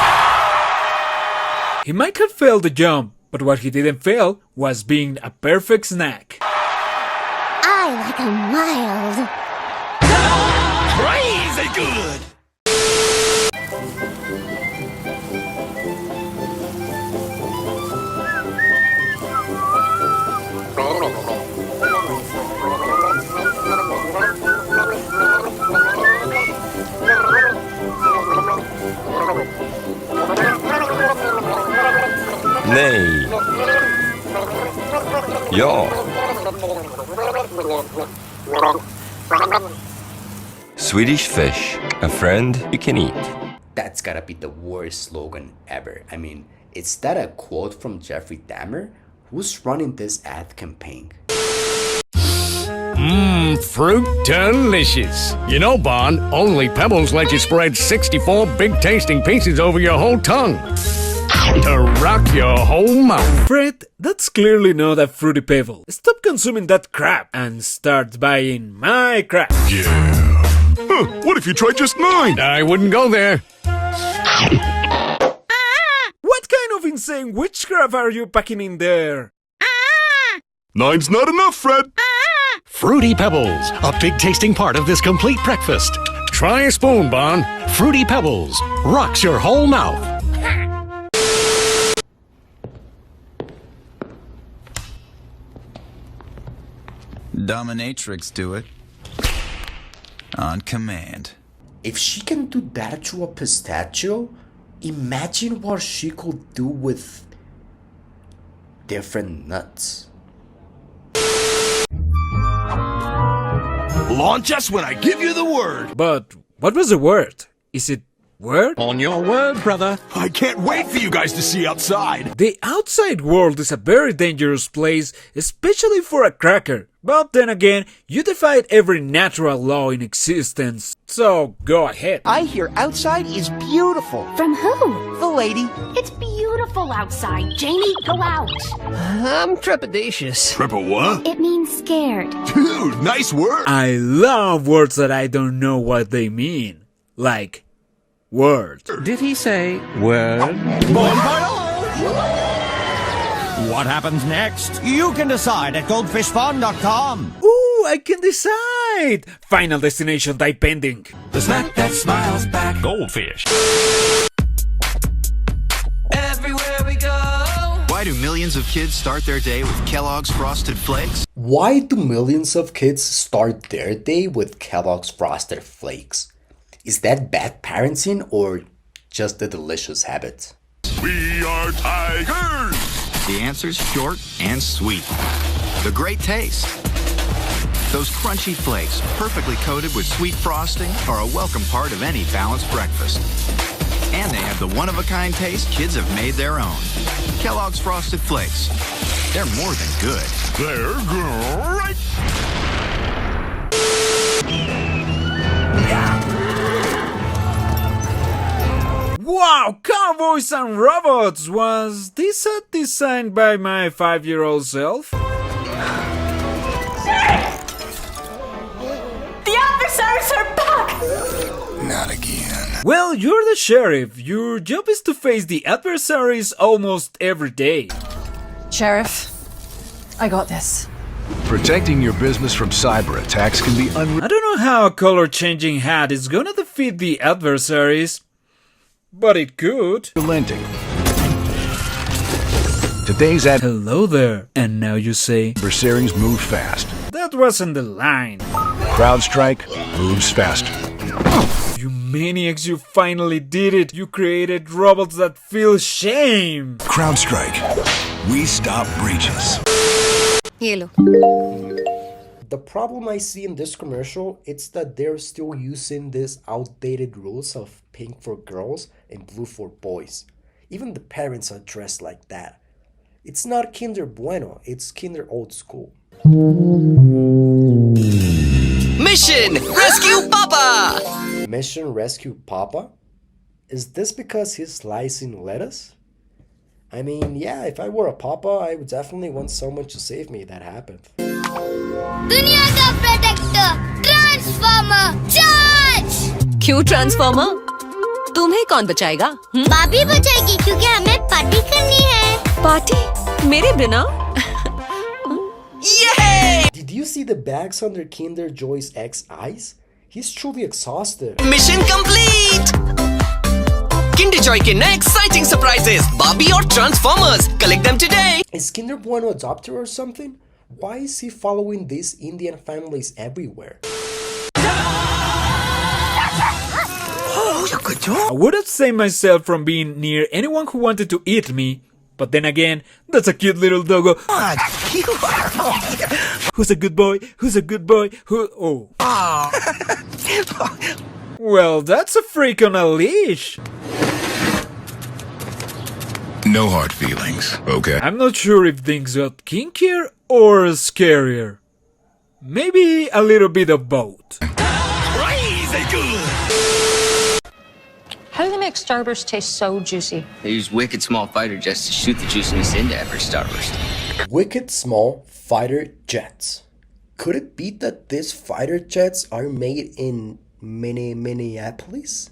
He might have failed the jump, but what he didn't fail was being a perfect snack. I like 'em mild. Crazy good. Nej. Ja. Swedish fish, a friend you can eat. That's gotta be the worst slogan ever. I mean, is that a quote from Jeffrey Dahmer? Who's running this ad campaign? Fruit delicious. You know, Bond, only Pebbles let you spread 64 big tasting pieces over your whole tongue. To rock your whole mouth. Fred, that's clearly not a Fruity Pebble. Stop consuming that crap and start buying my crap. Yeah. Huh, what if you tried just mine? I wouldn't go there. What kind of insane witchcraft are you packing in there? 9's not enough, Fred. Fruity Pebbles, a big tasting part of this complete breakfast. Try a spoon, Bond. Fruity Pebbles rocks your whole mouth. Dominatrix do it. On command. If she can do that to a pistachio, imagine what she could do with different nuts. Launch us when I give you the word. But what was the word? Is it word? On your word, brother. I can't wait for you guys to see outside. The outside world is a very dangerous place, especially for a cracker. But then again, you defied every natural law in existence, so go ahead. I hear outside is beautiful. From who? The lady. It's beautiful outside. Jamie, go out. I'm trepidatious. Triple what? It means scared. Dude, nice word. I love words that I don't know what they mean. Like, word. Did he say word? What happens next? You can decide at goldfishfun.com. Ooh, I can decide! Final destination type pending. The snack that smiles back. Goldfish. Everywhere we go. Why do millions of kids start their day with Kellogg's Frosted Flakes? Why do millions of kids start their day with Kellogg's Frosted Flakes? Is that bad parenting or just a delicious habit? We are tigers! The answer's short and sweet. The great taste. Those crunchy flakes, perfectly coated with sweet frosting, are a welcome part of any balanced breakfast. And they have the one-of-a-kind taste kids have made their own. Kellogg's Frosted Flakes. They're more than good. They're great! Wow, Cowboys and Robots! Was this set designed by my 5-year-old self? The adversaries are back! Not again. Well, you're the sheriff. Your job is to face the adversaries almost every day. Sheriff, I got this. Protecting your business from cyber attacks can be I don't know how a color-changing hat is gonna defeat the adversaries, but it could. unrelenting. Today's Hello there. And now you say, adversaries move fast. that wasn't the line. CrowdStrike moves faster. You maniacs, you finally did it. You created robots that feel shame. CrowdStrike. We stop breaches. Hello. The problem I see in this commercial is that they're still using these outdated rules of pink for girls and blue for boys. Even the parents are dressed like that. It's not Kinder Bueno, it's Kinder Old School. Mission Rescue Papa! Mission Rescue Papa? Is this because he's slicing lettuce? I mean, yeah, if I were a papa, I would definitely want someone to save me. That happened. दुनिया का protector transformer charge. क्यों transformer? तुम्हें कौन बचाएगा? भाभी बचाएगी क्योंकि हमें party करनी है। पार्टी? मेरे बिना? Yay! Did you see the bags under Kinder Joy's ex eyes? He's truly exhausted. Mission complete! Kinder Joy के नए exciting surprises, Barbie और Transformers. Collect them today. Is Kinder Bueno adopted or something? Why is he following these Indian families everywhere? Oh, you're good job. I would abstain myself from being near anyone who wanted to eat me, but then again, that's a cute little doggo. Who's a good boy? Who's a good boy? Who? Oh. Well, that's a freak on a leash. No hard feelings, okay? I'm not sure if things got kinkier or scarier. Maybe a little bit of both. Crazy good! How do they make starburst taste so juicy? They use wicked small fighter jets to shoot the juiciness into every starburst. Wicked small fighter jets. Could it be that these fighter jets are made in Minneapolis?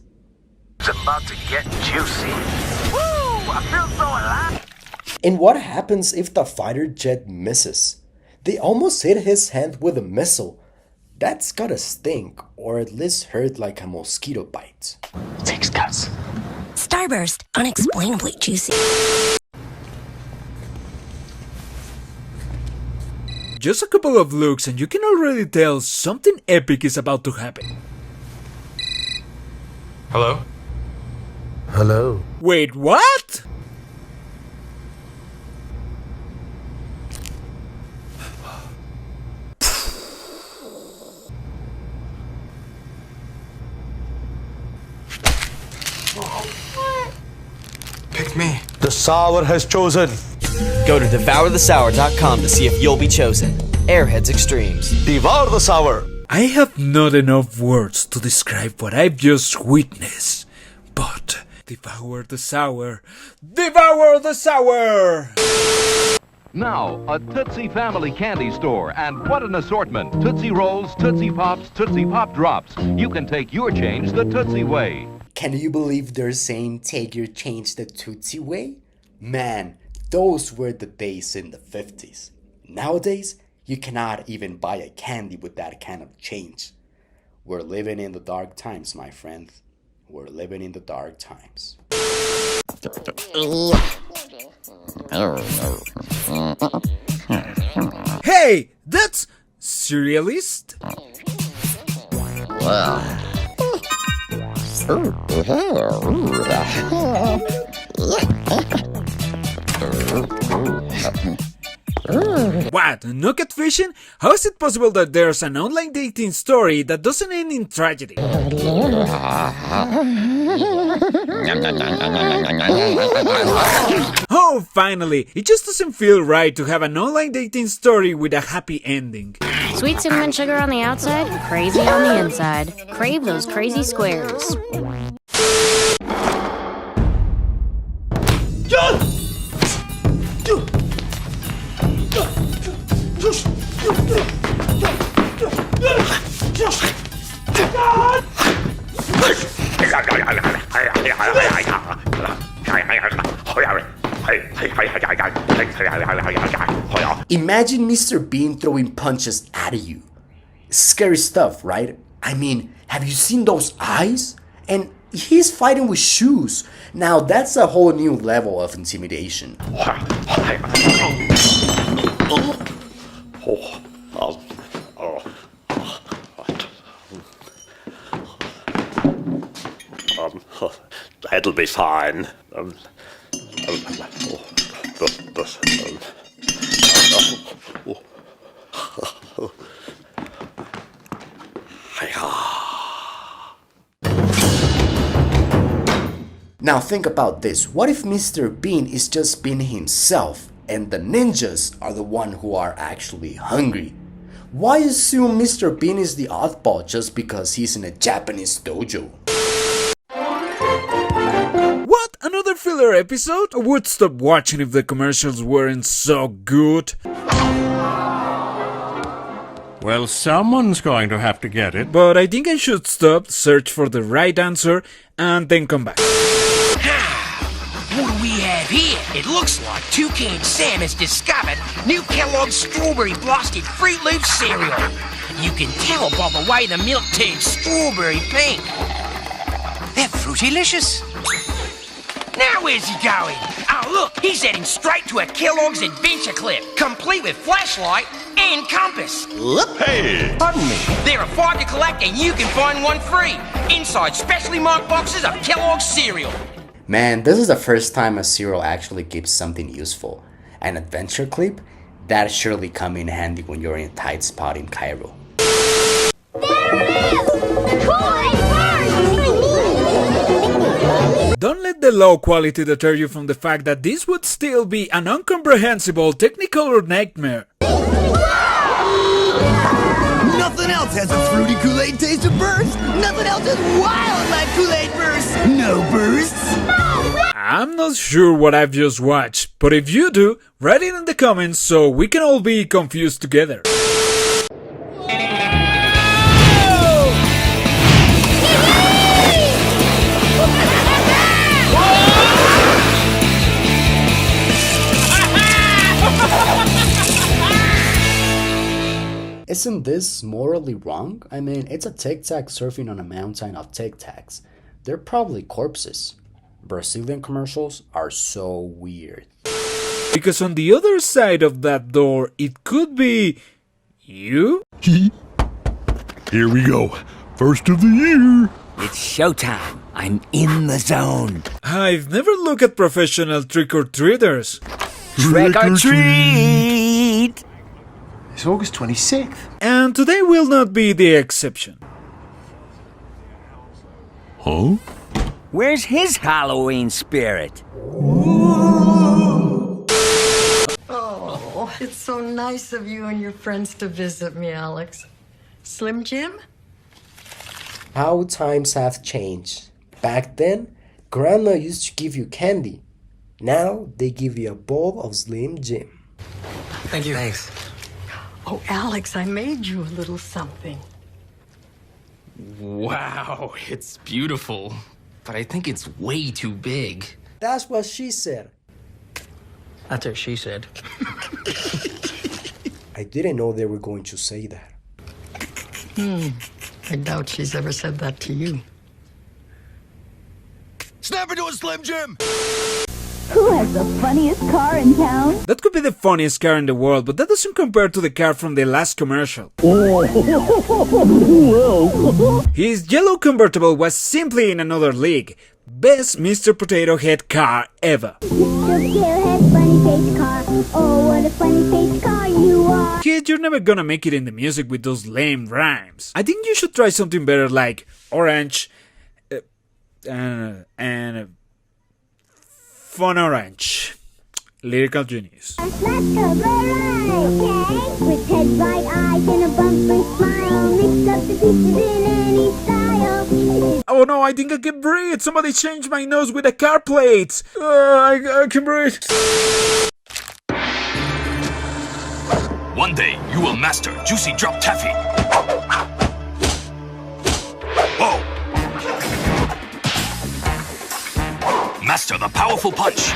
It's about to get juicy. Woo! I feel so alive. And what happens if the fighter jet misses? They almost hit his hand with a missile. That's gotta stink, or at least hurt like a mosquito bite. Takes guts. Starburst, unexplainably juicy. Just a couple of looks and you can already tell something epic is about to happen. Hello? Hello. Wait, what? Pick me. The sour has chosen. Go to devourthesour.com to see if you'll be chosen. Airheads Extremes. Devour the sour. I have not enough words to describe what I've just witnessed, but devour the sour. Devour the sour! Now, a Tootsie Family candy store, and what an assortment. Tootsie Rolls, Tootsie Pops, Tootsie Pop Drops. You can take your change the Tootsie way. Can you believe they're saying take your change the Tootsie way? Man, Those were the days in the 50s. Nowadays, you cannot even buy a candy with that kind of change. We're living in the dark times, my friend. We're living in the dark times. Hey, that's surrealist. What? No catfishing? How is it possible that there's an online dating story that doesn't end in tragedy? Oh, finally! It just doesn't feel right to have an online dating story with a happy ending. Sweet cinnamon sugar on the outside, crazy on the inside. Crave those crazy squares. Imagine Mr. Bean throwing punches at you. Scary stuff, right? I mean, have you seen those eyes? And he's fighting with shoes. Now that's a whole new level of intimidation. That'll be fine. Now think about this. What if Mr. Bean is just being himself and the ninjas are the one who are actually hungry? Why assume Mr. Bean is the oddball just because he's in a Japanese dojo? What? Another filler episode? I would stop watching if the commercials weren't so good. Well, someone's going to have to get it. But I think I should stop, search for the right answer, and then come back. What do we have here? It looks like Toucan Sam has discovered new Kellogg's Strawberry Blasted Fruit Loop cereal. You can tell by the way the milk turns strawberry pink. They're fruitylicious. Now where's he going? Oh look, he's heading straight to a Kellogg's Adventure Clip, complete with flashlight and compass. Hey! Pardon me. There are 5 to collect and you can find one free inside specially marked boxes of Kellogg's cereal. Man, this is the first time a cereal actually gives something useful. An adventure clip? That surely come in handy when you're in a tight spot in Cairo. Don't let the low quality deter you from the fact that this would still be an incomprehensible Technicolor nightmare. Nothing else has a fruity Kool-Aid taste of burst. Nothing else has wildlife Kool-Aid bursts. No bursts. I'm not sure what I've just watched, but if you do, write it in the comments so we can all be confused together. Isn't this morally wrong? I mean, it's a Tic Tac surfing on a mountain of Tic Tacs. They're probably corpses. Brazilian commercials are so weird. Because on the other side of that door, it could be... you? Here we go. First of the year. It's showtime. I'm in the zone. I've never looked at professional trick-or-treaters. Trick or treat! It's August 26th. And today will not be the exception. Huh? Where's his Halloween spirit? Oh, it's so nice of you and your friends to visit me, Alex. Slim Jim? How times have changed. Back then, Grandma used to give you candy. Now, they give you a bowl of Slim Jim. Thank you. Thanks. Oh, Alex, I made you a little something. Wow, it's beautiful. But I think it's way too big. That's what she said. That's what she said. I didn't know they were going to say that. I doubt she's ever said that to you. Snap into a Slim Jim! Who has the funniest car in town? That could be the funniest car in the world, but that doesn't compare to the car from the last commercial. His yellow convertible was simply in another league. Best Mr. Potato Head car ever. Mr. Potato Head, funny face car. Oh, what a funny face car you are. Kid, you're never gonna make it in the music with those lame rhymes. I think you should try something better like orange and fun orange. Lyrical genius. Let's go right, okay? With head, bright eyes, and a bumper smile. Mix up the pieces in any style. Oh no, I think I can breathe. Somebody changed my nose with a car plate. I can breathe. One day, you will master Juicy Drop Taffy. Whoa! Master the powerful punch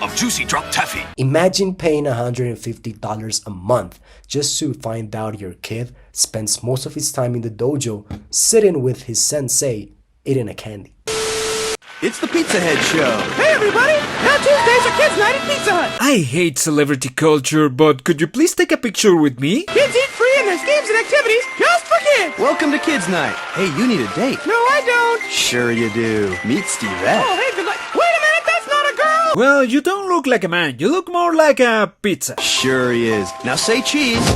of Juicy Drop Taffy. Imagine paying $150 a month just to find out your kid spends most of his time in the dojo sitting with his sensei eating a candy. It's the Pizza Head Show. Hey everybody! Now Tuesdays are Kids Night at Pizza Hut. I hate celebrity culture, but could you please take a picture with me? Kids eat free and there's games and activities just for kids. Welcome to Kids Night. Hey, you need a date. No, I don't. Sure you do. Meet Stevette. Oh, hey, good luck. Wait a minute, that's not a girl. Well, you don't look like a man. You look more like a pizza. Sure he is. Now say cheese.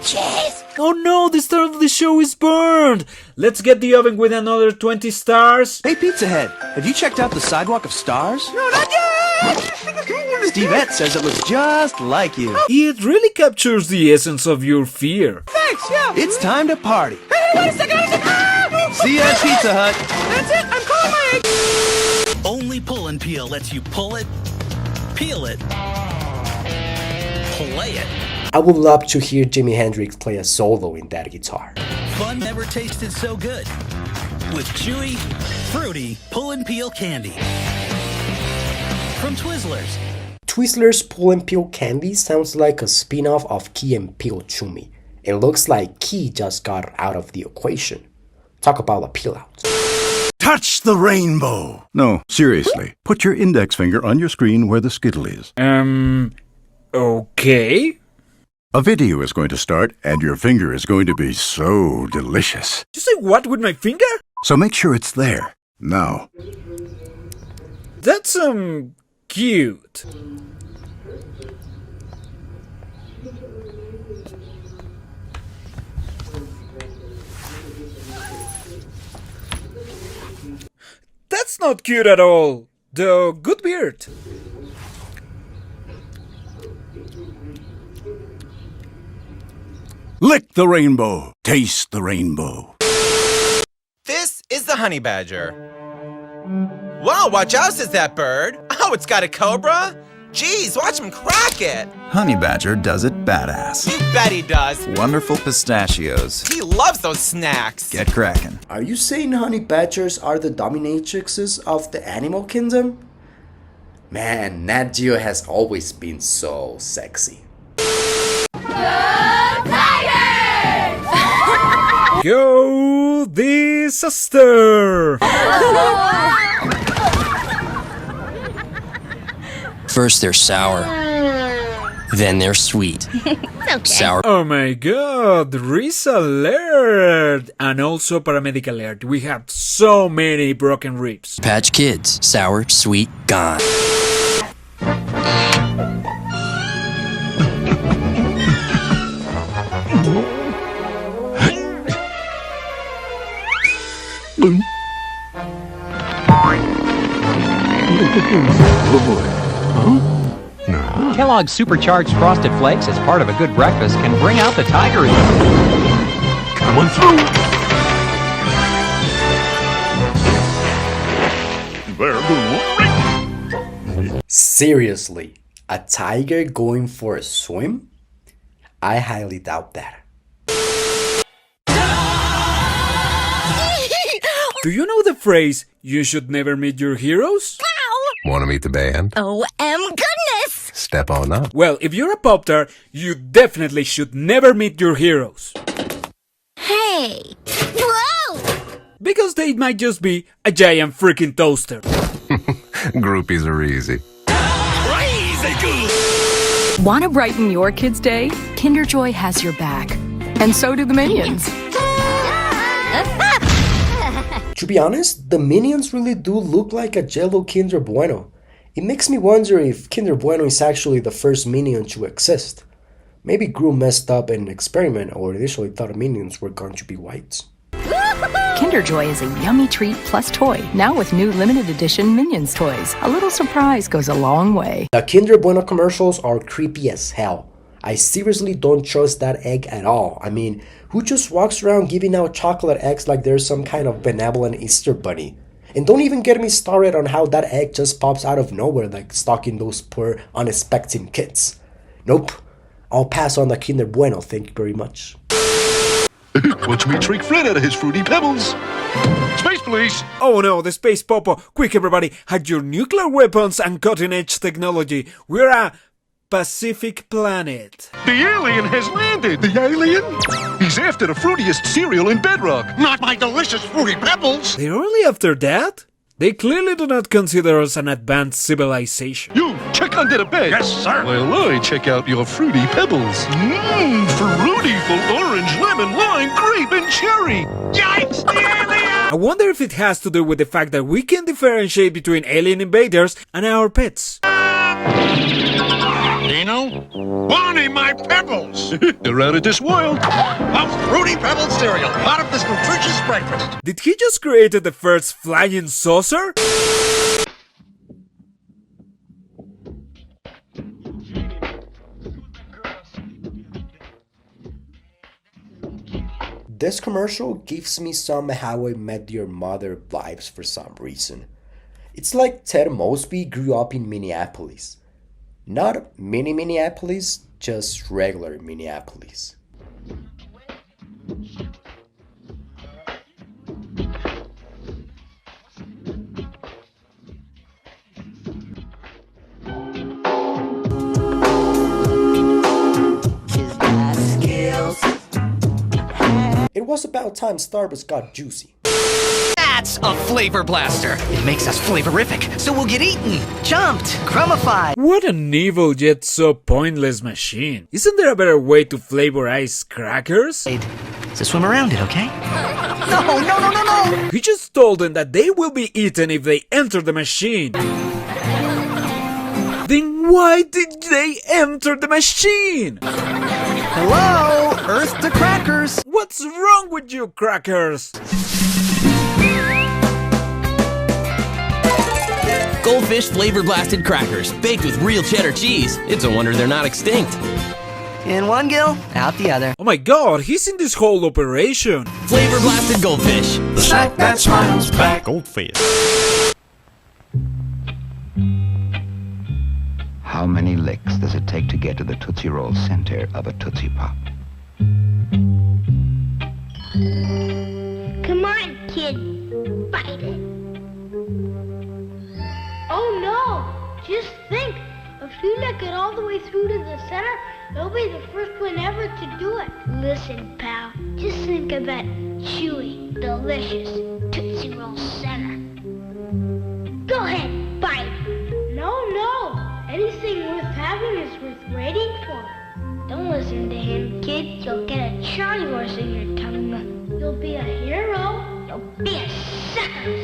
Cheese! Oh no, the star of the show is burned! Let's get the oven with another 20 stars. Hey, Pizza Head, have you checked out the Sidewalk of Stars? No, not yet! Stevette says it looks just like you. It really captures the essence of your fear. Thanks, yeah. It's time to party. Hey, wait a second! See ya at Pizza Hut. That's it, I'm calling my egg. Only Pull and Peel lets you pull it, peel it, play it. I would love to hear Jimi Hendrix play a solo in that guitar. Fun never tasted so good. With chewy, fruity Pull and Peel candy. From Twizzlers. Twizzlers Pull and Peel candy sounds like a spin-off of Key and Peele Chewy. It looks like Key just got out of the equation. Talk about a peel out. Touch the rainbow! No, seriously. Put your index finger on your screen where the skittle is. Okay. A video is going to start, and your finger is going to be so delicious. You say what with my finger? So make sure it's there. Now. That's, cute. That's not cute at all. Though, good beard. Lick the rainbow. Taste the rainbow. This is the honey badger. Whoa, watch out, says that bird. Oh, it's got a cobra? Jeez, watch him crack it. Honey badger does it badass. You bet he does. Wonderful pistachios. He loves those snacks. Get cracking. Are you saying honey badgers are the dominatrixes of the animal kingdom? Man, Nat Geo has always been so sexy. Go disaster! First they're sour, then they're sweet. Okay. Sour. Oh my god, Riz alert! And also paramedic alert. We have so many broken ribs. Patch Kids. Sour, sweet, gone. Kellogg's Supercharged Frosted Flakes, as part of a good breakfast, can bring out the tiger in you. Come on through. Seriously, a tiger going for a swim? I highly doubt that. Do you know the phrase, you should never meet your heroes? Want to meet the band? Oh, goodness! Step on up. Well, if you're a pop-tart, you definitely should never meet your heroes. Hey! Whoa! Because they might just be a giant freaking toaster. Groupies are easy. Crazy good! Want to brighten your kid's day? Kinder Joy has your back. And so do the Minions. To be honest, the Minions really do look like a Jello Kinder Bueno. It makes me wonder if Kinder Bueno is actually the first Minion to exist. Maybe Gru messed up in an experiment or initially thought Minions were going to be whites. Kinder Joy is a yummy treat plus toy, now with new limited edition Minions toys. A little surprise goes a long way. The Kinder Bueno commercials are creepy as hell. I seriously don't trust that egg at all. I mean, who just walks around giving out chocolate eggs like there's some kind of benevolent Easter bunny? And don't even get me started on how that egg just pops out of nowhere like stalking those poor unexpecting kids. Nope, I'll pass on the Kinder Bueno, thank you very much. Watch me trick Fred out of his Fruity Pebbles. Space police! Oh no, the space popo. Quick everybody, hide your nuclear weapons and cutting-edge technology. We're a Pacific planet. The alien has landed! The alien? He's after the fruitiest cereal in Bedrock. Not my delicious Fruity Pebbles! They're only after that? They clearly do not consider us an advanced civilization. You, check under the bed! Yes, sir! While I check out your Fruity Pebbles. Fruity full orange, lemon, lime, grape, and cherry! Yikes! The alien! I wonder if it has to do with the fact that we can differentiate between alien invaders and our pets. Dino? Bonnie, my pebbles! They're out of this world. A Fruity Pebbles cereal, part of this nutritious breakfast. Did he just create the first flying saucer? This commercial gives me some How I Met Your Mother vibes for some reason. It's like Ted Mosby grew up in Minneapolis. Not mini Minneapolis, just regular Minneapolis. It was about time Starburst got juicy. That's a flavor blaster. It makes us flavorific, so we'll get eaten, jumped, crummified. What an evil yet so pointless machine. Isn't there a better way to flavorize crackers? So swim around it, okay? No! He just told them that they will be eaten if they enter the machine. Then why did they enter the machine? Hello? Earth to crackers! What's wrong with you, crackers? Goldfish flavor blasted crackers, baked with real cheddar cheese. It's a wonder they're not extinct. In one gill, out the other. Oh my god, he's in this whole operation. Flavor blasted goldfish. The snack that smiles back. Goldfish. How many licks does it take to get to the Tootsie Roll center of a Tootsie Pop? Come on, kid. Bite it. Oh no! Just think! If you make it all the way through to the center, you'll be the first one ever to do it. Listen, pal. Just think of that chewy, delicious Tootsie Roll center. Go ahead, bite. No. Anything worth having is worth waiting for. Don't listen to him, kid. You'll get a Charlie horse in your tongue. You'll be a hero. You'll be a sucker.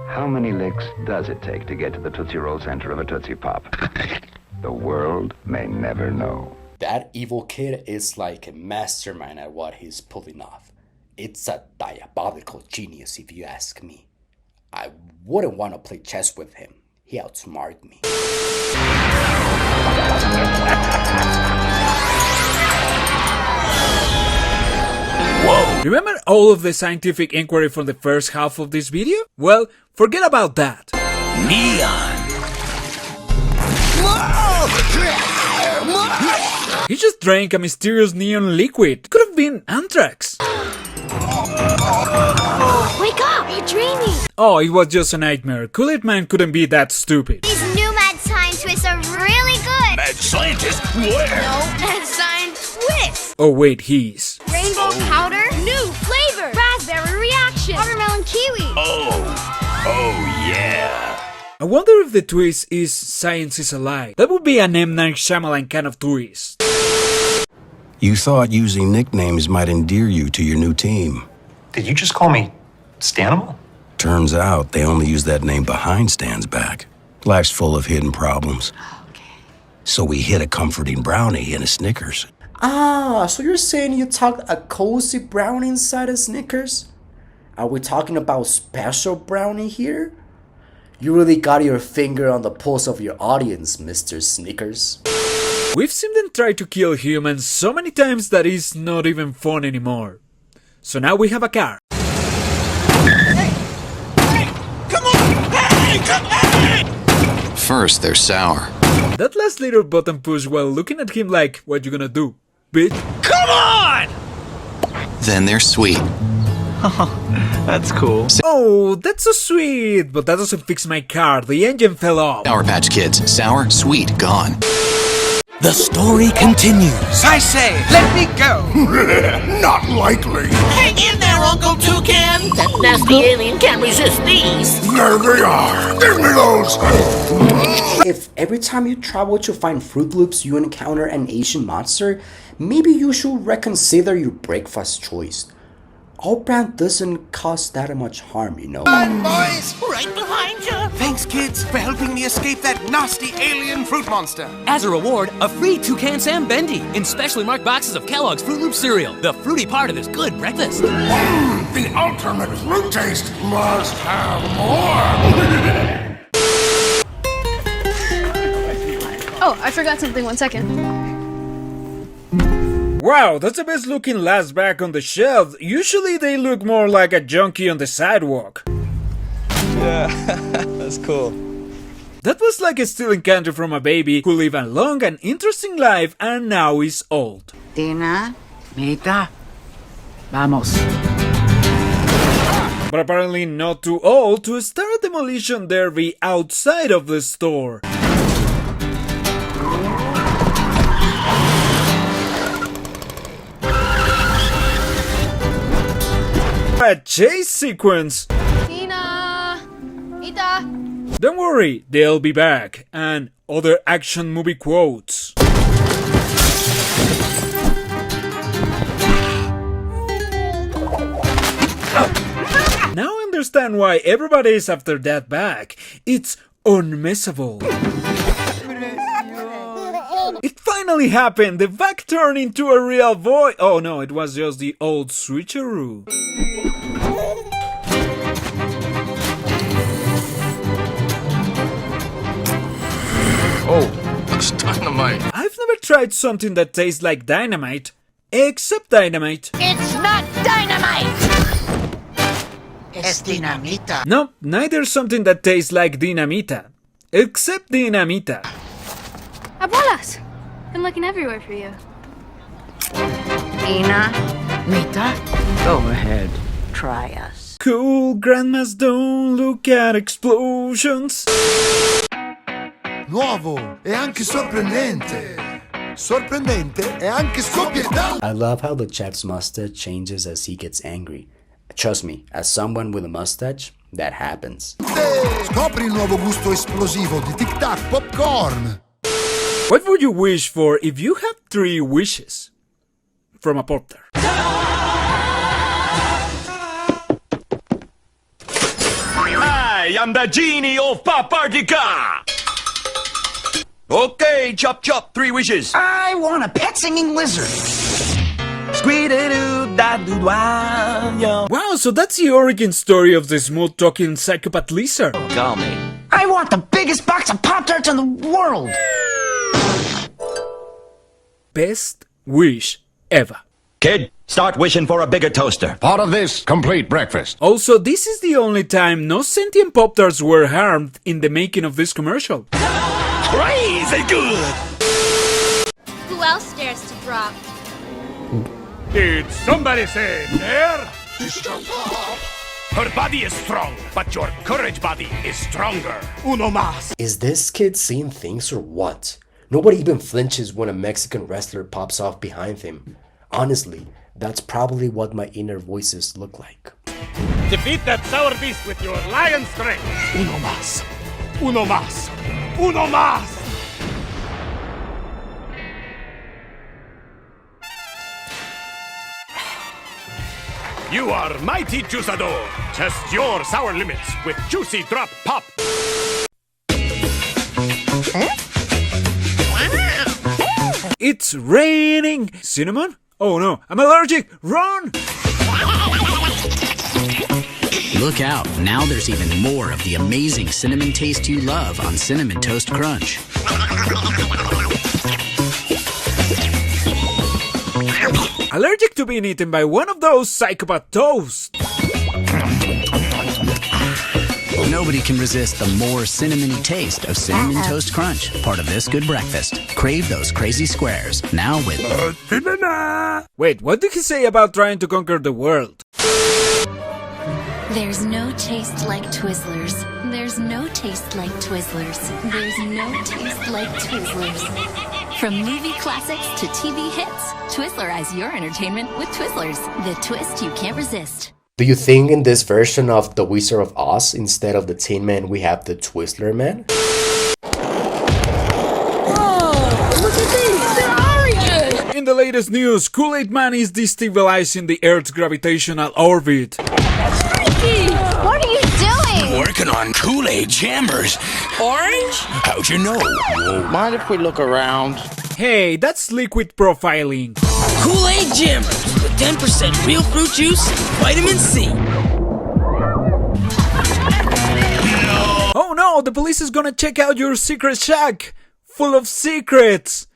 How many licks does it take to get to the Tootsie Roll center of a Tootsie Pop? The world may never know. That evil kid is like a mastermind at what he's pulling off. It's a diabolical genius if you ask me. I wouldn't want to play chess with him. He outsmarted me. Whoa! Remember all of the scientific inquiry from the first half of this video? Well, forget about that. Neon. He just drank a mysterious neon liquid. It could have been anthrax. Wake up! You're dreaming! Oh, it was just a nightmare. Kool-Aid Man couldn't be that stupid. These new Mad Science twists are really good! Mad scientist? Where? No, Mad Science twist! Oh wait, he's... Rainbow powder, new flavor, raspberry reaction, watermelon kiwi. Oh yeah. I wonder if the twist is Science is Alive. That would be an M. Night Shyamalan kind of twist. You thought using nicknames might endear you to your new team. Did you just call me Stanimal? Turns out they only use that name behind Stan's back. Life's full of hidden problems. So we hid a comforting brownie in a Snickers. Ah, so you're saying you tucked a cozy brownie inside a Snickers? Are we talking about special brownie here? You really got your finger on the pulse of your audience, Mr. Snickers. We've seen them try to kill humans so many times that it's not even fun anymore. So now we have a car. First, they're sour. That last little button push while looking at him like, what you gonna do, bitch? Come on! Then they're sweet. That's cool. Oh, that's so sweet, but that doesn't fix my car. The engine fell off. Sour Patch Kids. Sour, sweet, gone. The story continues. I say, let me go. Not likely. Hang in there, Uncle Toucan. That nasty alien can't resist these. There they are. Give me those. If every time you travel to find Fruit Loops you encounter an Asian monster, maybe you should reconsider your breakfast choice. All brand doesn't cause that much harm, you know. Boys, right behind you. Thanks, kids, for helping me escape that nasty alien fruit monster. As a reward, a free Toucan Sam Bendy in specially marked boxes of Kellogg's Fruit Loop cereal, the fruity part of this good breakfast. The ultimate fruit taste must have more. Oh, I forgot something. 1 second. Wow, that's the best looking last bag on the shelf. Usually they look more like a junkie on the sidewalk. Yeah, that's cool. That was like stealing candy from a baby who lived a long and interesting life and now is old. Tina, Mita, vamos. But apparently not too old to start a demolition derby outside of the store. A chase sequence. Tina, Mita. Don't worry, they'll be back. And other action movie quotes. Now I understand why everybody is after that bag. It's unmissable. It finally happened! The bag turned into a real boy! Oh no, it was just the old switcheroo. Oh, that's dynamite. I've never tried something that tastes like dynamite. Except dynamite. It's not dynamite. Es dinamita. No, neither something that tastes like dinamita. Except dinamita. Abuelas! Been looking everywhere for you. Tina, Mita, go ahead. Try us. Cool grandmas don't look at explosions. Nuovo e anche sorprendente. Sorprendente e anche scoppiettante. I love how the chef's mustache changes as he gets angry. Trust me, as someone with a mustache, that happens. Scopri il nuovo gusto esplosivo di Tic Tac Popcorn. What would you wish for if you had 3 wishes? From a Pop-Tart. I am the genie of Papartica. Okay, chop chop, 3 wishes. I want a pet singing lizard. Wow, so that's the origin story of the smooth-talking psychopath lizard. Call me. I want the biggest box of Pop-Tarts in the world. Best wish ever. Kid, start wishing for a bigger toaster. Part of this complete breakfast. Also, this is the only time no sentient Pop-Tarts were harmed in the making of this commercial. Crazy good. Who else dares to drop? Did somebody say dare? Her body is strong, but your courage body is stronger. Uno más. Is this kid seeing things or what? Nobody even flinches when a Mexican wrestler pops off behind him. Honestly, that's probably what my inner voices look like. Defeat that sour beast with your lion strength. Uno más. Uno más. Uno más. You are mighty Juicador. Test your sour limits with Juicy Drop Pop. It's raining! Cinnamon? Oh no, I'm allergic! Run! Look out, now there's even more of the amazing cinnamon taste you love on Cinnamon Toast Crunch. Allergic to being eaten by one of those psychopath toasts! Nobody can resist the more cinnamony taste of Cinnamon Toast Crunch, part of this good breakfast. Crave those crazy squares, now with... Wait, what did he say about trying to conquer the world? There's no taste like Twizzlers. There's no taste like Twizzlers. There's no taste like Twizzlers. From movie classics to TV hits, Twizzlerize your entertainment with Twizzlers, the twist you can't resist. Do you think in this version of The Wizard of Oz, instead of the Tin Man, we have the Twizzler Man? In the latest news, Kool-Aid Man is destabilizing the Earth's gravitational orbit. What are you doing? Working on Kool-Aid jammers. Orange? How'd you know? Mind if we look around? Hey, that's liquid profiling. Kool-Aid jammers with 10% real fruit juice, vitamin C. Oh no, the police is gonna check out your secret shack, full of secrets.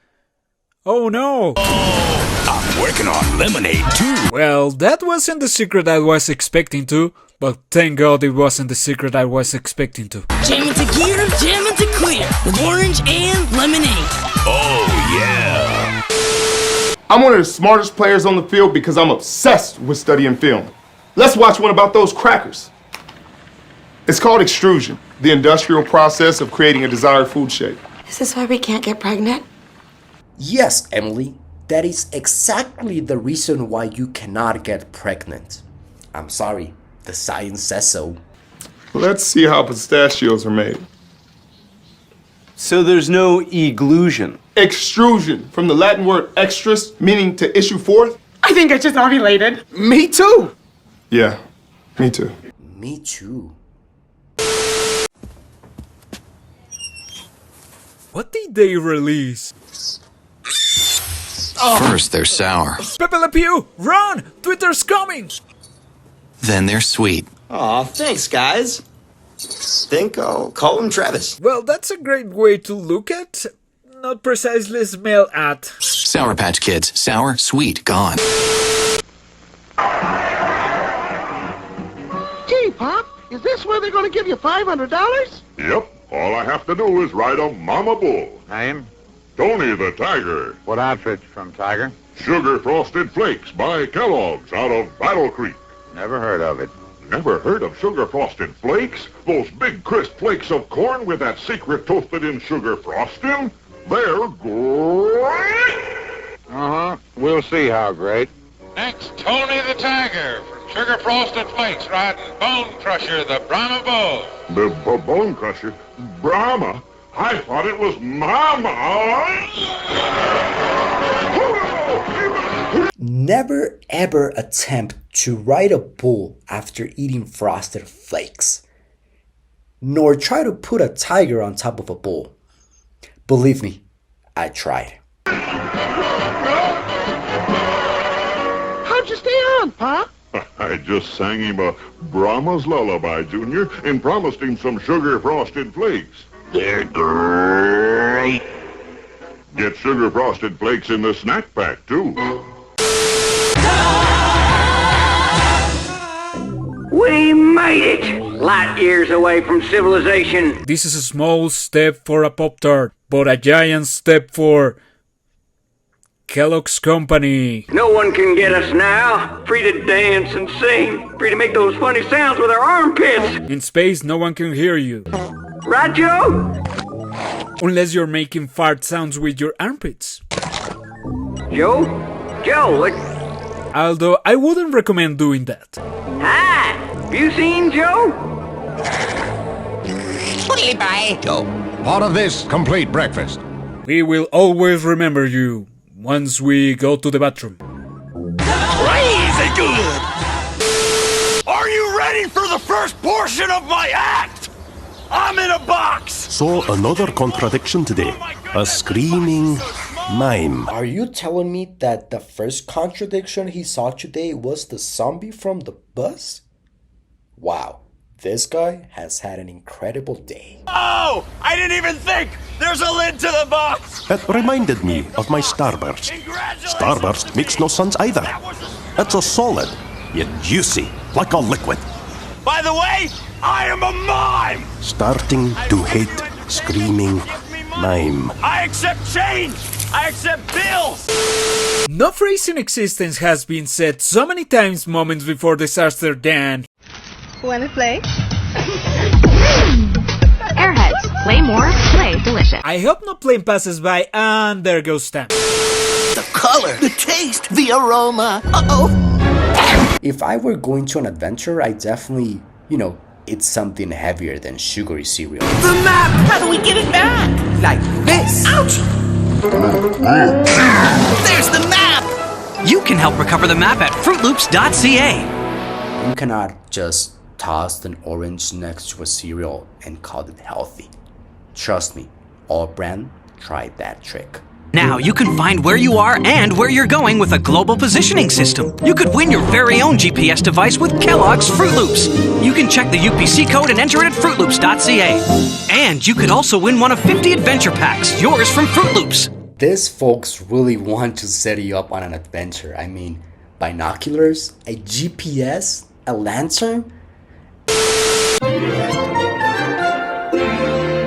Oh no. I'm working on lemonade too. Well, that wasn't the secret I was expecting to, but thank God it wasn't the secret I was expecting to. Jam into gear, jam into clear, with orange and lemonade. Oh yeah. I'm one of the smartest players on the field because I'm obsessed with studying film. Let's watch one about those crackers. It's called extrusion, the industrial process of creating a desired food shape. Is this why we can't get pregnant? Yes, Emily. That is exactly the reason why you cannot get pregnant. I'm sorry, the science says so. Let's see how pistachios are made. So there's no eglusion. Extrusion, from the Latin word extrus, meaning to issue forth. I think I just ovulated. Me too. Yeah, me too. Me too. What did they release? First, they're sour. Pepe Le Pew, run! Twitter's coming! Then they're sweet. Aw, thanks, guys. Think I'll call him Travis. Well, that's a great way to look at, not precisely smell at. Sour Patch Kids. Sour, sweet, gone. Gee, Pop, is this where they're going to give you $500? Yep. All I have to do is ride a mama bull. Name? Tony the Tiger. What outfit from Tiger? Sugar Frosted Flakes by Kellogg's out of Battle Creek. Never heard of it. Never heard of Sugar Frosted Flakes? Those big crisp flakes of corn with that secret toasted in sugar frosting? They're great! Uh-huh. We'll see how great. Next, Tony the Tiger from Sugar Frosted Flakes riding Bone Crusher, the Brahma Bull. The Bone Crusher? Brahma? I thought it was Mama! Never ever attempt to ride a bull after eating Frosted Flakes. Nor try to put a tiger on top of a bull. Believe me, I tried. How'd you stay on, Pop? I just sang him a Brahma's lullaby, Junior, and promised him some Sugar Frosted Flakes. They're great. Get Sugar Frosted Flakes in the snack pack, too. We made it! Light years away from civilization. This is a small step for a Pop-Tart, but a giant step for... Kellogg's Company. No one can get us now. Free to dance and sing. Free to make those funny sounds with our armpits. In space, no one can hear you. Right, Joe? Unless you're making fart sounds with your armpits. Joe? Joe, what? Although I wouldn't recommend doing that. Hi! Have you seen Joe? Bye, Joe. Part of this complete breakfast. We will always remember you once we go to the bathroom. Crazy good! Are you ready for the first portion of my act? I'm in a box! So another contradiction today. A screaming mime. Are you telling me that the first contradiction he saw today was the zombie from the bus? Wow, this guy has had an incredible day. Oh! I didn't even think! There's a lid to the box! It reminded me of my starburst. Starburst makes no sense either. It's a solid, yet juicy, like a liquid. By the way, I am a mime! Starting to hate screaming mime. I accept change! I accept bills! No phrase in existence has been said so many times moments before disaster than Wanna play? Airheads. Play more, play delicious. I hope no plane passes by and there goes Stan. The color, the taste, the aroma. If I were going to an adventure, I definitely, eat something heavier than sugary cereal. The map! How do we get it back? Like this. Ouch! There's the map! You can help recover the map at fruitloops.ca. You cannot just toss an orange next to a cereal and call it healthy. Trust me, all brand tried that trick. Now you can find where you are and where you're going with a global positioning system. You could win your very own GPS device with Kellogg's Fruit Loops. You can check the UPC code and enter it at fruitloops.ca. And you could also win one of 50 adventure packs, yours from Fruit Loops. These folks really want to set you up on an adventure. I mean, binoculars, a GPS, a lantern.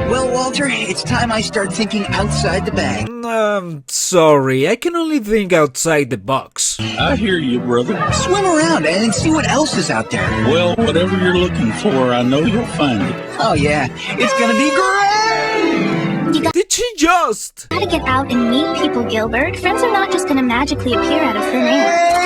Well, Walter, it's time I start thinking outside the bag. Sorry, I can only think outside the box. I hear you, brother. Swim around and see what else is out there. Well, whatever you're looking for, I know you'll find it. Oh, yeah. It's gonna be great! Did she just? Gotta get out and meet people, Gilbert. Friends are not just gonna magically appear out of thin air.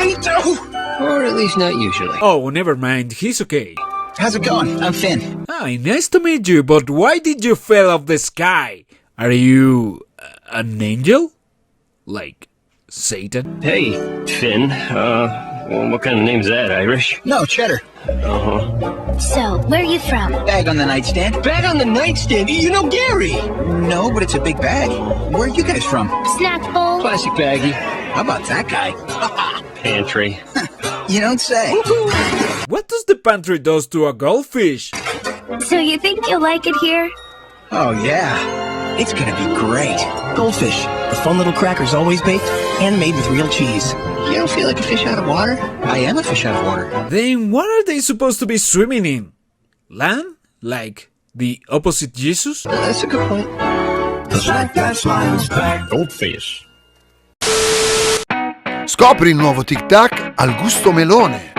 Or at least not usually. Oh, never mind. He's okay. How's it going? I'm Finn. Hi, nice to meet you, but why did you fall off the sky? Are you an angel? Like Satan? Hey, Finn. Well, what kind of name's that, Irish? No, Cheddar. Uh-huh. So, where are you from? Bag on the nightstand. Bag on the nightstand? You know Gary! No, but it's a big bag. Where are you guys from? Snack bowl. Plastic baggie. How about that guy? Pantry. You don't say. What does the pantry does to a goldfish? So you think you'll like it here? Oh, yeah. It's gonna be great. Goldfish, the fun little crackers always baked and made with real cheese. You don't feel like a fish out of water? I am a fish out of water. Then what are they supposed to be swimming in? Land? Like the opposite Jesus? That's a good point. The snack that smiles back. Goldfish. Scopri il nuovo Tic Tac al gusto melone.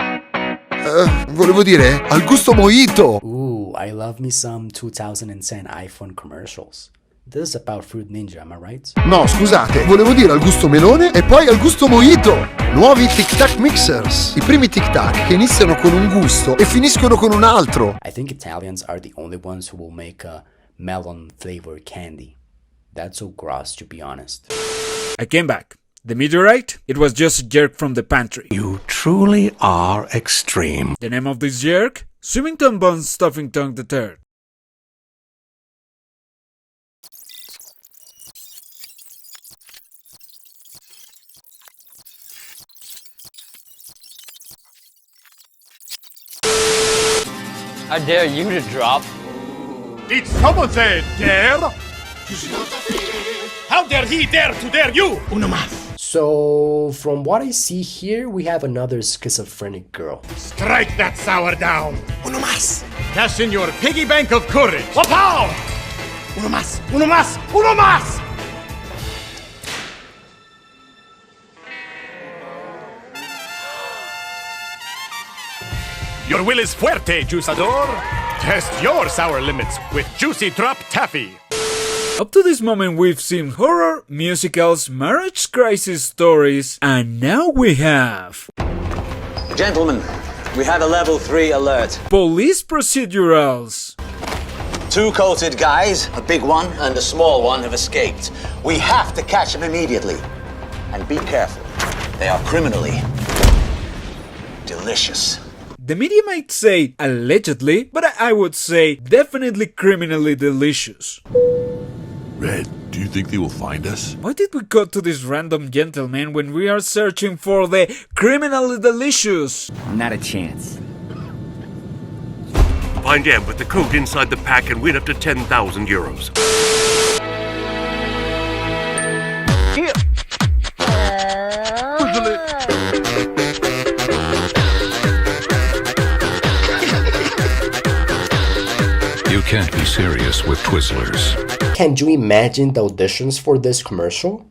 Volevo dire, al gusto mojito. Ooh, I love me some 2010 iPhone commercials. This is about Fruit Ninja, am I right? No, scusate, volevo dire al gusto melone e poi al gusto mojito. Nuovi Tic Tac Mixers. I primi Tic Tac che iniziano con un gusto e finiscono con un altro. I think Italians are the only ones who will make a melon flavored candy. That's so gross, to be honest. I came back. The meteorite? It was just a jerk from the pantry. You truly are extreme. The name of this jerk? Swimmington Bun Stuffington III. How dare you to drop? Did someone say dare? How dare he dare to dare you? Uno más. So, from what I see here, we have another schizophrenic girl. Strike that sour down. Uno más. Cash in your piggy bank of courage. Wapow! Uno más. Uno más. Uno más. Your will is fuerte, Juiceador. Test your sour limits with Juicy Drop Taffy. Up to this moment we've seen horror, musicals, marriage crisis stories, and now we have... Gentlemen, we have a level 3 alert. Police procedurals. 2 coated guys, a big one and a small one, have escaped. We have to catch them immediately. And be careful. They are criminally delicious. The media might say allegedly, but I would say definitely criminally delicious. Red, do you think they will find us? Why did we cut to this random gentleman when we are searching for the criminally delicious? Not a chance. Find him with the code inside the pack and win up to 10,000 euros. You can't be serious with Twizzlers. Can you imagine the auditions for this commercial?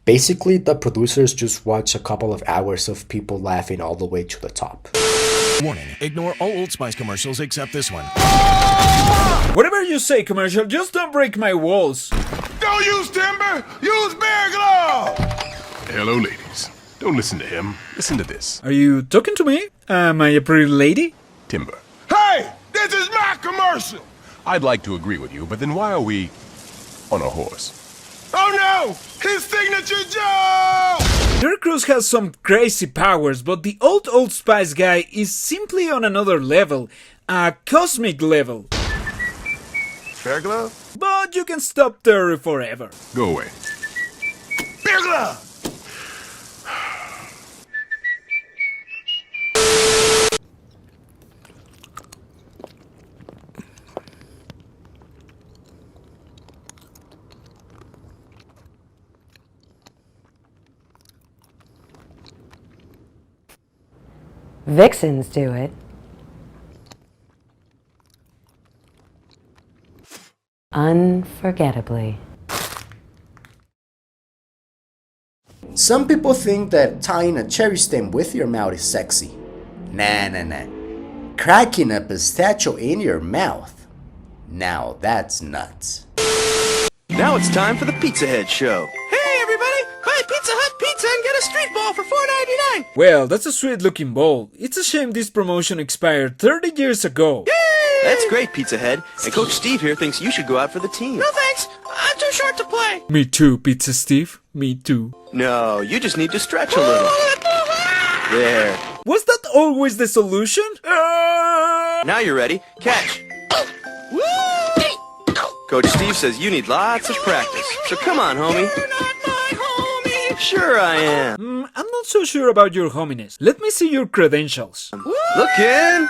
Basically, the producers just watch a couple of hours of people laughing all the way to the top. Warning, ignore all Old Spice commercials except this one. Whatever you say, commercial, just don't break my walls. Don't use timber, use bear glove! Hello, ladies. Don't listen to him. Listen to this. Are you talking to me? Am I a pretty lady? Timber. Hey, this is my commercial! I'd like to agree with you, but then why are we on a horse? Oh no! His signature Joe! Terry Crews has some crazy powers, but the Old Spice guy is simply on another level. A cosmic level. Bear glove? But you can stop Terry forever. Go away. Bear glove! Vixens do it. Unforgettably. Some people think that tying a cherry stem with your mouth is sexy. Nah. Cracking a pistachio in your mouth. Now that's nuts. Now it's time for the Pizza Head Show. Hey everybody, buy Pizza Hut pizza and get a street ball for $4.99. Well, that's a sweet looking bowl. It's a shame this promotion expired 30 years ago. Yay! That's great, Pizza Head. And Coach Steve here thinks you should go out for the team. No thanks, I'm too short to play. Me too, Pizza Steve. Me too. No, you just need to stretch a little. There. Was that always the solution? Now you're ready. Catch. Coach Steve says you need lots of practice. So come on, homie. You're not my homie. Sure I am. I'm not so sure about your hominess. Let me see your credentials. Looking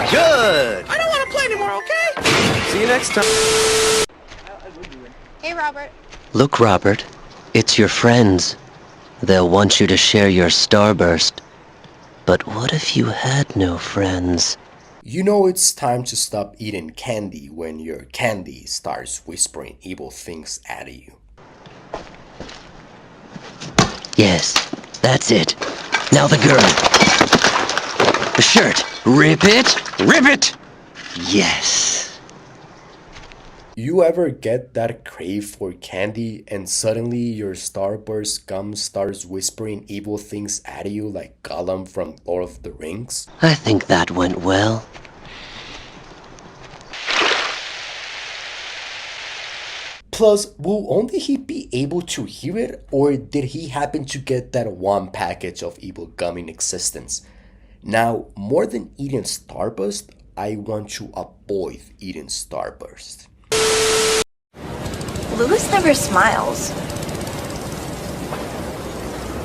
good. I don't want to play anymore, okay? See you next time. Hey, Robert. Look, Robert. It's your friends. They'll want you to share your starburst. But what if you had no friends? You know it's time to stop eating candy when your candy starts whispering evil things at you. Yes, that's it. Now the girl. The shirt. Rip it! Rip it! Yes. You ever get that crave for candy and suddenly your starburst gum starts whispering evil things at you like Gollum from Lord of the Rings? I think that went well. Plus, will only he be able to hear it, or did he happen to get that one package of evil gum in existence? Now, more than eating starburst, I want to avoid eating starburst. Louis never smiles.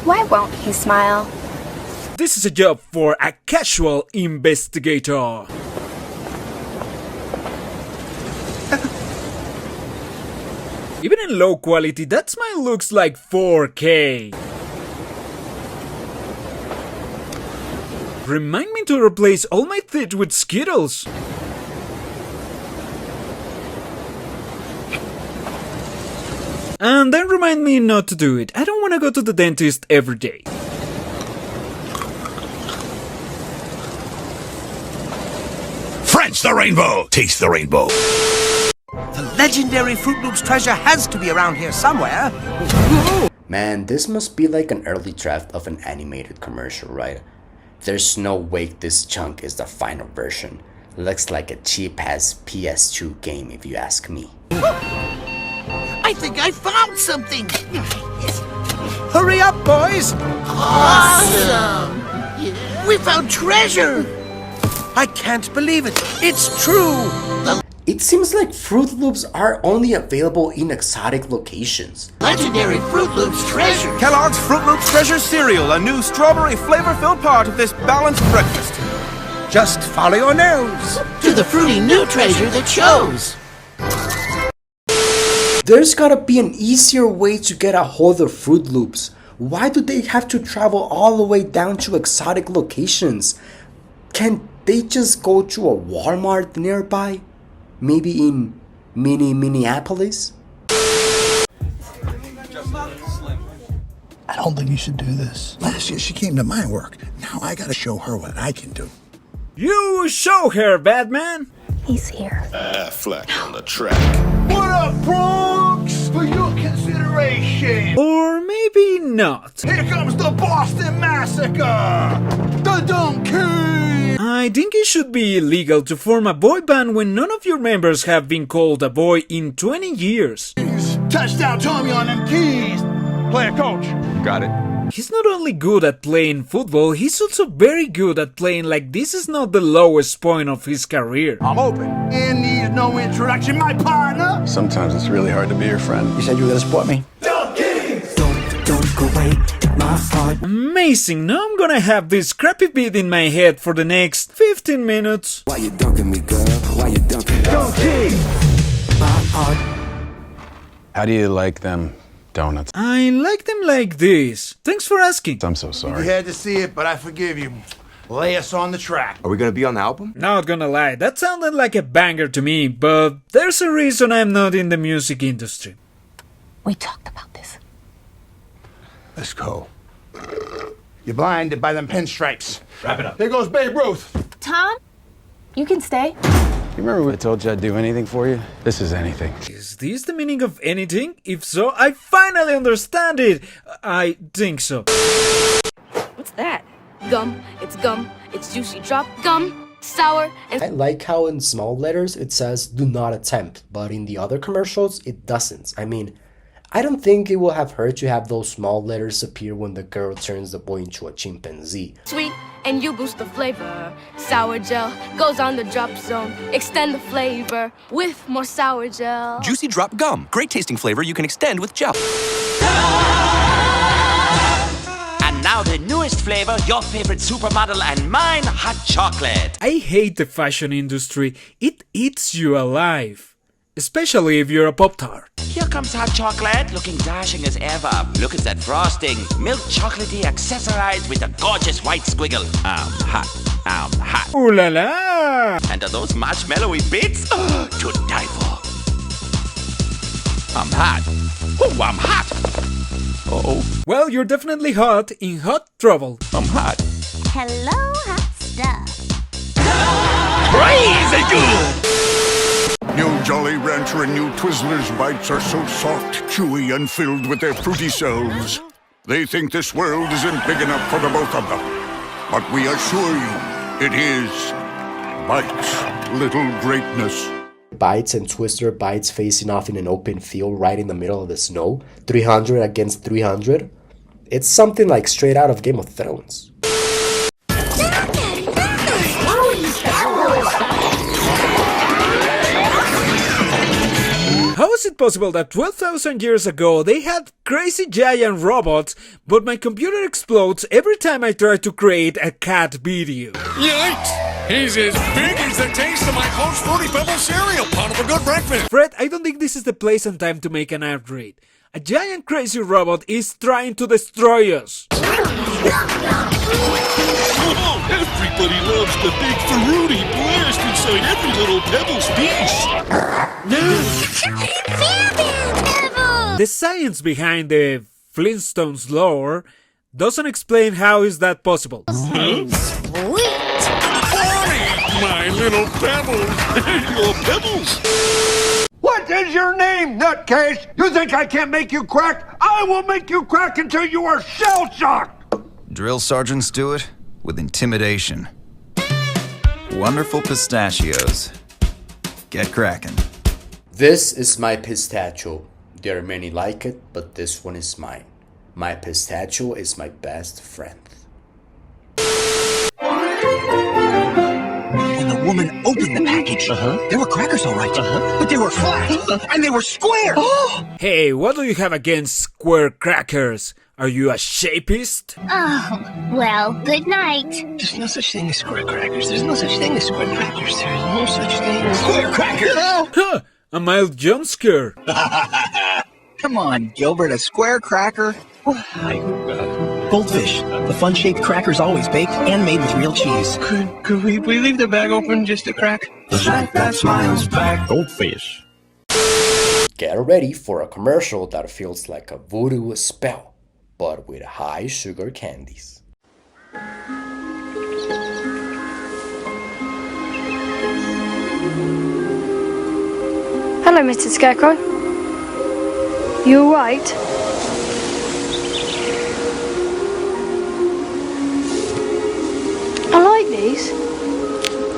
Why won't he smile? This is a job for a casual investigator. Even in low quality, that smile looks like 4K. Remind me to replace all my teeth with Skittles. And then remind me not to do it. I don't want to go to the dentist every day. Quench the rainbow! Taste the rainbow! The legendary Fruit Loops treasure has to be around here somewhere. Man, this must be like an early draft of an animated commercial, right? There's no way this chunk is the final version. Looks like a cheap-ass PS2 game if you ask me. I think I found something. Hurry up, boys! Awesome! We found treasure! I can't believe it. It's true. It seems like Fruit Loops are only available in exotic locations. Legendary Fruit Loops treasure. Kellogg's Fruit Loops Treasure Cereal, a new strawberry flavor-filled part of this balanced breakfast. Just follow your nose to the fruity new treasure that shows. There's gotta be an easier way to get a hold of Fruit Loops. Why do they have to travel all the way down to exotic locations? Can't they just go to a Walmart nearby? Maybe in Minneapolis? I don't think you should do this. Last year she came to my work. Now I gotta show her what I can do. You show her, Batman! He's here. Affleck on the track. What up, Bronx? For your consideration. Or maybe not. Here comes the Boston Massacre! The Donkey! I think it should be illegal to form a boy band when none of your members have been called a boy in 20 years. Touchdown Tommy on them keys! Player coach. Got it. He's not only good at playing football, he's also very good at playing like this is not the lowest point of his career. I'm open. And needs no introduction, my partner! Sometimes it's really hard to be your friend. You said you were gonna support me. Don't go away, my heart. Amazing, now I'm gonna have this crappy beat in my head for the next 15 minutes. Why you dunking me, girl? Why you dunking me? My heart. How do you like them donuts? I like them like this. Thanks for asking. I'm so sorry. You had to see it, but I forgive you. Lay us on the track. Are we gonna be on the album? Not gonna lie, that sounded like a banger to me, but there's a reason I'm not in the music industry. We talked about this. Let's go. You're blinded by them pinstripes. Wrap it up. Here goes Babe Ruth. Tom, you can stay. You remember when I told you I'd do anything for you? This is anything. Is this the meaning of anything? If so, I finally understand it. I think so. What's that? Gum. It's gum. It's juicy drop. Gum. Sour. And I like how in small letters it says do not attempt, but in the other commercials it doesn't. I mean, I don't think it will have hurt to have those small letters appear when the girl turns the boy into a chimpanzee. sweet, and you boost the flavor. Sour gel goes on the drop zone. Extend the flavor with more sour gel. Juicy Drop Gum. Great tasting flavor you can extend with gel. And now the newest flavor, your favorite supermodel and mine, hot chocolate. I hate the fashion industry. It eats you alive. Especially if you're a Pop-Tart. Here comes hot chocolate, looking dashing as ever. Look at that frosting. Milk chocolatey accessorized with a gorgeous white squiggle. I'm hot. Ooh la la! And are those marshmallowy bits? To die for. I'm hot. Oh, I'm hot. Uh-oh. Well, you're definitely hot, in hot trouble. I'm hot. Hello, hot stuff. Crazy good! New Jolly Rancher and new Twizzlers bites are so soft, chewy, and filled with their fruity selves. They think this world isn't big enough for the both of them. But we assure you, it is. Bites, little greatness. Bites and Twister bites facing off in an open field right in the middle of the snow. 300 against 300. It's something like straight out of Game of Thrones. How is it possible that 12,000 years ago they had crazy giant robots, but my computer explodes every time I try to create a cat video? Yikes! He's as big as the taste of my Coach Fruity Pebble cereal, part of a good breakfast. Fred, I don't think this is the place and time to make an outrage. A giant crazy robot is trying to destroy us. Oh, everybody loves the big fruity blast inside every little Pebbles piece. The science behind the Flintstones lore doesn't explain how is that possible. My little pebbles. Little pebbles. What is your name, nutcase? You think I can't make you crack? I will make you crack until you are shell-shocked! Drill sergeants do it with intimidation. Wonderful pistachios. Get cracking. This is my pistachio. There are many like it, but this one is mine. My pistachio is my best friend. When the woman opened the package, there were crackers all right, but they were flat, and they were square. Hey, what do you have against square crackers? Are you a shapist? Oh, well, good night. There's no such thing as square crackers. There's no such thing as square crackers. There's no such thing as square crackers. Huh, a mild jump scare. Come on, Gilbert, a square cracker? Goldfish, the fun-shaped crackers always baked and made with real cheese. Could we leave the bag open just a crack? The snack that smiles back. Goldfish. Get ready for a commercial that feels like a voodoo spell, but with high sugar candies. Hello, Mr. Scarecrow. You alright? I like these.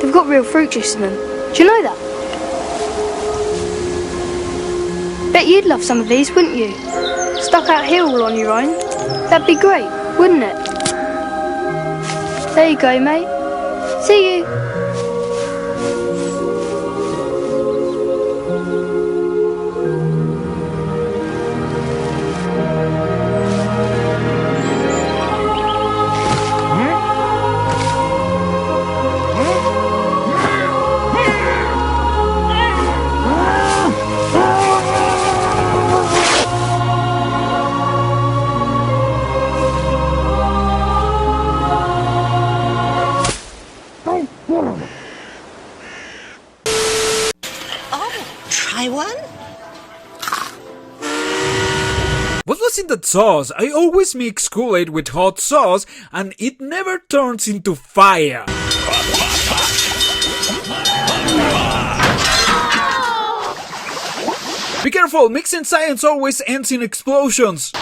They've got real fruit juice in them. Do you know that? Bet you'd love some of these, wouldn't you? Stuck out here all on your own. That'd be great, wouldn't it? There you go, mate. See you. Try one? What was in that sauce? I always mix Kool-Aid with hot sauce and it never turns into fire. Be careful, mixing science always ends in explosions.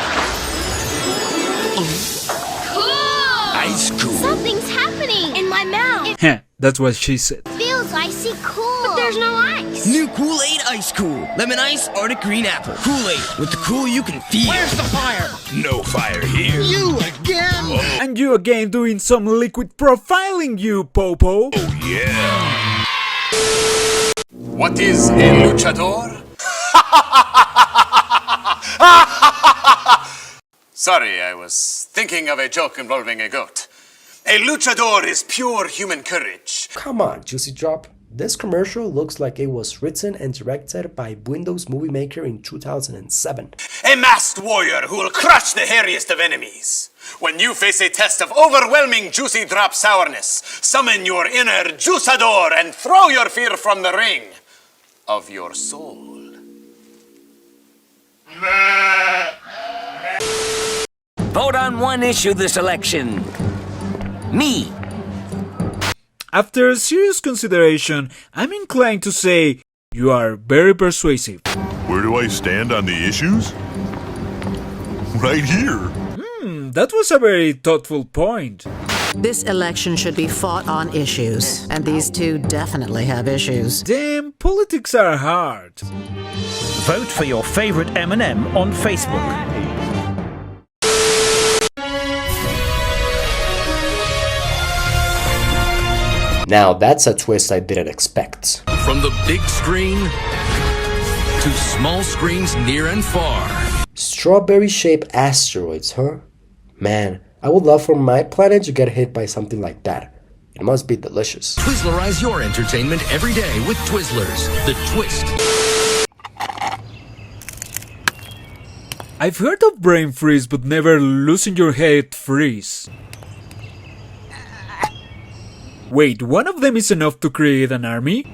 Ice cool. Something's happening in my mouth. Heh, that's what she said. It feels icy cool. But there's no ice. New Kool-Aid Ice Cool. Lemon ice, Arctic green apple. Kool-Aid, with the cool you can feel. Where's the fire? No fire here. You again? And you again doing some liquid profiling, you Popo. Oh, yeah. What is a luchador? Sorry, I was thinking of a joke involving a goat. A luchador is pure human courage. Come on, Juicy Drop. This commercial looks like it was written and directed by Windows Movie Maker in 2007. A masked warrior who will crush the hairiest of enemies. When you face a test of overwhelming Juicy Drop sourness, summon your inner Juiceador and throw your fear from the ring of your soul. Vote on one issue this election. Me. After serious consideration, I'm inclined to say you are very persuasive. Where do I stand on the issues? Right here. That was a very thoughtful point. This election should be fought on issues, and these two definitely have issues. Damn, politics are hard. Vote for your favorite M&M on Facebook. Now that's a twist I didn't expect. From the big screen to small screens near and far. Strawberry-shaped asteroids, huh? Man, I would love for my planet to get hit by something like that. It must be delicious. Twizzlerize your entertainment every day with Twizzlers. The twist. I've heard of brain freeze, but never losing your head freeze. Wait, one of them is enough to create an army?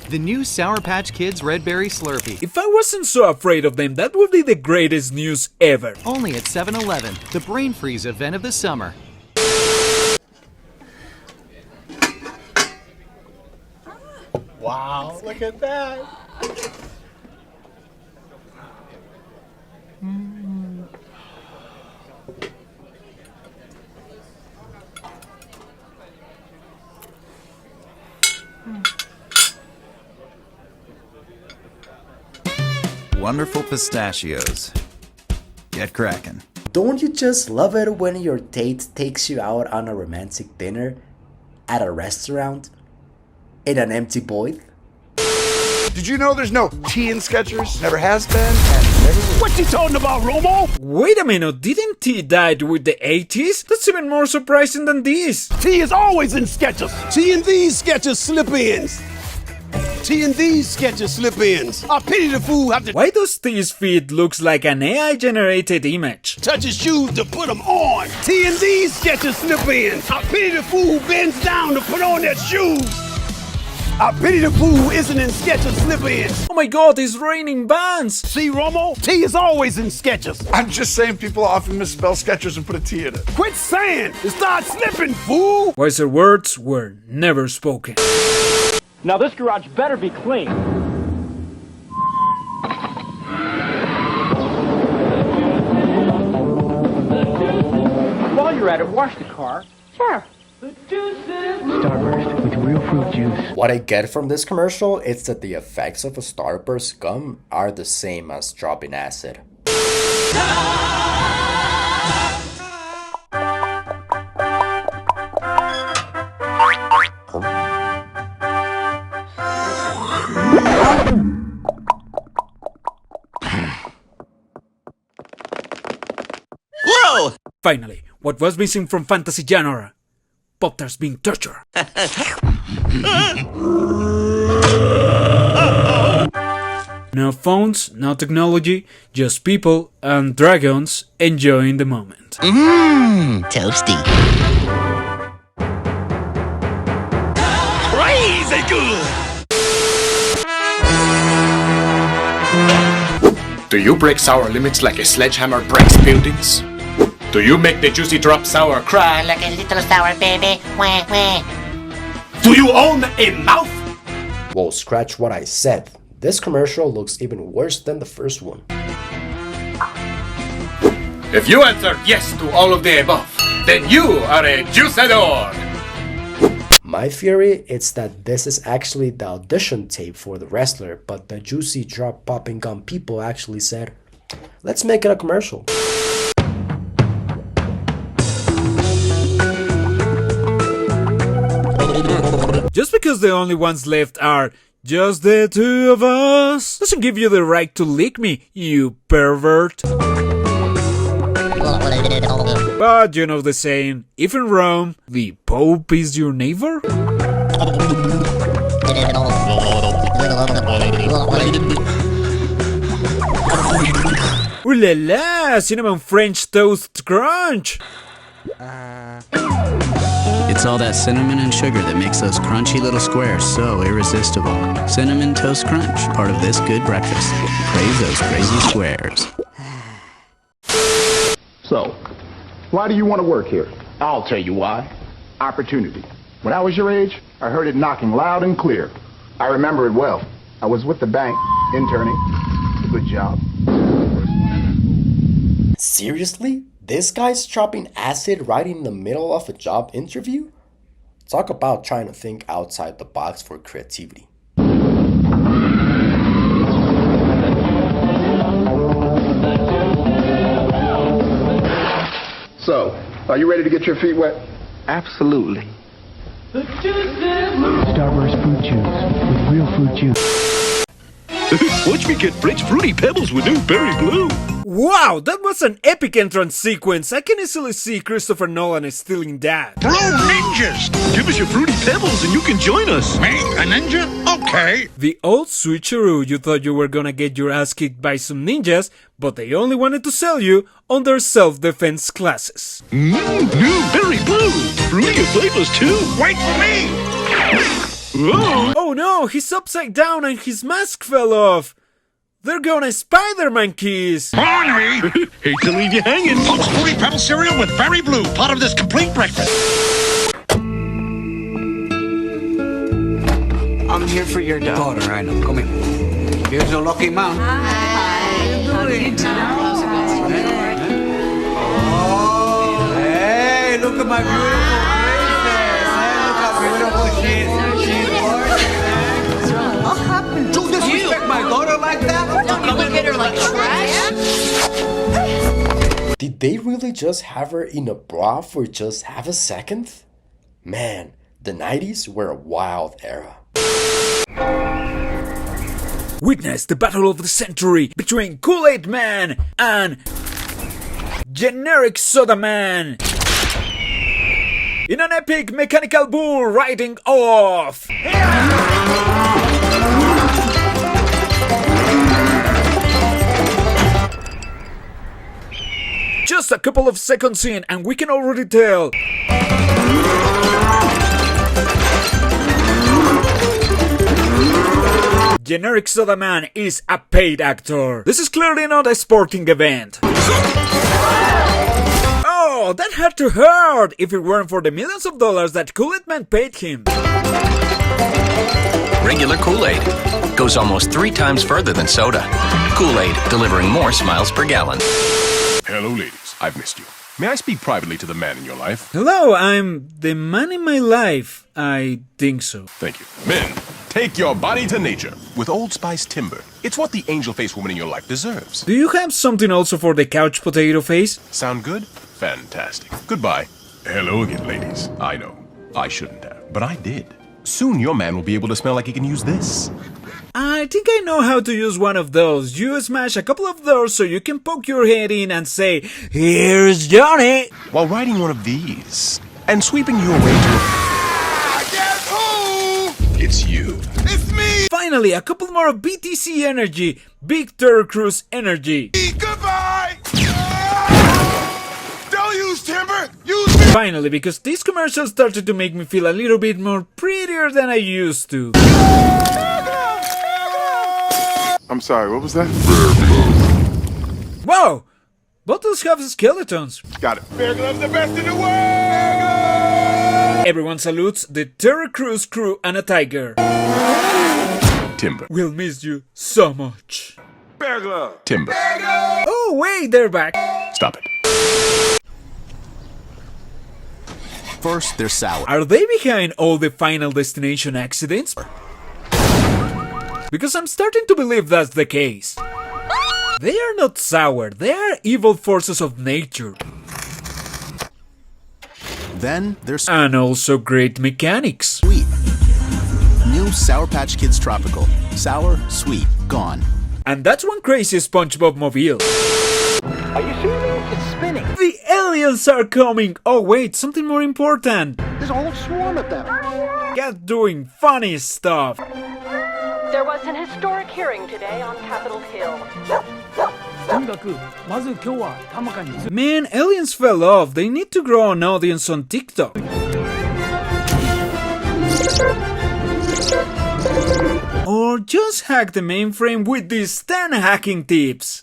The new Sour Patch Kids Red Berry Slurpee. If I wasn't so afraid of them, that would be the greatest news ever. Only at 7-Eleven, the brain freeze event of the summer. Wow, look at that. Wonderful pistachios. Get cracking. Don't you just love it when your date takes you out on a romantic dinner at a restaurant in an empty void? Did you know there's no tea in Skechers? Never has been and never will. What you talking about, Romo? Wait a minute, didn't tea die with the 80s? That's even more surprising than this. Tea is always in Skechers. Tea in these Skechers slip-ins. Tea in these Skechers slip-ins. I pity the fool have to Why does Tea's feet looks like an AI-generated image? touch his shoes to put them on. Tea in these Skechers slip-ins. I pity the fool who bends down to put on their shoes. I pity the fool who isn't in Skechers slip-ins. Oh my god, it's raining bands! See, Romo? Tea is always in Skechers. I'm just saying people often misspell Skechers and put a T in it. Quit saying! And start slipping, fool! Wiser words were never spoken. Now this garage better be clean. While you're at it, wash the car. Sure. Starburst with real fruit juice. What I get from this commercial is that the effects of a Starburst gum are the same as dropping acid. Whoa! Finally, what was missing from fantasy genre? Pop-Tarts being tortured. No phones, no technology, just people and dragons enjoying the moment. Toasty. Crazy good! Do you break sour limits like a sledgehammer breaks buildings? Do you make the juicy drop sour cry like a little sour baby? Wah, wah. Do you own a mouth? Well, scratch what I said. This commercial looks even worse than the first one. If you answered yes to all of the above, then you are a juicador! My theory is that this is actually the audition tape for the wrestler, but the juicy drop popping gum people actually said, let's make it a commercial. Just because the only ones left are just the two of us doesn't give you the right to lick me, you pervert. But you know the saying, if in Rome, the Pope is your neighbor? Ooh la la, cinnamon French toast crunch! It's all that cinnamon and sugar that makes those crunchy little squares so irresistible. Cinnamon Toast Crunch, part of this good breakfast. Praise those crazy squares. So, why do you want to work here? I'll tell you why. Opportunity. When I was your age, I heard it knocking loud and clear. I remember it well. I was with the bank, interning. Good job. Seriously? This guy's dropping acid right in the middle of a job interview? Talk about trying to think outside the box for creativity. So, are you ready to get your feet wet? Absolutely. Starburst fruit juice with real fruit juice. Watch me get French Fruity Pebbles with new berry blue. Wow, that was an epic entrance sequence. I can easily see Christopher Nolan stealing that. Blue ninjas! Give us your Fruity Pebbles and you can join us. Me? A ninja? Okay. The old switcheroo, you thought you were gonna get your ass kicked by some ninjas, but they only wanted to sell you on their self-defense classes. New berry blue! Fruity flavors too! Wait for me! Whoa. Oh no, he's upside down and his mask fell off. They're gonna Spider-Man kiss. Ornery! Hate to leave you hanging. Folks, Fruity Pebble cereal with berry blue, part of this complete breakfast. I'm here for your daughter. I know. Come here. Here's your lucky mom. Hi. How do you do? Oh, hey, look at my beautiful princess. Hey, look how beautiful she is. She's gorgeous. What happened? You disrespect my daughter like that? Don't you look at her like trash? Did they really just have her in a bra for just half a second? Man, the 90s were a wild era. Witness the battle of the century between Kool-Aid Man and Generic Soda Man in an epic mechanical bull riding off. Just a couple of seconds in and we can already tell Generic Soda Man is a paid actor. This is clearly not a sporting event. Oh, that had to hurt if it weren't for the millions of dollars that Kool-Aid Man paid him. Regular Kool-Aid goes almost 3 times further than soda. Kool-Aid, delivering more smiles per gallon. Hello, ladies. I've missed you. May I speak privately to the man in your life? Hello, I'm the man in my life. I think so. Thank you. Men, take your body to nature with Old Spice Timber. It's what the angel-faced woman in your life deserves. Do you have something also for the couch potato face? Sound good? Fantastic. Goodbye. Hello again, ladies. I know. I shouldn't have, but I did. Soon your man will be able to smell like he can use this. I think I know how to use one of those. You smash a couple of doors so you can poke your head in and say, "Here's Johnny!" While riding one of these and sweeping you away to... Guess who? It's you. It's me! Finally, a couple more of BTC energy. Big Terror Cruise energy. Goodbye! Don't use timber! Use me! Finally, because these commercials started to make me feel a little bit more prettier than I used to. I'm sorry, what was that? Whoa! Bottles have skeletons. Got it. Bear Glove's the best in the world! Everyone salutes the Terror Cruise crew and a tiger. Timber. We'll miss you so much. Bear Glove! Timber. Oh, wait, they're back. Stop it. First, they're sour. Are they behind all the Final Destination accidents? Because I'm starting to believe that's the case. They are not sour, they are evil forces of nature. Then there's and also great mechanics. Sweet. New Sour Patch Kids Tropical. Sour, sweet, gone. And that's one crazy SpongeBob mobile. Are you serious? It's spinning. The aliens are coming! Oh wait, something more important. There's a whole swarm of them. Get doing funny stuff. There was an historic hearing today on Capitol Hill. Man, aliens fell off. They need to grow an audience on TikTok. Or just hack the mainframe with these 10 hacking tips.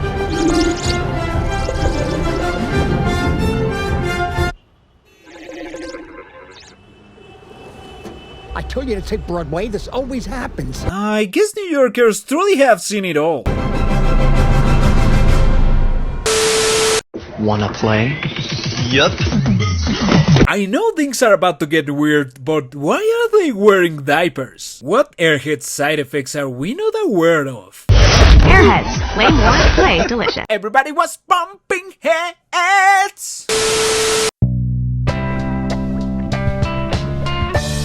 I told you to take Broadway. This always happens. I guess New Yorkers truly have seen it all. Wanna play? Yup. I know things are about to get weird, but why are they wearing diapers? What airhead side effects are we not aware of? Airheads. Play more, play delicious. Everybody was bumping heads!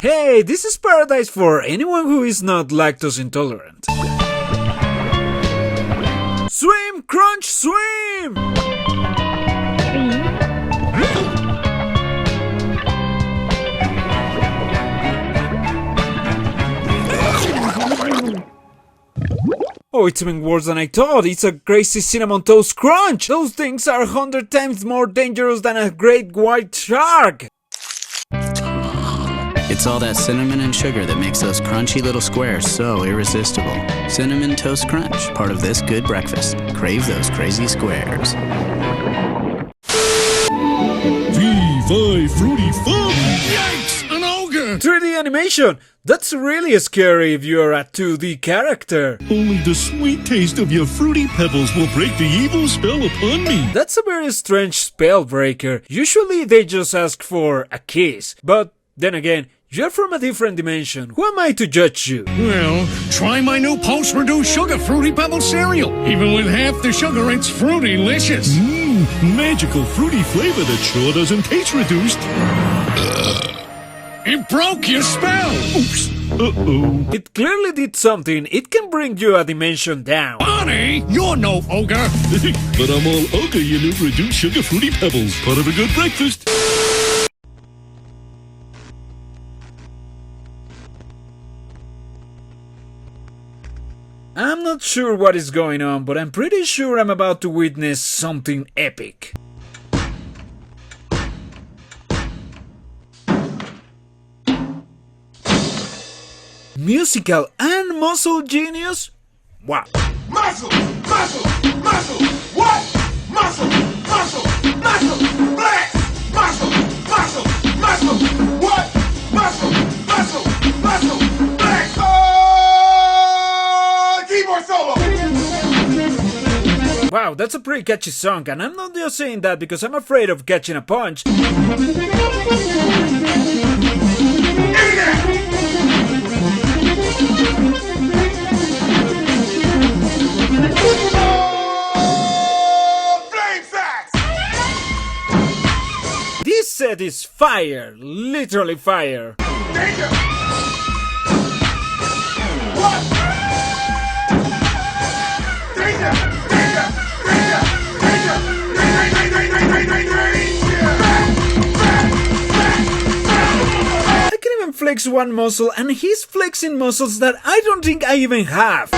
Hey, this is paradise for anyone who is not lactose intolerant. Swim, crunch, swim! Oh, it's even worse than I thought. It's a crazy cinnamon toast crunch. Those things are 100 times more dangerous than a great white shark. It's all that cinnamon and sugar that makes those crunchy little squares so irresistible. Cinnamon Toast Crunch, part of this good breakfast. Crave those crazy squares. V5 Fruity Fun! Yikes! An ogre! 3D animation. That's really scary if you're a 2D character. Only the sweet taste of your fruity pebbles will break the evil spell upon me. That's a very strange spell breaker. Usually they just ask for a kiss. But then again, you're from a different dimension. Who am I to judge you? Well, try my new post-reduced sugar Fruity Pebble cereal. Even with half the sugar, it's fruity-licious. Magical fruity flavor that sure doesn't taste reduced. It broke your spell! Oops. Uh-oh. It clearly did something. It can bring you a dimension down. Bonnie, you're no ogre. But I'm all ogre, you new reduced sugar Fruity Pebbles. Part of a good breakfast. I'm not sure what is going on, but I'm pretty sure I'm about to witness something epic. Musical and muscle genius? Wow. Muscle! Muscle! Muscle! What? Muscle! Muscle! Muscle! Blast! Muscle! Muscle! Muscle! What? Muscle! Muscle! Muscle! Blast! Keyboard solo! Wow, that's a pretty catchy song, and I'm not just saying that because I'm afraid of catching a punch. This set is fire, literally fire. Danger! What? Danger! Danger! Danger! Danger! I can even flex one muscle, and he's flexing muscles that I don't think I even have.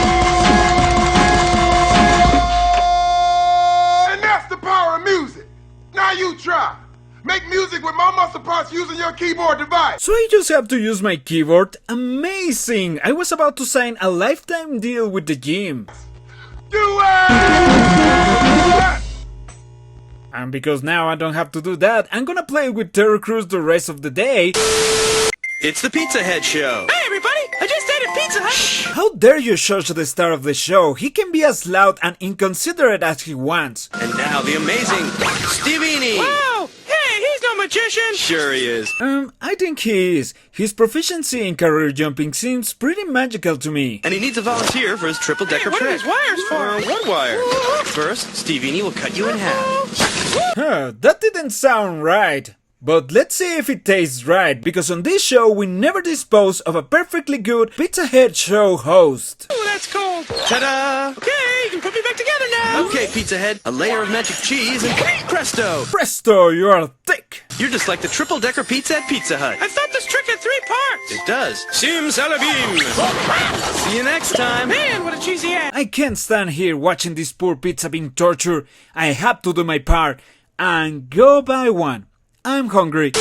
And that's the power of music. Now you try. Make music with my muscle parts using your keyboard device. So I just have to use my keyboard? Amazing! I was about to sign a lifetime deal with the gym. Do it! And because now I don't have to do that, I'm gonna play with Terror Cruise the rest of the day. It's the Pizza Head Show. Hey everybody, I just ate at Pizza Hut. How dare you judge the star of the show? He can be as loud and inconsiderate as he wants. And now the amazing Stevini. Wow! Hey, he's no magician. Sure he is. I think he is. His proficiency in career jumping seems pretty magical to me. And he needs a volunteer for his triple-decker What are trick. these wires for? One wire. First, Stevini will cut you in half. Huh, that didn't sound right. But let's see if it tastes right, because on this show we never dispose of a perfectly good Pizza Head Show host. Oh, that's cold. Ta-da! Okay, you can put me back together now. Okay, Pizza Head, a layer of magic cheese and presto! Presto, you are thick! You're just like the triple-decker pizza at Pizza Hut. I thought this trick had 3 parts. It does. Simsalabim! See you next time. Man, what a cheesy ass. I can't stand here watching this poor pizza being tortured. I have to do my part and go buy one. I'm hungry.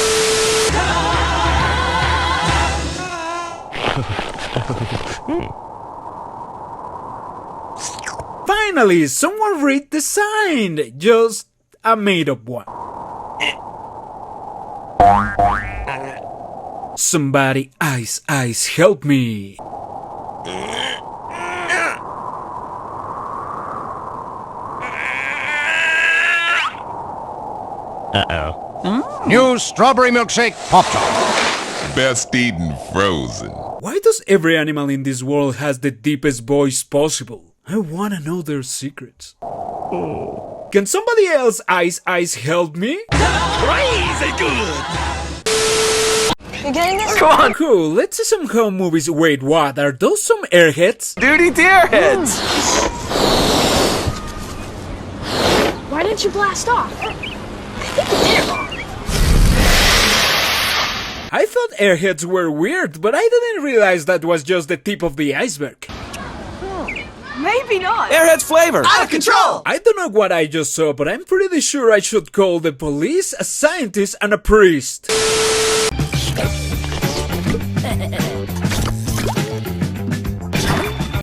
Finally, someone read the sign. Just a made-up one. Somebody, ice, help me. Uh-oh. New strawberry milkshake Pop-Tart. Best eaten frozen. Why does every animal in this world has the deepest voice possible? I wanna know their secrets. Oh. Can somebody else ice help me? Crazy good. You getting this? Come on. Cool, let's see some home movies. Wait, what? Are those some airheads? Duty to airheads! Why didn't you blast off? I think you did it wrong. I thought airheads were weird, but I didn't realize that was just the tip of the iceberg. Maybe not. Airheads flavor! Out of control! I don't know what I just saw, but I'm pretty sure I should call the police, a scientist, and a priest.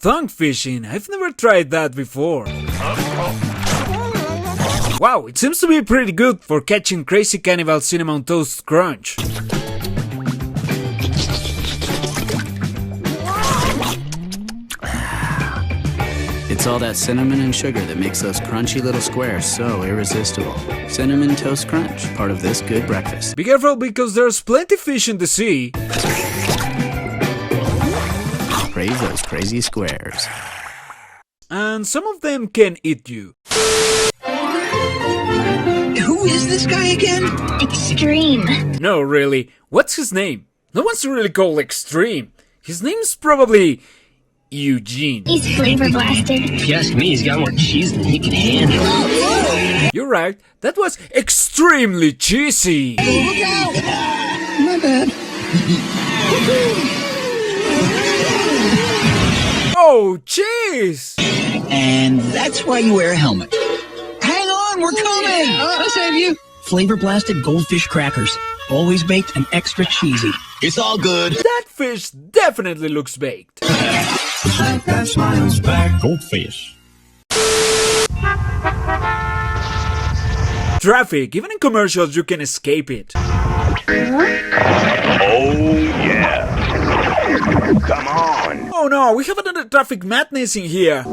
Tongue fishing, I've never tried that before. Wow, it seems to be pretty good for catching crazy cannibal cinnamon toast crunch. It's all that cinnamon and sugar that makes those crunchy little squares so irresistible. Cinnamon Toast Crunch, part of this good breakfast. Be careful because there's plenty fish in the sea. Praise those crazy squares. And some of them can eat you. Who is this guy again? Extreme. No, really. What's his name? No one's really called Extreme. His name's probably Eugene. He's flavor blasted. If you ask me, he's got more cheese than he can handle. You're right. That was extremely cheesy. Look out! My bad. Oh, cheese! And that's why you wear a helmet. Hang on, we're coming! I'll save you. Flavor blasted goldfish crackers. Always baked and extra cheesy. It's all good. That fish definitely looks baked. That smiles back. Goldfish. Traffic. Even in commercials, you can escape it. Oh, yeah. Come on. Oh no, we have another traffic madness in here.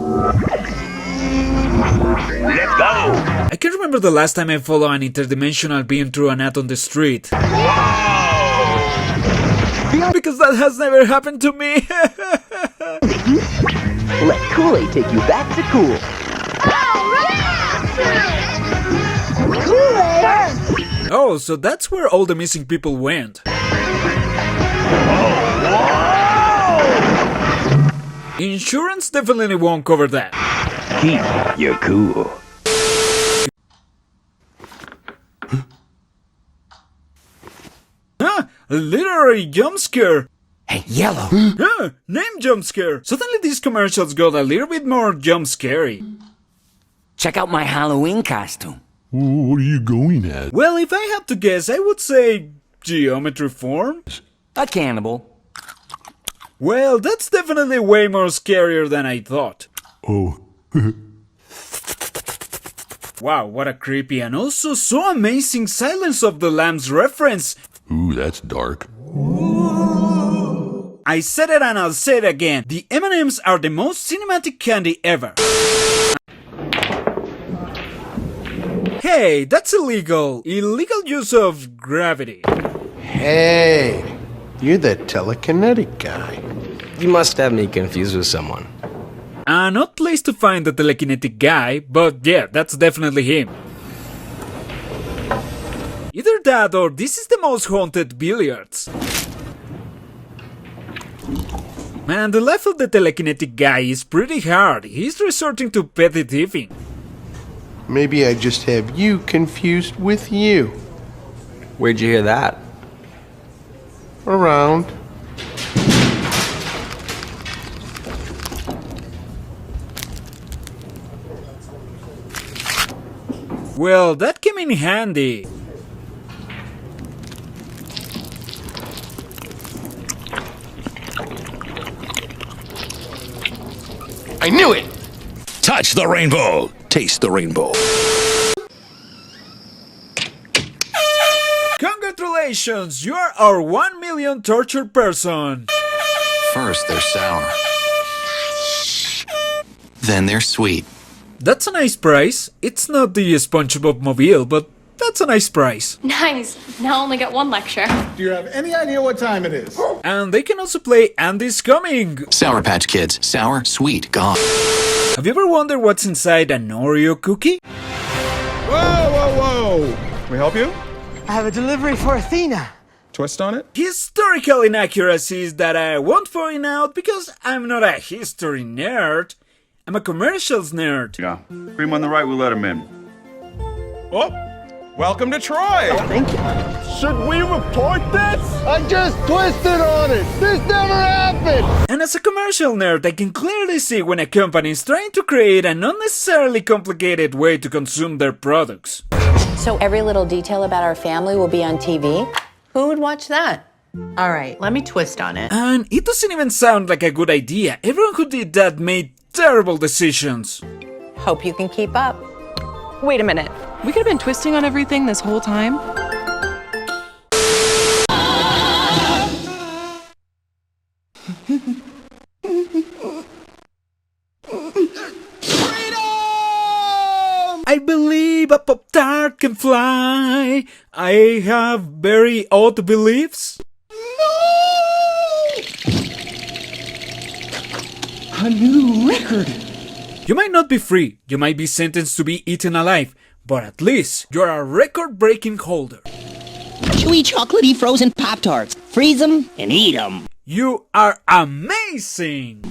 Let's go. I can't remember the last time I followed an interdimensional being through an ad on the street. Wow. Because that has never happened to me. Let Kool-Aid take you back to cool. Oh, so that's where all the missing people went. Insurance definitely won't cover that. Keep your cool. Huh? A literary jump scare. Hey, Yellow. Huh? Name jump scare. Suddenly these commercials got a little bit more jump scary. Check out my Halloween costume. What are you going at? Well, if I had to guess, I would say geometry form. A cannibal. Well, that's definitely way more scarier than I thought. Oh. Wow, what a creepy and also so amazing Silence of the Lambs reference. Ooh, that's dark. I said it and I'll say it again. The M&Ms are the most cinematic candy ever. Hey, that's illegal. Illegal use of gravity. Hey, you're the telekinetic guy. You must have me confused with someone. An odd place to find the telekinetic guy, but yeah, that's definitely him. Either that or this is the most haunted billiards. Man, the life of the telekinetic guy is pretty hard. He's resorting to petty thieving. Maybe I just have you confused with you. Where'd you hear that? Around. Well, that came in handy. I knew it! Touch the rainbow. Taste the rainbow. Congratulations! You are our 1 million tortured person. First, they're sour. Then they're sweet. That's a nice price. It's not the SpongeBob mobile, but that's a nice price. Nice. Now only got one lecture. Do you have any idea what time it is? And they can also play Andy's Coming. Sour Patch Kids. Sour, sweet, gone. Have you ever wondered what's inside an Oreo cookie? Whoa, whoa, whoa! Can we help you? I have a delivery for Athena. Twist on it? Historical inaccuracies that I won't point out because I'm not a history nerd. I'm a commercials nerd. Yeah. Cream on the right, we'll let him in. Oh! Welcome to Troy! Oh, thank you. Should we report this? I just twisted on it. This never happened. And as a commercial nerd, I can clearly see when a company is trying to create an unnecessarily complicated way to consume their products. So every little detail about our family will be on TV? Who would watch that? All right, let me twist on it. And it doesn't even sound like a good idea. Everyone who did that made terrible decisions. Hope you can keep up. Wait a minute. We could have been twisting on everything this whole time? bird can fly. I have very odd beliefs. A new record. You might not be free, you might be sentenced to be eaten alive, but at least you're a record-breaking holder. Chewy, chocolatey, frozen Pop-Tarts. Freeze them and eat them. You are amazing!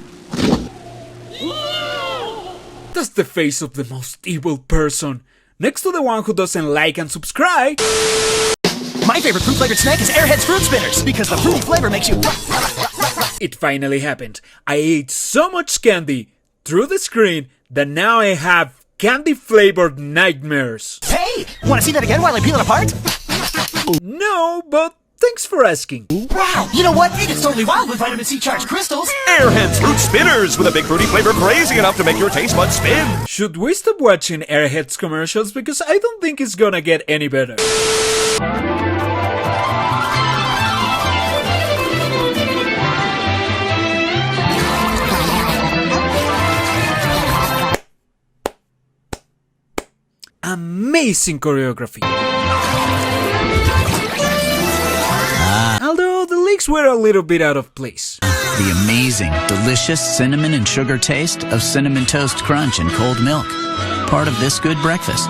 That's the face of the most evil person, next to the one who doesn't like and subscribe. My favorite fruit-flavored snack is Airheads Fruit Spinners, because the fruity flavor makes you... It finally happened. I ate so much candy through the screen that now I have candy-flavored nightmares. Hey! Want to see that again while I peel it apart? No, but thanks for asking. Wow! You know what? It's totally wild with vitamin C charged crystals. Airheads Fruit Spinners with a big fruity flavor crazy enough to make your taste buds spin. Should we stop watching Airheads commercials? Because I don't think it's gonna get any better. Amazing choreography. Although the legs were a little bit out of place. The amazing, delicious cinnamon and sugar taste of Cinnamon Toast Crunch and cold milk. Part of this good breakfast.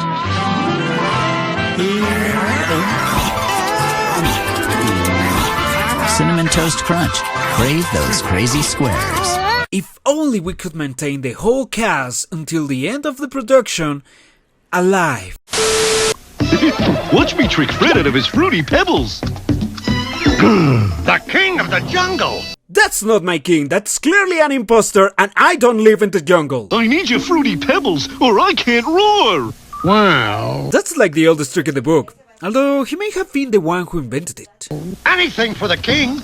Cinnamon Toast Crunch. Crave those crazy squares. If only we could maintain the whole cast until the end of the production alive. Watch me trick Fred out of his fruity pebbles. The king of the jungle! That's not my king, that's clearly an imposter, and I don't live in the jungle. I need your fruity pebbles, or I can't roar! Wow. That's like the oldest trick in the book, although he may have been the one who invented it. Anything for the king!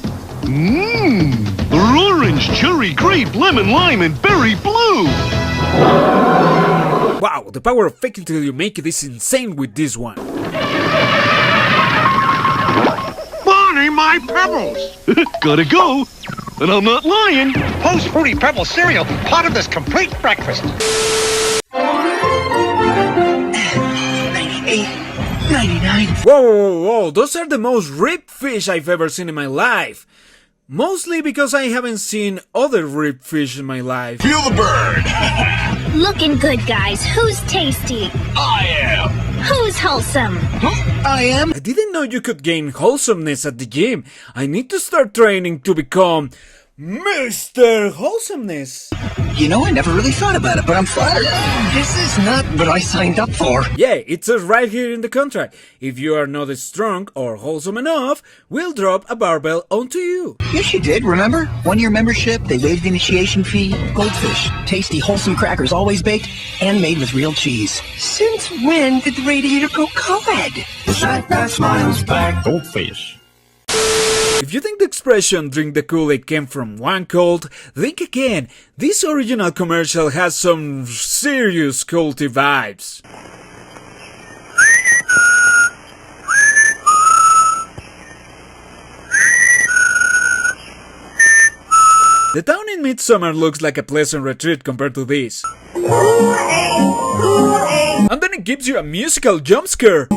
Orange, cherry, grape, lemon, lime, and berry blue! Wow, the power of fake it till you make it is insane with this one. Bonnie, my pebbles! Gotta go! And I'm not lying! Post Fruity Pebble cereal, part of this complete breakfast. 98, 99. Whoa, those are the most ripped fish I've ever seen in my life. Mostly because I haven't seen other ripped fish in my life. Feel the bird! Looking good, guys. Who's tasty? I am! Who's wholesome? I am. I didn't know you could gain wholesomeness at the gym. I need to start training to become Mr. Wholesomeness. You know, I never really thought about it, but I'm flattered. This is not what I signed up for. Yeah, it says right here in the contract. If you are not strong or wholesome enough, we'll drop a barbell onto you. Yes, you did, remember? 1-year membership, they waived the initiation fee. Goldfish, tasty, wholesome crackers, always baked and made with real cheese. Since when did the radiator go co-ed? The snack that smiles back. Goldfish. If you think the expression drink the Kool-Aid came from one cult, think again. This original commercial has some serious culty vibes. The town in Midsummer looks like a pleasant retreat compared to this. And then it gives you a musical jump scare. For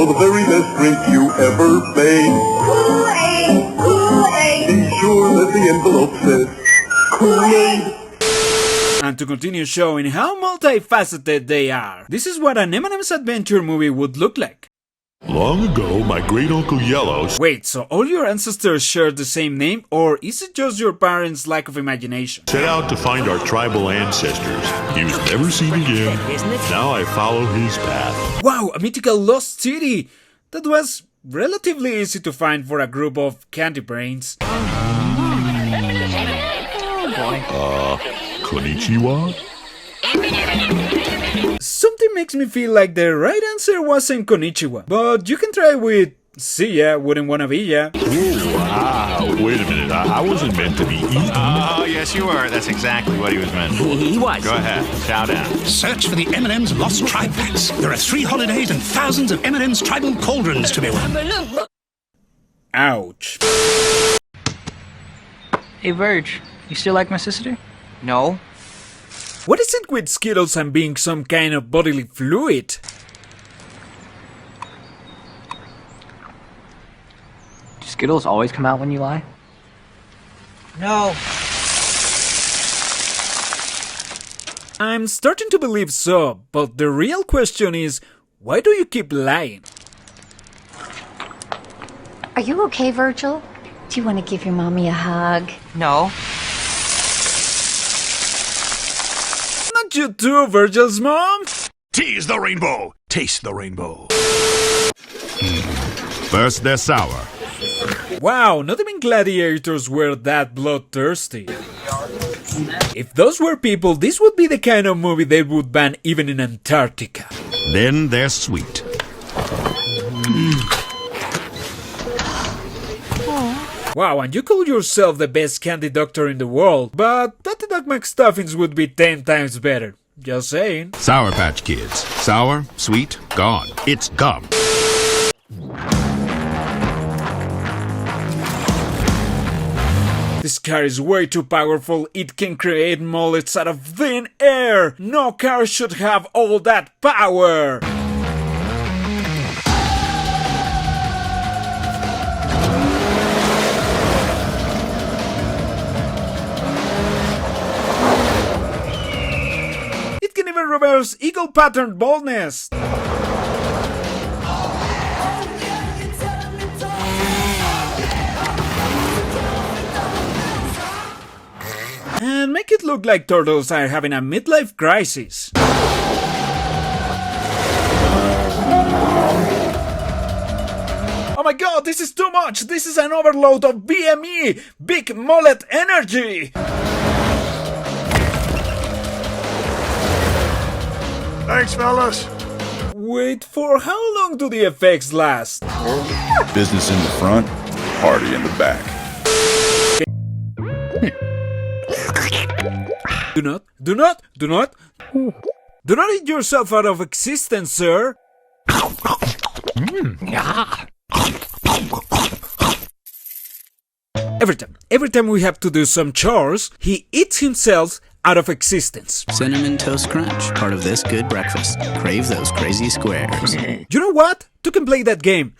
the very best drink you ever made. Be sure that the envelope says Kool-Aid. And to continue showing how multifaceted they are, this is what an M&M's adventure movie would look like. Long ago, my great-uncle Yellow... Wait, so all your ancestors share the same name, or is it just your parents' lack of imagination? ...set out to find our tribal ancestors. He was never seen again. Now I follow his path. Wow, a mythical lost city! That was relatively easy to find for a group of candy brains. Konnichiwa? Something makes me feel like the right answer wasn't konnichiwa, but you can try with see ya, wouldn't wanna be ya. Ooh, wow, wait a minute, I wasn't meant to be eaten. Oh, yes you were, that's exactly what he was meant for. He was. Go ahead, shout out. Search for the M&M's Lost Tribe Packs. There are 3 holidays and thousands of M&M's tribal cauldrons to be won. Ouch. Hey, Verge, you still like my sister? No. What is it with Skittles and being some kind of bodily fluid? Do Skittles always come out when you lie? No. I'm starting to believe so, but the real question is, why do you keep lying? Are you okay, Virgil? Do you want to give your mommy a hug? No. Not you too, Virgil's mom! Tease the rainbow. Taste the rainbow. First, they're sour. Wow, not even gladiators were that bloodthirsty. If those were people, this would be the kind of movie they would ban even in Antarctica. Then they're sweet. Wow, and you call yourself the best candy doctor in the world, but that Duck McStuffins would be 10 times better. Just saying. Sour Patch Kids. Sour, sweet, gone. It's gum. This car is way too powerful. It can create mullets out of thin air. No car should have all that power. It can even reverse eagle pattern baldness. And make it look like turtles are having a midlife crisis. Oh my god, this is too much! This is an overload of BME! Big mullet energy! Thanks, fellas. Wait, for how long do the effects last? Business in the front, party in the back. Do not eat yourself out of existence, sir. Every time we have to do some chores, he eats himself out of existence. Cinnamon Toast Crunch, part of this good breakfast. Crave those crazy squares. You know what? You can play that game.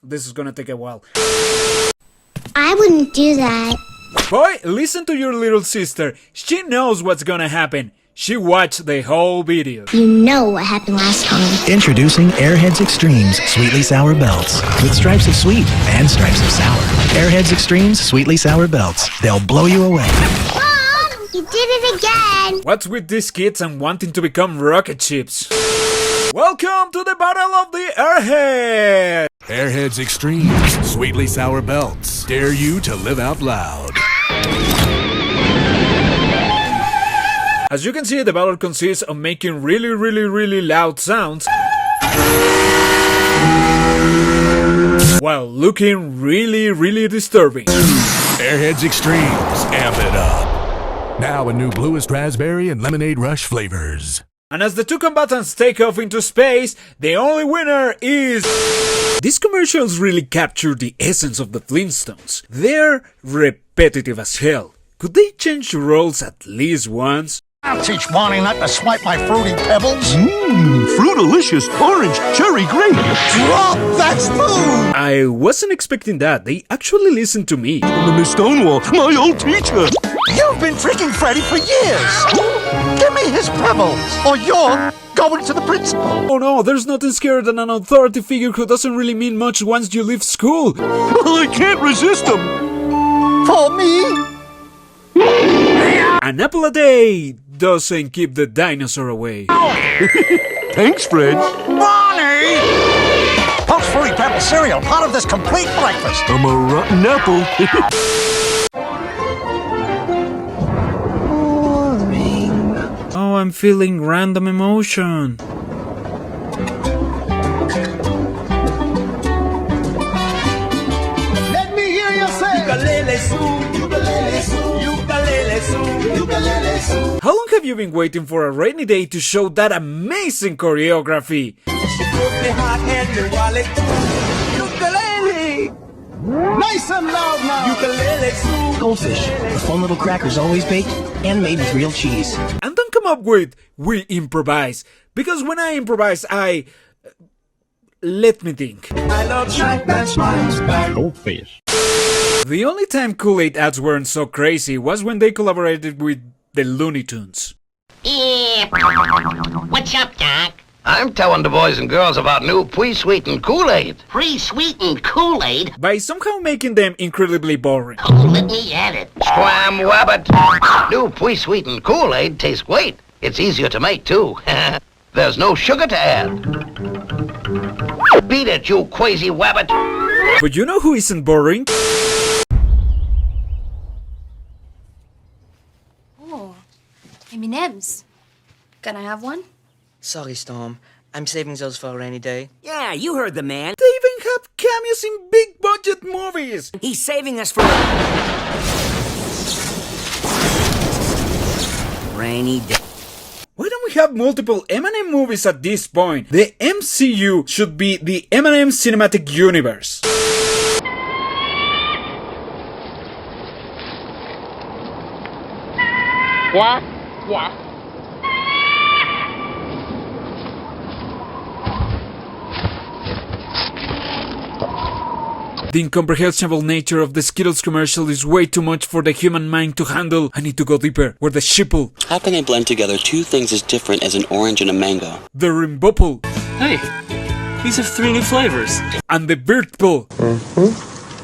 This is gonna take a while. I wouldn't do that. Boy, listen to your little sister. She knows what's gonna happen. She watched the whole video. You know what happened last time. Introducing Airheads Extremes Sweetly Sour Belts. With stripes of sweet and stripes of sour. Airheads Extremes Sweetly Sour Belts. They'll blow you away. Mom, you did it again. What's with these kids and wanting to become rocket ships? Welcome to the Battle of the Airheads! Airheads Extremes Sweetly Sour Belts. Dare you to live out loud. As you can see, the battle consists of making really loud sounds while looking really disturbing. Airheads Extremes, amp it up. Now a new bluest raspberry and lemonade rush flavors. And as the two combatants take off into space, the only winner is... These commercials really capture the essence of the Flintstones. They're repetitive as hell. Could they change roles at least once? I'll teach Bonnie not to swipe my fruity pebbles. Fruitalicious orange cherry grape. Drop that spoon! I wasn't expecting that. They actually listened to me. Miss Stonewall, my old teacher. You've been tricking Freddy for years. Give me his pebbles, or you're going to the principal. Oh no, there's nothing scarier than an authority figure who doesn't really mean much once you leave school. I can't resist him. For me? An apple a day doesn't keep the dinosaur away. Thanks, Fred. Bonnie! Post fruity pebble cereal, part of this complete breakfast. I'm a rotten apple. Oh, I'm feeling random emotion. Let me hear you say ukulele soo, ukulele soo, ukulele soo, ukulele soo. How long have you been waiting for a rainy day to show that amazing choreography? She put me hot and me wallet. Ukulele. Nice and loud now. Ukulele. Goldfish. The fun little crackers always baked and made with real cheese. And don't come up with "we improvise," because when I improvise, let me think. I love Jack that smiles back. Goldfish. The only time Kool-Aid ads weren't so crazy was when they collaborated with the Looney Tunes. What's up, Doc? I'm telling the boys and girls about new pre-sweetened Kool-Aid. Pre-sweetened Kool-Aid? By somehow making them incredibly boring. Oh, let me at it. Scram wabbit. New pre-sweetened Kool-Aid tastes great. It's easier to make, too. There's no sugar to add. Beat it, you crazy wabbit. But you know who isn't boring? Oh, M&M's. Can I have one? Sorry, Storm. I'm saving those for a rainy day. Yeah, you heard the man. They even have cameos in big budget movies. He's saving us for rainy day. Why don't we have multiple M&M movies at this point? The MCU should be the M&M Cinematic Universe. What? What? The incomprehensible nature of the Skittles commercial is way too much for the human mind to handle. I need to go deeper. Where the shipple. How can I blend together two things as different as an orange and a mango? The rimbopple. Hey, these have 3 new flavors. And the birtpole.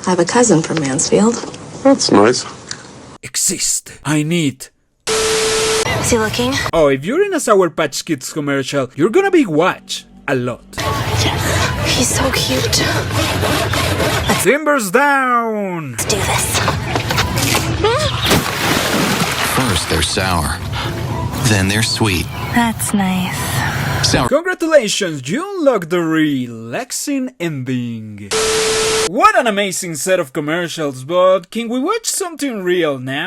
I have a cousin from Mansfield. That's nice. Exist. I need. Is he looking? Oh, if you're in a Sour Patch Kids commercial, you're gonna be watched a lot. He's so cute. Timbers down! Let's do this. First they're sour, then they're sweet. That's nice. Sour. Congratulations, you unlocked the relaxing ending. What an amazing set of commercials, but can we watch something real now?